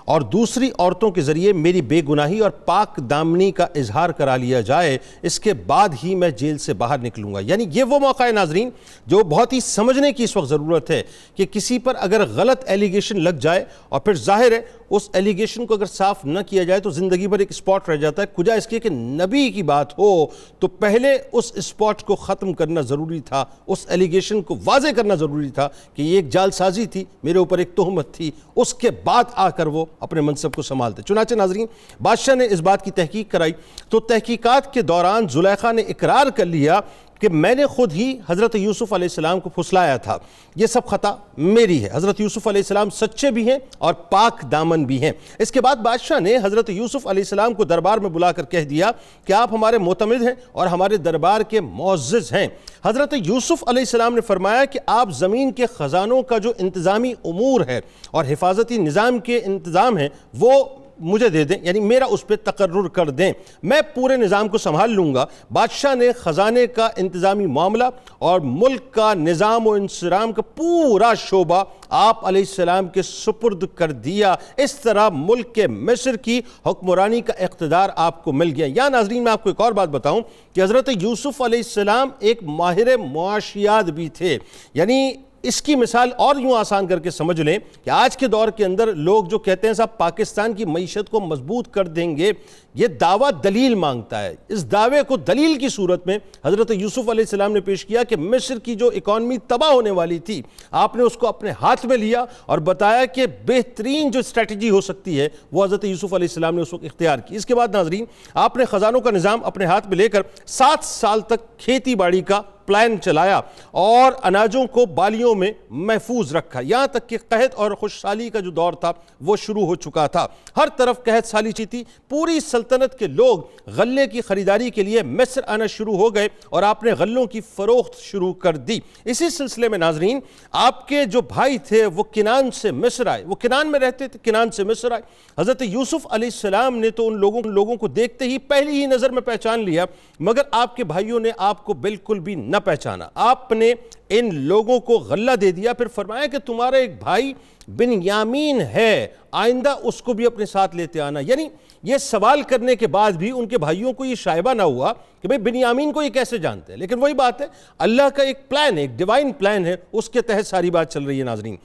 B: اور دوسری عورتوں کے ذریعے میری بے گناہی اور پاک دامنی کا اظہار کرا لیا جائے، اس کے بعد ہی میں جیل سے باہر نکلوں گا۔ یعنی یہ وہ موقع ہے ناظرین جو بہت ہی سمجھنے کی اس وقت ضرورت ہے کہ کسی پر اگر غلط ایلیگیشن لگ جائے اور پھر ظاہر ہے اس ایلیگیشن کو اگر صاف نہ کیا جائے تو زندگی بھر ایک اسپاٹ رہ جاتا ہے۔ کجا اس کے کہ نبی کی بات ہو تو پہلے اس اسپاٹ کو ختم کرنا ضروری تھا، اس ایلیگیشن کو واضح کرنا ضروری تھا کہ یہ ایک جال سازی تھی، میرے اوپر ایک تہمت تھی، اس کے بعد آ کر وہ اپنے منصب کو سنبھالتے۔ چنانچہ ناظرین بادشاہ نے اس بات کی تحقیق کرائی تو تحقیقات کے دوران زلیخا نے اقرار کر لیا کہ میں نے خود ہی حضرت یوسف علیہ السلام کو پھسلایا تھا، یہ سب خطا میری ہے۔ حضرت یوسف علیہ السلام سچے بھی ہیں اور پاک دامن بھی ہیں۔ اس کے بعد بادشاہ نے حضرت یوسف علیہ السلام کو دربار میں بلا کر کہہ دیا کہ آپ ہمارے معتمد ہیں اور ہمارے دربار کے معزز ہیں۔ حضرت یوسف علیہ السلام نے فرمایا کہ آپ زمین کے خزانوں کا جو انتظامی امور ہے اور حفاظتی نظام کے انتظام ہیں وہ مجھے دے دیں، یعنی میرا اس پہ تقرر کر دیں، میں پورے نظام کو سنبھال لوں گا۔ بادشاہ نے خزانے کا انتظامی معاملہ اور ملک کا نظام و انصرام کا پورا شعبہ آپ علیہ السلام کے سپرد کر دیا۔ اس طرح ملک کے مصر کی حکمرانی کا اقتدار آپ کو مل گیا۔ یا ناظرین میں آپ کو ایک اور بات بتاؤں کہ حضرت یوسف علیہ السلام ایک ماہر معاشیات بھی تھے، یعنی اس کی مثال اور یوں آسان کر کے سمجھ لیں کہ آج کے دور کے اندر لوگ جو کہتے ہیں صاحب پاکستان کی معیشت کو مضبوط کر دیں گے، یہ دعویٰ دلیل مانگتا ہے۔ اس دعوے کو دلیل کی صورت میں حضرت یوسف علیہ السلام نے پیش کیا کہ مصر کی جو اکانومی تباہ ہونے والی تھی آپ نے اس کو اپنے ہاتھ میں لیا اور بتایا کہ بہترین جو اسٹریٹجی ہو سکتی ہے وہ حضرت یوسف علیہ السلام نے اس وقت اختیار کی۔ اس کے بعد ناظرین آپ نے خزانوں کا نظام اپنے ہاتھ میں لے کر 7 سال تک کھیتی باڑی کا پلان چلایا اور اناجوں کو بالیوں میں محفوظ رکھا، یہاں تک کہ قحط اور خوشحالی کا جو دور تھا وہ شروع ہو چکا تھا۔ ہر طرف قحط سالی تھی، پوری سلطنت کے لوگ غلے کی خریداری کے لیے مصر آنا شروع ہو گئے اور آپ نے غلوں کی فروخت شروع کر دی۔ اسی سلسلے میں ناظرین، آپ کے جو بھائی تھے وہ کنعان سے مصر آئے، وہ کنعان میں رہتے تھے، کنعان سے مصر آئے۔ حضرت یوسف علیہ السلام نے تو ان لوگوں کو دیکھتے ہی پہلی ہی نظر میں پہچان لیا، مگر آپ کے بھائیوں نے آپ کو بالکل بھی نہ پہچانا۔ آپ نے ان لوگوں کو غلہ دے دیا، پھر فرمایا کہ تمہارا ایک بھائی بنیامین ہے، آئندہ اس کو بھی اپنے ساتھ لیتے آنا۔ یعنی یہ سوال کرنے کے بعد بھی ان کے بھائیوں کو یہ شائبہ نہ ہوا کہ بھئی بنیامین کو یہ کیسے جانتے ہیں، لیکن وہی بات ہے، اللہ کا ایک پلان ہے، ایک ڈیوائن پلان ہے، اس کے تحت ساری بات چل رہی ہے۔ ناظرین،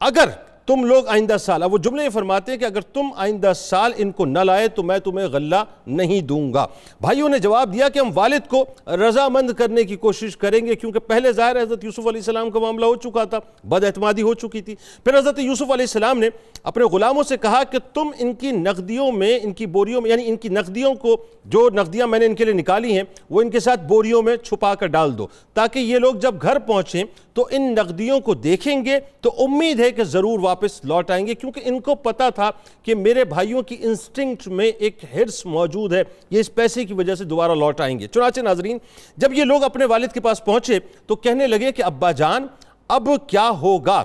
B: اگر تم لوگ آئندہ سال، اب وہ جملے یہ فرماتے ہیں کہ اگر تم آئندہ سال ان کو نہ لائے تو میں تمہیں غلہ نہیں دوں گا۔ بھائیوں نے جواب دیا کہ ہم والد کو رضامند کرنے کی کوشش کریں گے، کیونکہ پہلے ظاہر حضرت یوسف علیہ السلام کا معاملہ ہو چکا تھا، بد اعتمادی ہو چکی تھی۔ پھر حضرت یوسف علیہ السلام نے اپنے غلاموں سے کہا کہ تم ان کی نقدیوں میں، ان کی بوریوں میں، یعنی ان کی نقدیوں کو، جو نقدیاں میں نے ان کے لیے نکالی ہیں وہ ان کے ساتھ بوریوں میں چھپا کر ڈال دو، تاکہ یہ لوگ جب گھر پہنچیں تو ان نقدیوں کو دیکھیں گے تو امید ہے کہ ضرور واپس لوٹ آئیں گے، کیونکہ ان کو پتا تھا کہ میرے بھائیوں کی انسٹنکٹ میں ایک ہرس موجود ہے، یہ اس پیسے کی وجہ سے دوبارہ لوٹ آئیں گے۔ چنانچہ ناظرین، جب یہ لوگ اپنے والد کے پاس پہنچے تو کہنے لگے کہ ابا جان اب کیا ہوگا؟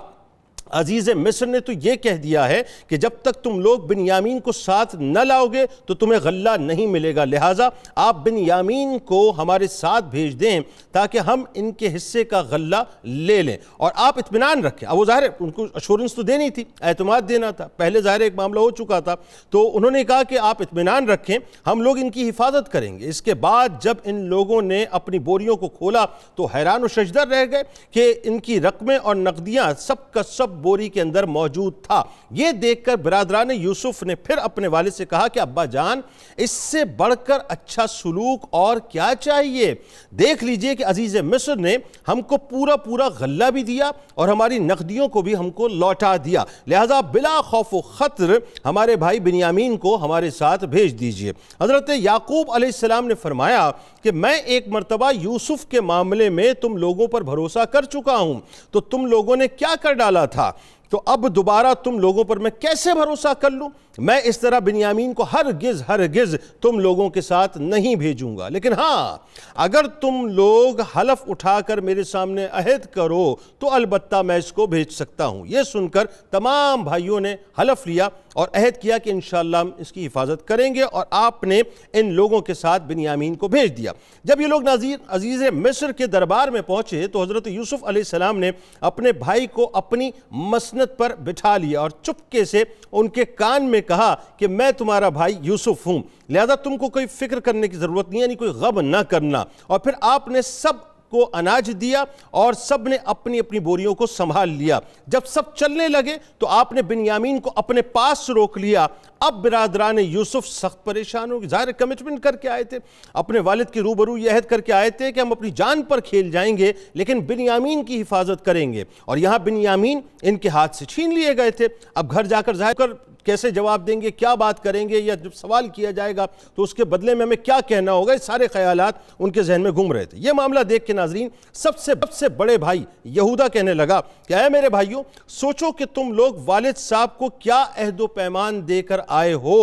B: عزیز مصر نے تو یہ کہہ دیا ہے کہ جب تک تم لوگ بنیامین کو ساتھ نہ لاؤ گے تو تمہیں غلہ نہیں ملے گا، لہٰذا آپ بنیامین کو ہمارے ساتھ بھیج دیں تاکہ ہم ان کے حصے کا غلہ لے لیں اور آپ اطمینان رکھیں۔ اب وہ ظاہر ہے ان کو ایشورنس تو دینی تھی، اعتماد دینا تھا، پہلے ظاہر ایک معاملہ ہو چکا تھا، تو انہوں نے کہا کہ آپ اطمینان رکھیں، ہم لوگ ان کی حفاظت کریں گے۔ اس کے بعد جب ان لوگوں نے اپنی بوریوں کو کھولا تو حیران و ششدر رہ گئے کہ ان کی رقمیں اور نقدیاں سب کا سب بوری کے اندر موجود تھا۔ یہ دیکھ کر برادران یوسف نے پھر اپنے والد سے کہا کہ ابا جان اس سے بڑھ کر اچھا سلوک اور کیا چاہیے؟ دیکھ لیجئے کہ عزیز مصر نے ہم کو پورا غلہ بھی دیا اور ہماری نقدیوں کو بھی ہم کو لوٹا دیا، لہذا بلا خوف و خطر ہمارے بھائی بنیامین کو ہمارے ساتھ بھیج دیجئے۔ حضرت یعقوب علیہ السلام نے فرمایا کہ میں ایک مرتبہ یوسف کے معاملے میں تم لوگوں پر بھروسہ کر چکا ہوں، تو تم لوگوں نے کیا کر ڈالا تھا، تو اب دوبارہ تم لوگوں پر میں کیسے بھروسہ کر لوں؟ میں اس طرح بنیامین کو ہرگز تم لوگوں کے ساتھ نہیں بھیجوں گا، لیکن ہاں اگر تم لوگ حلف اٹھا کر میرے سامنے عہد کرو تو البتہ میں اس کو بھیج سکتا ہوں۔ یہ سن کر تمام بھائیوں نے حلف لیا اور عہد کیا کہ انشاءاللہ ہم اس کی حفاظت کریں گے، اور آپ نے ان لوگوں کے ساتھ بنیامین کو بھیج دیا۔ جب یہ لوگ عزیز مصر کے دربار میں پہنچے تو حضرت یوسف علیہ السلام نے اپنے بھائی کو اپنی مسند پر بٹھا لیا اور چپکے سے ان کے کان میں کہا کہ میں تمہارا بھائی یوسف ہوں، لہذا تم کو کوئی فکر کرنے کی ضرورت نہیں، یعنی کوئی غم نہ کرنا۔ اور پھر آپ نے سب کو اناج دیا اور سب نے اپنی اپنی بوریوں کو سنبھال لیا۔ جب سب چلنے لگے تو آپ نے بنیامین کو اپنے پاس روک لیا۔ اب برادران یوسف سخت پریشان ہو گئے، ظاہر کمٹمنٹ کر کے آئے تھے، اپنے والد کے روبرو یہ عہد کر کے آئے تھے کہ ہم اپنی جان پر کھیل جائیں گے لیکن بنیامین کی حفاظت کریں گے، اور یہاں بنیامین ان کے ہاتھ سے چھین لیے گئے تھے۔ اب گھر جا کر ظاہر کر کیسے جواب دیں گے، کیا بات کریں گے، یا جب سوال کیا جائے گا تو اس کے بدلے میں ہمیں کیا کہنا ہوگا، یہ سارے خیالات ان کے ذہن میں گھوم رہے تھے۔ یہ معاملہ دیکھ کے ناظرین سب سے بڑے بھائی یہودا کہنے لگا کہ اے میرے بھائیوں، سوچو کہ تم لوگ والد صاحب کو کیا عہد و پیمان دے کر آئے ہو،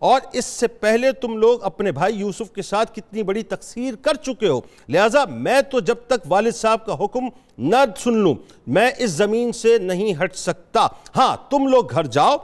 B: اور اس سے پہلے تم لوگ اپنے بھائی یوسف کے ساتھ کتنی بڑی تقصیر کر چکے ہو، لہٰذا میں تو جب تک والد صاحب کا حکم نہ سن لوں میں اس زمین سے نہیں ہٹ سکتا۔ ہاں تم لوگ گھر جاؤ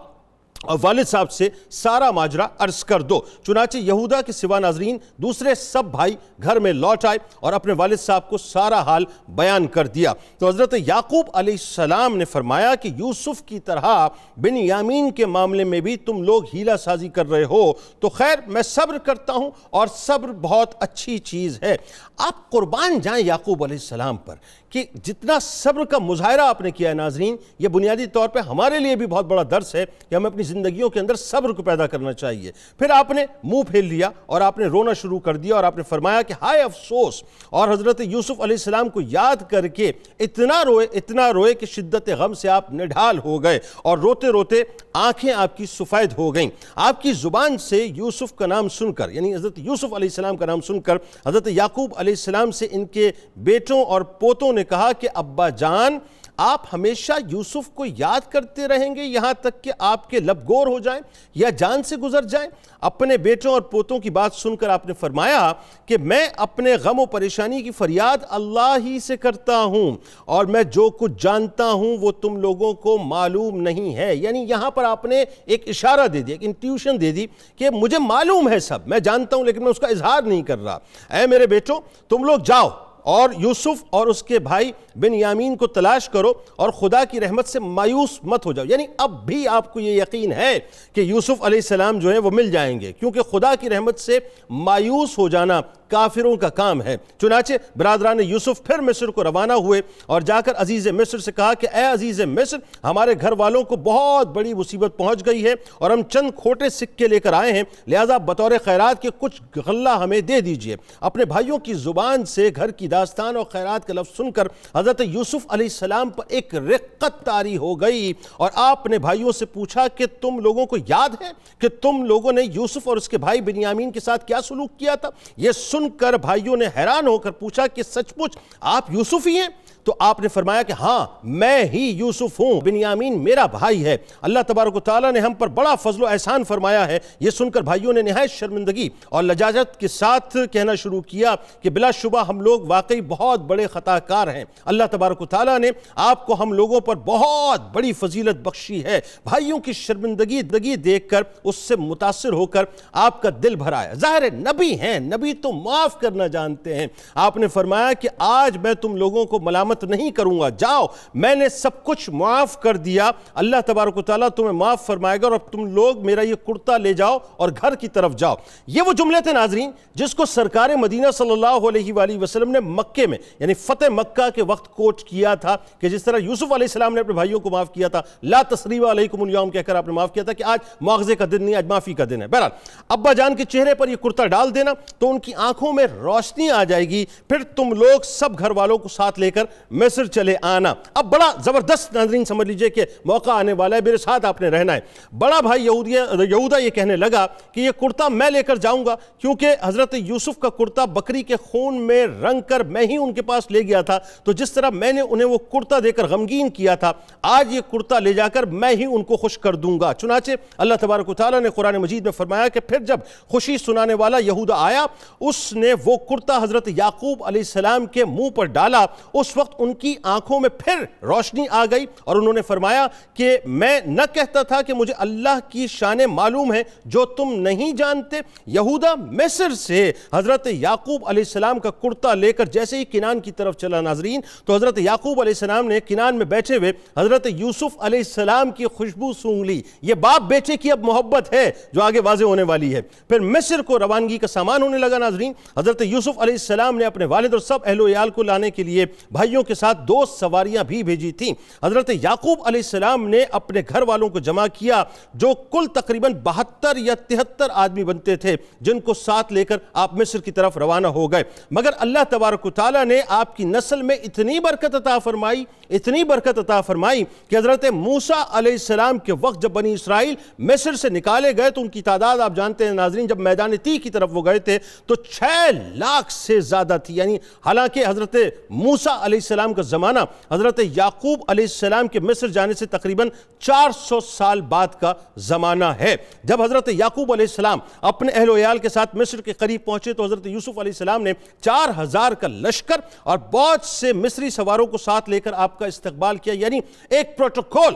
B: اور والد صاحب سے سارا ماجرا عرض کر دو۔ چنانچہ یہودا کے سوا ناظرین دوسرے سب بھائی گھر میں لوٹ آئے اور اپنے والد صاحب کو سارا حال بیان کر دیا۔ تو حضرت یعقوب علیہ السلام نے فرمایا کہ یوسف کی طرح بنیامین کے معاملے میں بھی تم لوگ ہیلہ سازی کر رہے ہو، تو خیر میں صبر کرتا ہوں، اور صبر بہت اچھی چیز ہے۔ آپ قربان جائیں یعقوب علیہ السلام پر کہ جتنا صبر کا مظاہرہ آپ نے کیا ہے ناظرین، یہ بنیادی طور پہ ہمارے لیے بھی بہت بڑا درس ہے کہ ہمیں اپنی زندگیوں کے اندر صبر کو پیدا کرنا چاہیے۔ پھر آپ نے منہ پھیر لیا اور آپ نے رونا شروع کر دیا اور آپ نے فرمایا کہ ہائے افسوس، اور حضرت یوسف علیہ السلام کو یاد کر کے اتنا روئے کہ شدت غم سے آپ نڈھال ہو گئے اور روتے روتے آنکھیں آپ کی سفید ہو گئیں۔ آپ کی زبان سے یوسف کا نام سن کر، یعنی حضرت یوسف علیہ السلام کا نام سن کر، حضرت یعقوب علیہ السلام سے ان کے بیٹوں اور پوتوں نے کہا کہ ابا جان، آپ ہمیشہ یوسف کو یاد کرتے رہیں گے یہاں تک کہ آپ کے لب گور ہو جائیں یا جان سے گزر جائیں؟ اپنے بیٹوں اور پوتوں کی بات سن کر آپ نے فرمایا کہ میں اپنے غم و پریشانی کی فریاد اللہ ہی سے کرتا ہوں، اور میں جو کچھ جانتا ہوں وہ تم لوگوں کو معلوم نہیں ہے۔ یعنی یہاں پر آپ نے ایک اشارہ دے دیا، ایک انٹیوشن دے دی کہ مجھے معلوم ہے سب، میں جانتا ہوں لیکن میں اس کا اظہار نہیں کر رہا۔ اے میرے بیٹوں، تم لوگ جاؤ اور یوسف اور اس کے بھائی بنیامین کو تلاش کرو اور خدا کی رحمت سے مایوس مت ہو جاؤ۔ یعنی اب بھی آپ کو یہ یقین ہے کہ یوسف علیہ السلام جو ہیں وہ مل جائیں گے، کیونکہ خدا کی رحمت سے مایوس ہو جانا کافروں کا کام ہے۔ چنانچہ برادران یوسف پھر مصر کو روانہ ہوئے اور جا کر عزیز مصر سے کہا کہ اے عزیز مصر، ہمارے گھر والوں کو بہت بڑی مصیبت پہنچ گئی ہے اور ہم چند کھوٹے سکے لے کر آئے ہیں، لہٰذا بطور خیرات کے کچھ غلہ ہمیں دے دیجئے۔ اپنے بھائیوں کی زبان سے گھر کی داستان اور خیرات کا لفظ سن کر حضرت یوسف علیہ السلام پر ایک رقت طاری ہو گئی اور آپ نے بھائیوں سے پوچھا کہ تم لوگوں کو یاد ہے کہ تم لوگوں نے یوسف اور اس کے بھائی بنیامین کے ساتھ کیا سلوک کیا تھا؟ یہ سن کر بھائیوں نے حیران ہو کر پوچھا کہ سچ مچ آپ یوسف ہی ہیں؟ تو آپ نے فرمایا کہ ہاں، میں ہی یوسف ہوں، بنیامین میرا بھائی ہے۔ اللہ تبارک و تعالیٰ نے ہم پر بڑا فضل و احسان فرمایا ہے۔ یہ سن کر بھائیوں نے نہایت شرمندگی اور لجاجت کے ساتھ کہنا شروع کیا کہ بلا شبہ ہم لوگ واقعی بہت بڑے خطا کار ہیں۔ اللہ تبارک و تعالیٰ نے آپ کو ہم لوگوں پر بہت بڑی فضیلت بخشی ہے۔ بھائیوں کی شرمندگی دیکھ کر اس سے متاثر ہو کر آپ کا دل بھر آیا۔ ظاہر ہے نبی ہیں، نبی تو معاف کرنا جانتے ہیں۔ آپ نے فرمایا کہ آج میں تم لوگوں کو ملامت نہیں کروں گا، جاؤ، میں نے سب کچھ معاف کر دیا، اللہ تبارک و تعالیٰ تمہیں معاف فرمائے گا، اور اب تم لوگ میرا یہ کرتا لے جاؤ اور گھر کی طرف جاؤ۔ یہ وہ جملے تھے ناظرین جس کو سرکار مدینہ صلی اللہ علیہ وآلہ وسلم نے مکے میں یعنی فتح مکہ کے وقت کوٹ کیا تھا کہ جس طرح یوسف علیہ السلام نے اپنے بھائیوں کو معاف کیا تھا، لا تثریب علیکم اليوم کہہ کر آپ نے معاف کیا تھا کہ آج مواخذے کا دن نہیں، آج معافی کا دن ہے۔ بہرحال ابا جان کے چہرے پر یہ کرتا ڈال دینا تو ان کی آنکھوں میں روشنی آ جائے گی، پھر تم لوگ سب گھر والوں کو ساتھ لے کر مصر چلے آنا۔ اب بڑا زبردست ناظرین سمجھ لیجئے کہ موقع آنے والا ہے، میرے ساتھ آپ نے رہنا ہے۔ بڑا بھائی یہودا یہ کہنے لگا کہ یہ کرتا میں لے کر جاؤں گا، کیونکہ حضرت یوسف کا کرتا بکری کے خون میں رنگ کر میں ہی ان کے پاس لے گیا تھا، تو جس طرح میں نے انہیں وہ کرتا دے کر غمگین کیا تھا، آج یہ کرتا لے جا کر میں ہی ان کو خوش کر دوں گا۔ چنانچہ اللہ تبارک و تعالیٰ نے قرآن مجید میں فرمایا کہ پھر جب خوشی سنانے والا یہودا آیا، اس نے وہ کرتا حضرت یعقوب علیہ السلام کے منہ پر ڈالا، اس وقت ان کی آنکھوں میں پھر روشنی آ گئی اور انہوں نے فرمایا کہ میں نہ کہتا تھا کہ مجھے اللہ کی شانیں معلوم ہیں جو تم نہیں جانتے؟ یہودا مصر سے حضرت یعقوب علیہ السلام کا کرتا لے کر جیسے ہی کنان کی طرف چلا ناظرین، تو حضرت یعقوب علیہ السلام نے کنان میں بیٹھے ہوئے حضرت یوسف علیہ السلام کی خوشبو سونگھ لی۔ یہ باپ بیٹے کی اب محبت ہے جو آگے واضح ہونے والی ہے۔ پھر مصر کو روانگی کا سامان ہونے لگا ناظرین۔ حضرت یوسف علیہ السلام نے اپنے والد اور سب اہل و عیال کو لانے کے لیے بھائیوں کے ساتھ 2 سواریاں بھی بھیجی تھیں۔ حضرت یعقوب علیہ السلام نے اپنے گھر والوں کو جمع کیا جو کل تقریباً 72 یا 73 آدمی بنتے تھے، جن کو ساتھ لے کر آپ مصر کی طرف روانہ ہو گئے۔ مگر اللہ تبارک و تعالیٰ نے آپ کی نسل میں اتنی برکت عطا فرمائی کہ حضرت موسیٰ علیہ السلام کے وقت جب بنی اسرائیل مصر سے نکالے گئے تو ان کی تعداد آپ جانتے ہیں ناظرین، جب میدان تی کی طرف وہ گئے تھے تو 6 لاکھ سے زیادہ تھی۔ یعنی حالانکہ حضرت موسیٰ علیہ السلام کا زمانہ حضرت یعقوب علیہ السلام کے مصر جانے سے تقریباً 400 سال بعد کا زمانہ ہے۔ جب حضرت یعقوب علیہ السلام اپنے اہل و عیال کے ساتھ مصر کے قریب پہنچے تو حضرت یوسف علیہ السلام نے 4000 کا لشکر اور بہت سے مصری سواروں کو ساتھ لے کر آپ کا استقبال کیا۔ یعنی ایک پروٹوکول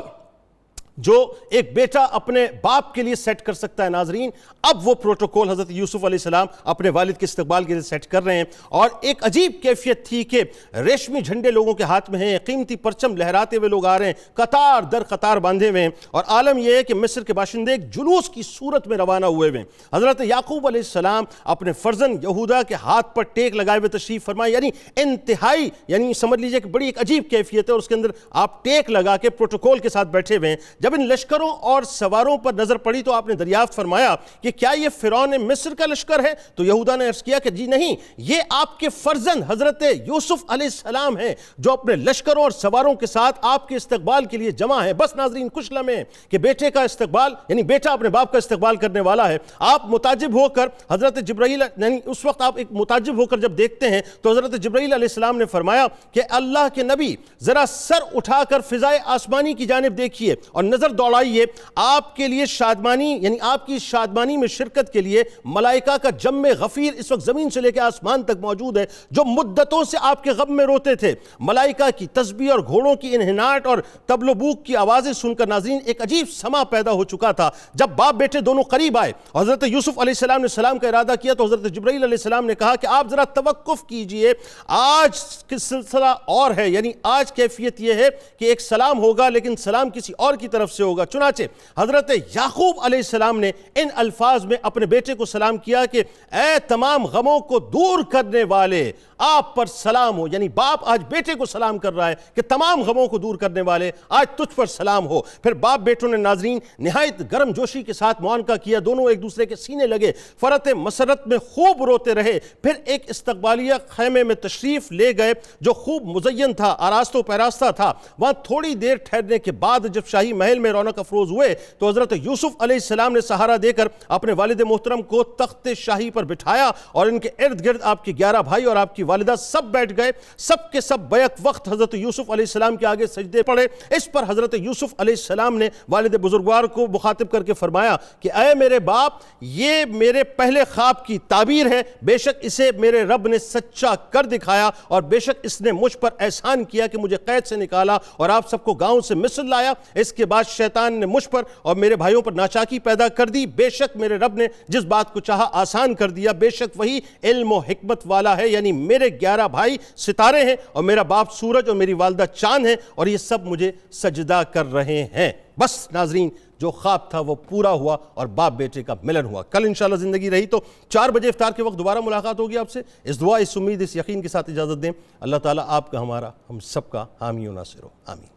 B: جو ایک بیٹا اپنے باپ کے لیے سیٹ کر سکتا ہے ناظرین، اب وہ پروٹوکول حضرت یوسف علیہ السلام اپنے والد کے استقبال کے لیے سیٹ کر رہے ہیں۔ اور ایک عجیب کیفیت تھی کہ ریشمی جھنڈے لوگوں کے ہاتھ میں ہیں، قیمتی پرچم لہراتے ہوئے لوگ آ رہے ہیں، قطار در قطار باندھے ہوئے ہیں، اور عالم یہ ہے کہ مصر کے باشندے ایک جلوس کی صورت میں روانہ ہوئے ہیں۔ حضرت یعقوب علیہ السلام اپنے فرزند یہودا کے ہاتھ پر ٹیک لگائے ہوئے تشریف فرمائے، یعنی انتہائی، یعنی سمجھ لیجئے کہ بڑی ایک عجیب کیفیت ہے، اور اس کے اندر آپ ٹیک لگا کے پروٹوکول کے ساتھ بیٹھے ہوئے ہیں۔ جب ان لشکروں اور سواروں پر نظر پڑی تو آپ نے دریافت فرمایا کہ کیا یہ فرعون مصر کا لشکر ہے؟ تو یہودا نے عرض کیا کہ جی نہیں، یہ آپ کے فرزند حضرت یوسف علیہ السلام ہیں جو اپنے لشکروں اور سواروں کے ساتھ آپ کے استقبال کے لیے جمع ہیں۔ بس ناظرین، کچھ لمحے کہ بیٹے کا استقبال، یعنی بیٹا اپنے باپ کا استقبال کرنے والا ہے۔ آپ متعجب ہو کر حضرت جبرائیل، یعنی اس وقت آپ ایک متعجب ہو کر جب دیکھتے ہیں تو حضرت جبرائیل علیہ السلام نے فرمایا کہ اللہ کے نبی ذرا سر اٹھا کر فضائے آسمانی کی جانب دیکھیے اور نظر دوڑائیے، آپ کے لیے شادمانی، یعنی آپ کی شادمانی میں شرکت کے لیے ملائکہ کا جم غفیر اس وقت زمین سے لے کے آسمان تک موجود ہے، جو مدتوں سے آپ کے غم میں روتے تھے۔ ملائکہ کی تسبیح اور گھوڑوں کی انہناٹ اور طبل و بوق کی آوازیں سن کر ناظرین ایک عجیب سما پیدا ہو چکا تھا۔ جب باپ بیٹے دونوں قریب آئے، حضرت یوسف علیہ السلام نے سلام کا ارادہ کیا تو حضرت جبرائیل علیہ السلام نے کہا کہ آپ ذرا توقف کیجئے، آج کی سلسلہ اور ہے، یعنی آج کیفیت یہ ہے کہ ایک سلام ہوگا لیکن سلام کسی اور کی طرف سے ہوگا۔ چنانچہ حضرت یعقوب علیہ السلام نے ان الفاظ میں اپنے بیٹے کو سلام کیا کہ اے تمام غموں کو دور کرنے والے، آپ پر سلام ہو، یعنی باپ آج بیٹے کو سلام کر رہا ہے کہ تمام غموں کو دور کرنے والے آج تجھ پر سلام ہو۔ پھر باپ بیٹوں نے ناظرین نہایت گرم جوشی کے ساتھ معانقہ کیا، دونوں ایک دوسرے کے سینے لگے، فرحت مسرت میں خوب روتے رہے۔ پھر ایک استقبالیہ خیمے میں تشریف لے گئے جو خوب مزین تھا، آراستہ و پیراستہ تھا۔ وہاں تھوڑی دیر ٹھہرنے کے بعد جب شاہی محل میں رونق افروز ہوئے تو حضرت یوسف علیہ السلام نے سہارا دے کر اپنے والد محترم کو تخت شاہی پر بٹھایا اور ان کے ارد گرد آپ کے 11 بھائی اور آپ کی والدہ سب بیٹھ گئے۔ سب کے سب بیک وقت حضرت یوسف علیہ السلام کے آگے سجدے پڑے۔ اس پر حضرت یوسف علیہ السلام نے والد بزرگوار کو مخاطب کر کے فرمایا کہ اے میرے باپ، یہ میرے پہلے خواب کی تعبیر ہے، بے شک اسے میرے رب نے سچا کر دکھایا اور بے شک اس نے مجھ پر احسان کیا کہ مجھے قید سے نکالا اور آپ سب کو گاؤں سے مصر لایا۔ اس کے بعد شیطان نے مجھ پر اور میرے بھائیوں پر ناچاکی پیدا کر دی، بے شک میرے رب نے جس بات کو چاہا آسان کر دیا، بے شک وہی علم و حکمت والا ہے، یعنی میرے 11 بھائی ستارے ہیں اور میرا باپ سورج اور میری والدہ چاند ہیں اور یہ سب مجھے سجدہ کر رہے ہیں۔ بس ناظرین، جو خواب تھا وہ پورا ہوا اور باپ بیٹے کا ملن ہوا۔ کل انشاءاللہ زندگی رہی تو 4 بجے افطار کے وقت دوبارہ ملاقات ہوگی آپ سے۔ اس دعا، اس امید، اس یقین کے ساتھ اجازت دیں۔ اللہ تعالیٰ آپ کا، ہمارا، ہم سب کا حامی و ناصر ہو، آمین۔